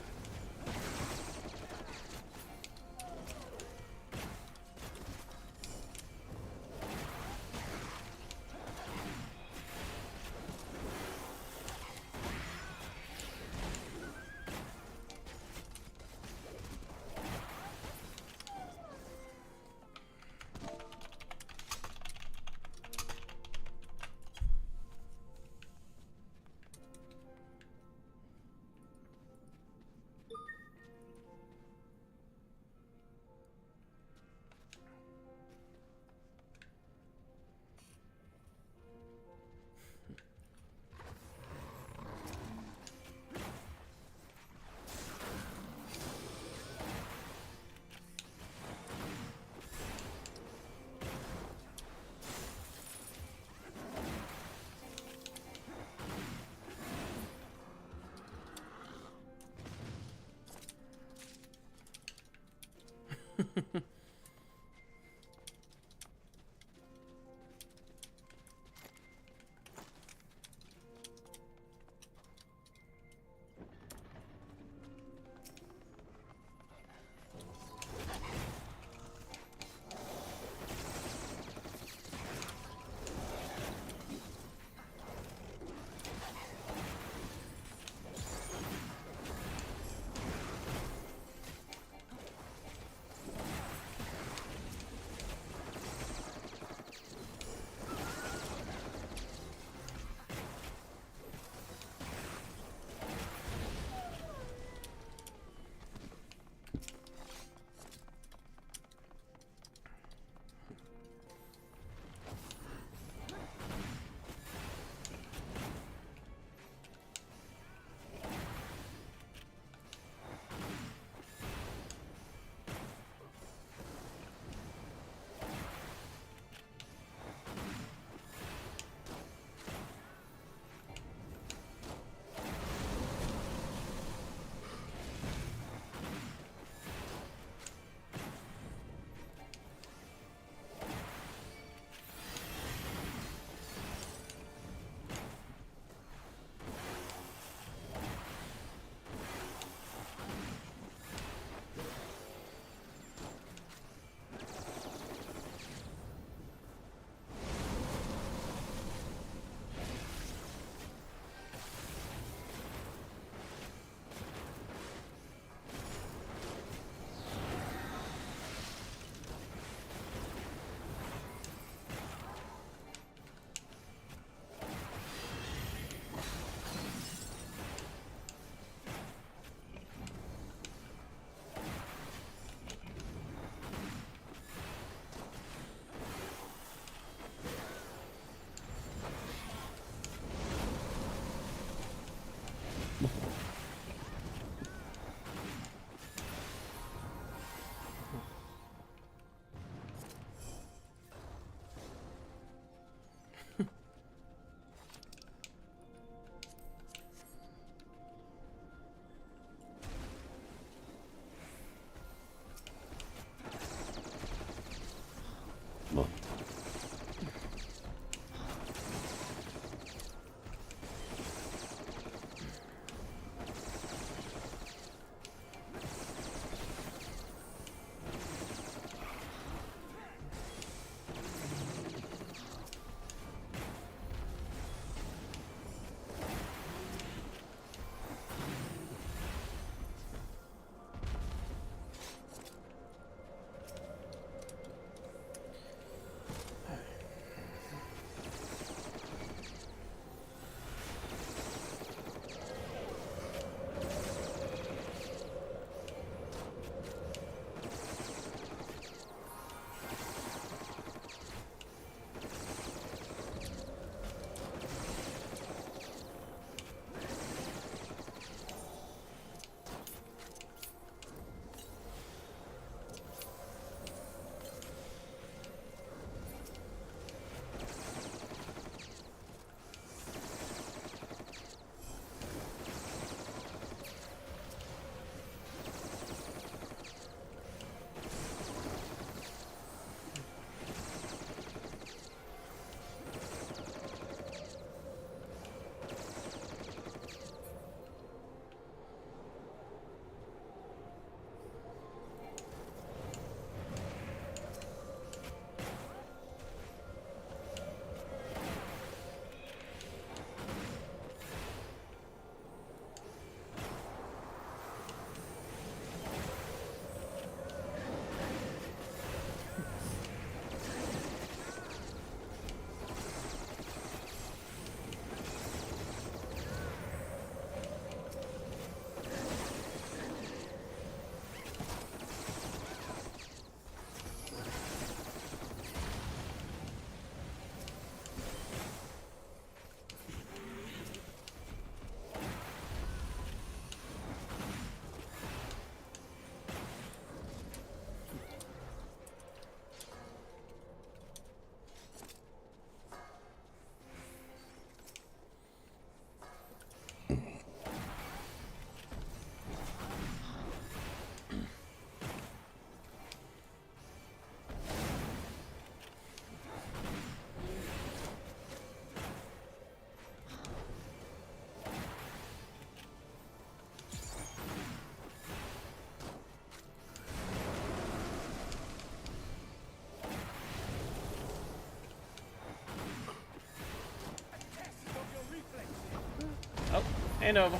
Hey, Nova.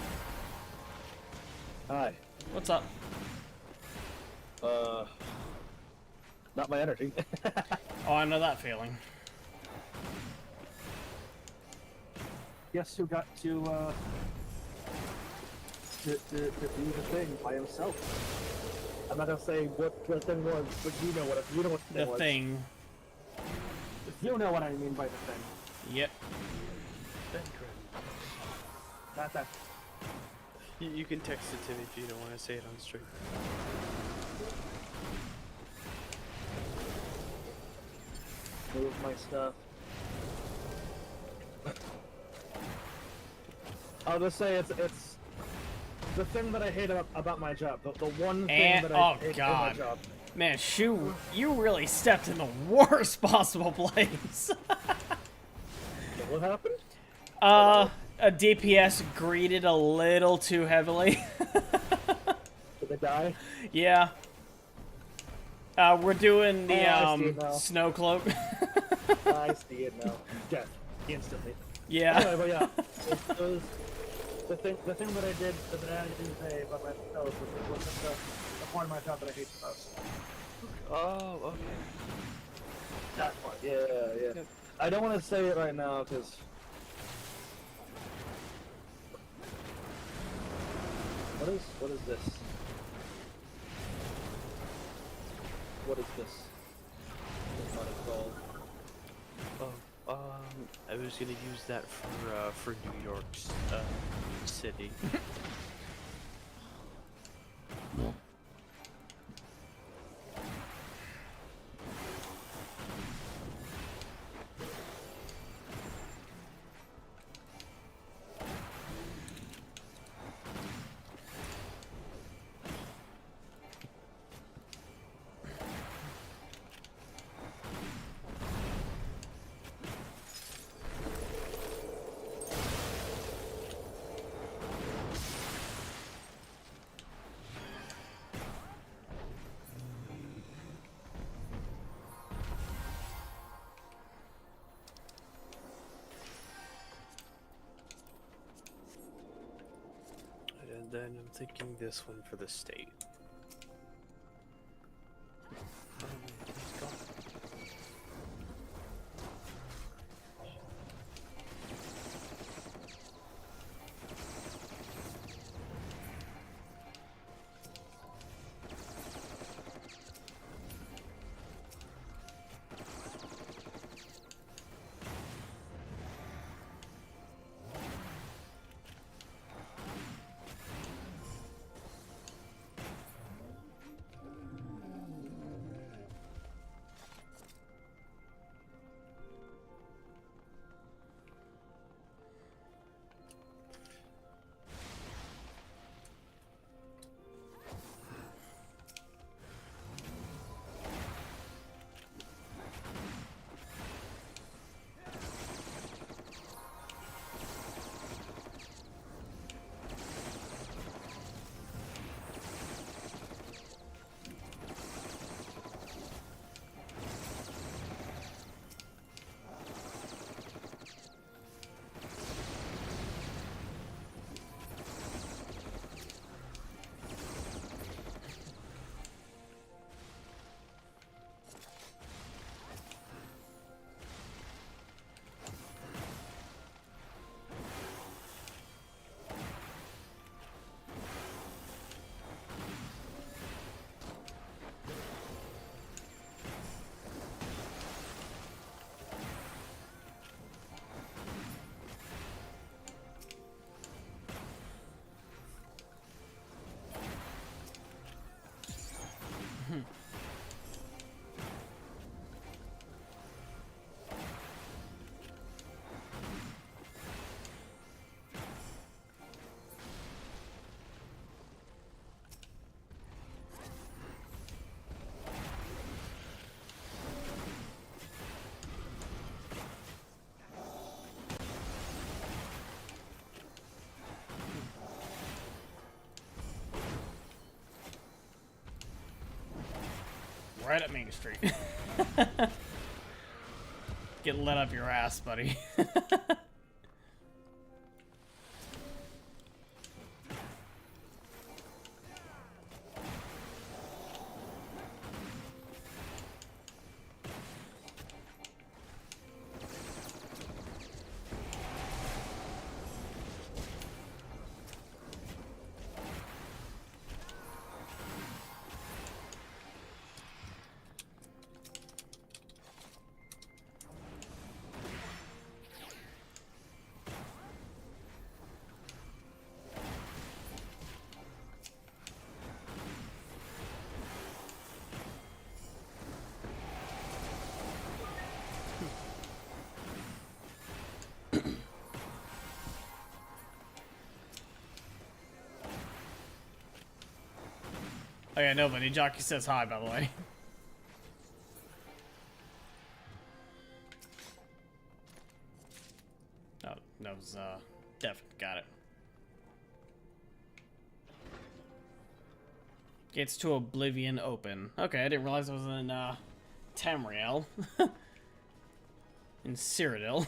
Hi. What's up? Not my energy. Oh, I know that feeling. Guess who got to do the thing by himself? I'm not gonna say what the thing was, but you know what the thing was. The thing. You know what I mean by the thing. Yep. Not that. You can text it to me if you don't want to say it on stream. Move my stuff. I'll just say it's the thing that I hate about my job. The one thing that I hate about my job. Man, Shu, you really stepped in the worst possible place. What happened? A DPS greeted a little too heavily. Did they die? Yeah. We're doing the I see it now. snow cloak. I see it now. Death. Instantly. Yeah. Anyway, but yeah. It was the thing that I did that I didn't say about myself was the part of my job that I hate the most. Oh, okay. That part. Yeah. I don't want to say it right now because what is this? What is this? What it's called? Oh, I was gonna use that for New York's city. And then I'm thinking this one for the state. He's gone. Right at Main Street. Get lit up your ass, buddy. Oh yeah, nobody. Jockey says hi, by the way. Oh, that was, Dev. Got it. Gates to Oblivion open. Okay, I didn't realize it was in, Tamriel. In Cyrodiil.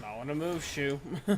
I want to move, Shu. Uh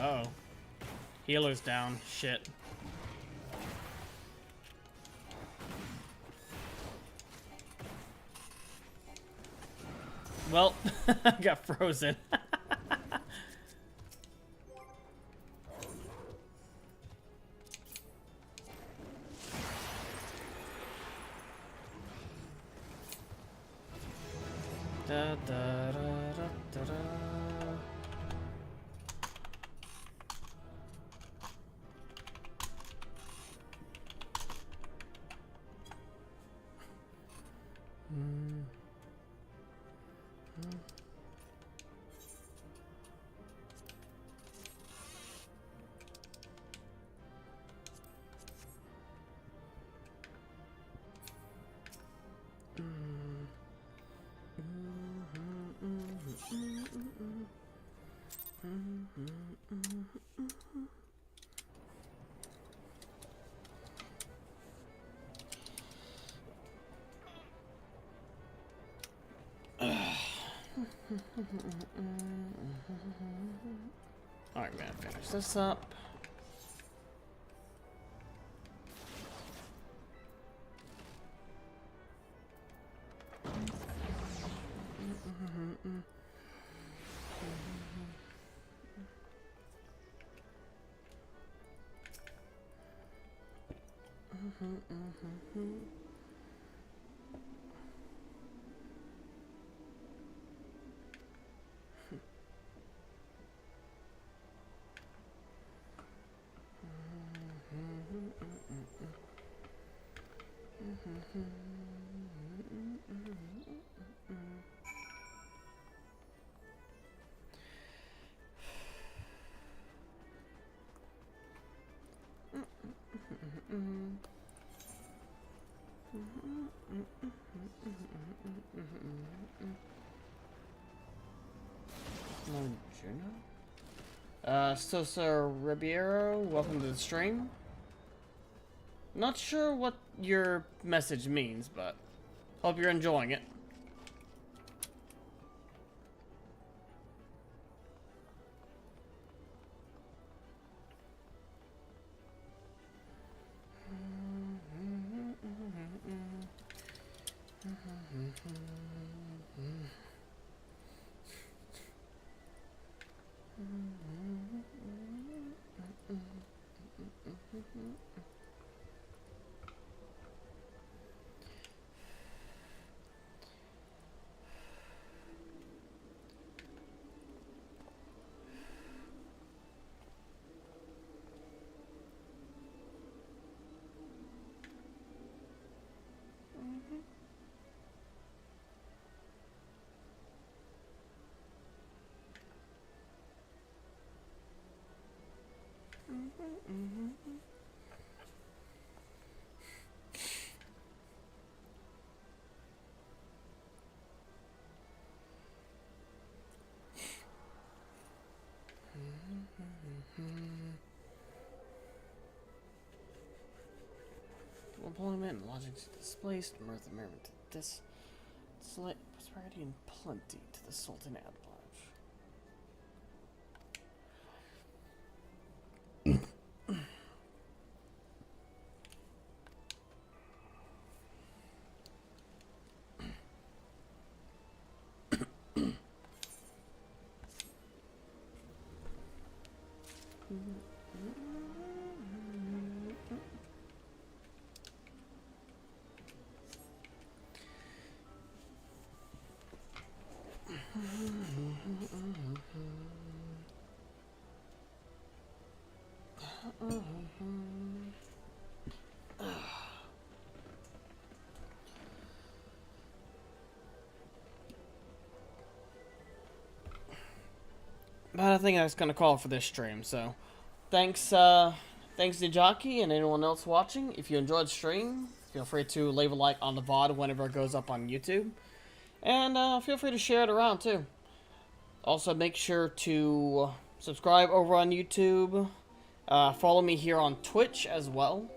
oh. Healer's down. Shit. Well, I got frozen. Da, da, da, da, da, da. Alright, man, finish this up. No, Juno? Sosa Ribeiro, welcome to the stream. Not sure what your message means, but hope you're enjoying it. Employment and lodging to displaced, mirth and merriment to this, slight prosperity and plenty to the Sultan at large. But I think that's gonna call for this stream. So, thanks to Jockey and anyone else watching. If you enjoyed the stream, feel free to leave a like on the VOD whenever it goes up on YouTube, and feel free to share it around too. Also, make sure to subscribe over on YouTube. Follow me here on Twitch as well.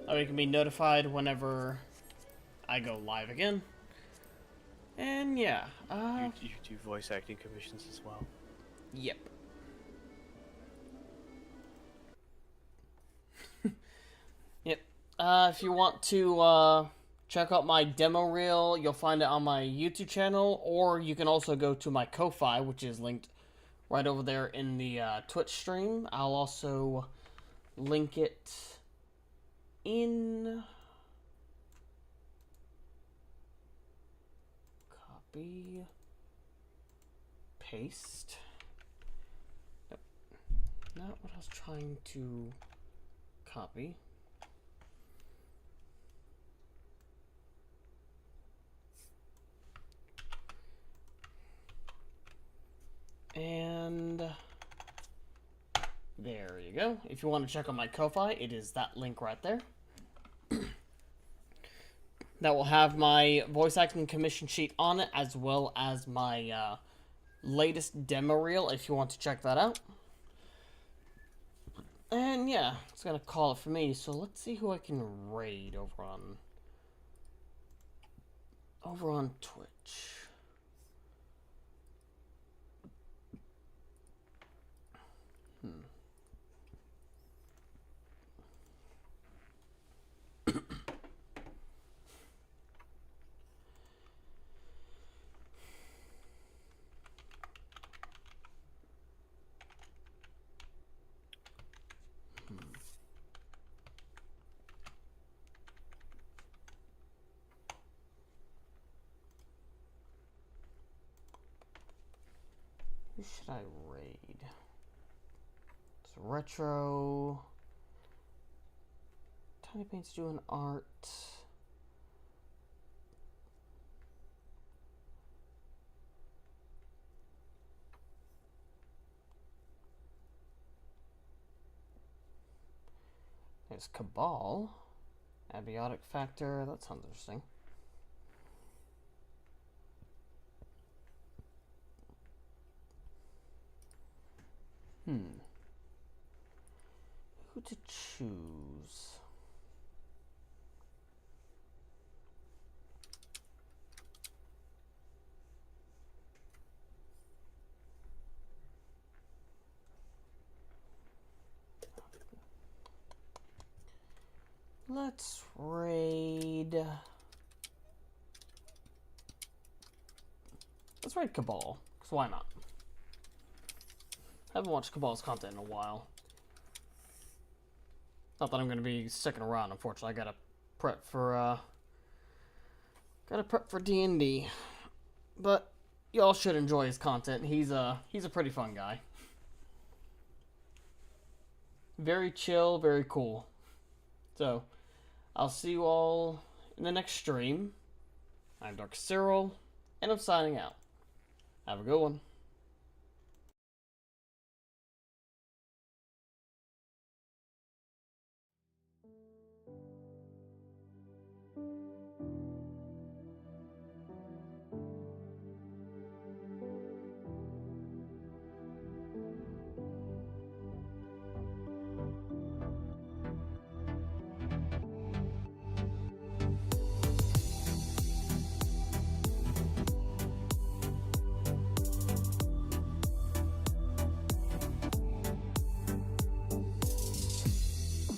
You can be notified whenever I go live again. And yeah, you do voice acting commissions as well. Yep. Yep. If you want to check out my demo reel, you'll find it on my YouTube channel, or you can also go to my Ko-Fi, which is linked right over there in the Twitch stream. I'll also link it in... Copy... Paste... Not what I was trying to copy. And there you go. If you want to check out my Ko-Fi, it is that link right there. That will have my voice acting commission sheet on it, as well as my latest demo reel if you want to check that out. And yeah, it's gonna call it for me. So let's see who I can raid over on Twitch. Who should I raid? It's retro. Tiny Paint's doing art. There's Cabal. Abiotic Factor. That sounds interesting. Who to choose? Let's raid. Let's raid Cabal, because why not? I haven't watched Cabal's content in a while. Not that I'm going to be sticking around, unfortunately. I gotta prep for D&D. But y'all should enjoy his content. He's a pretty fun guy. Very chill, very cool. So, I'll see you all in the next stream. I'm darkus-cyril, and I'm signing out. Have a good one.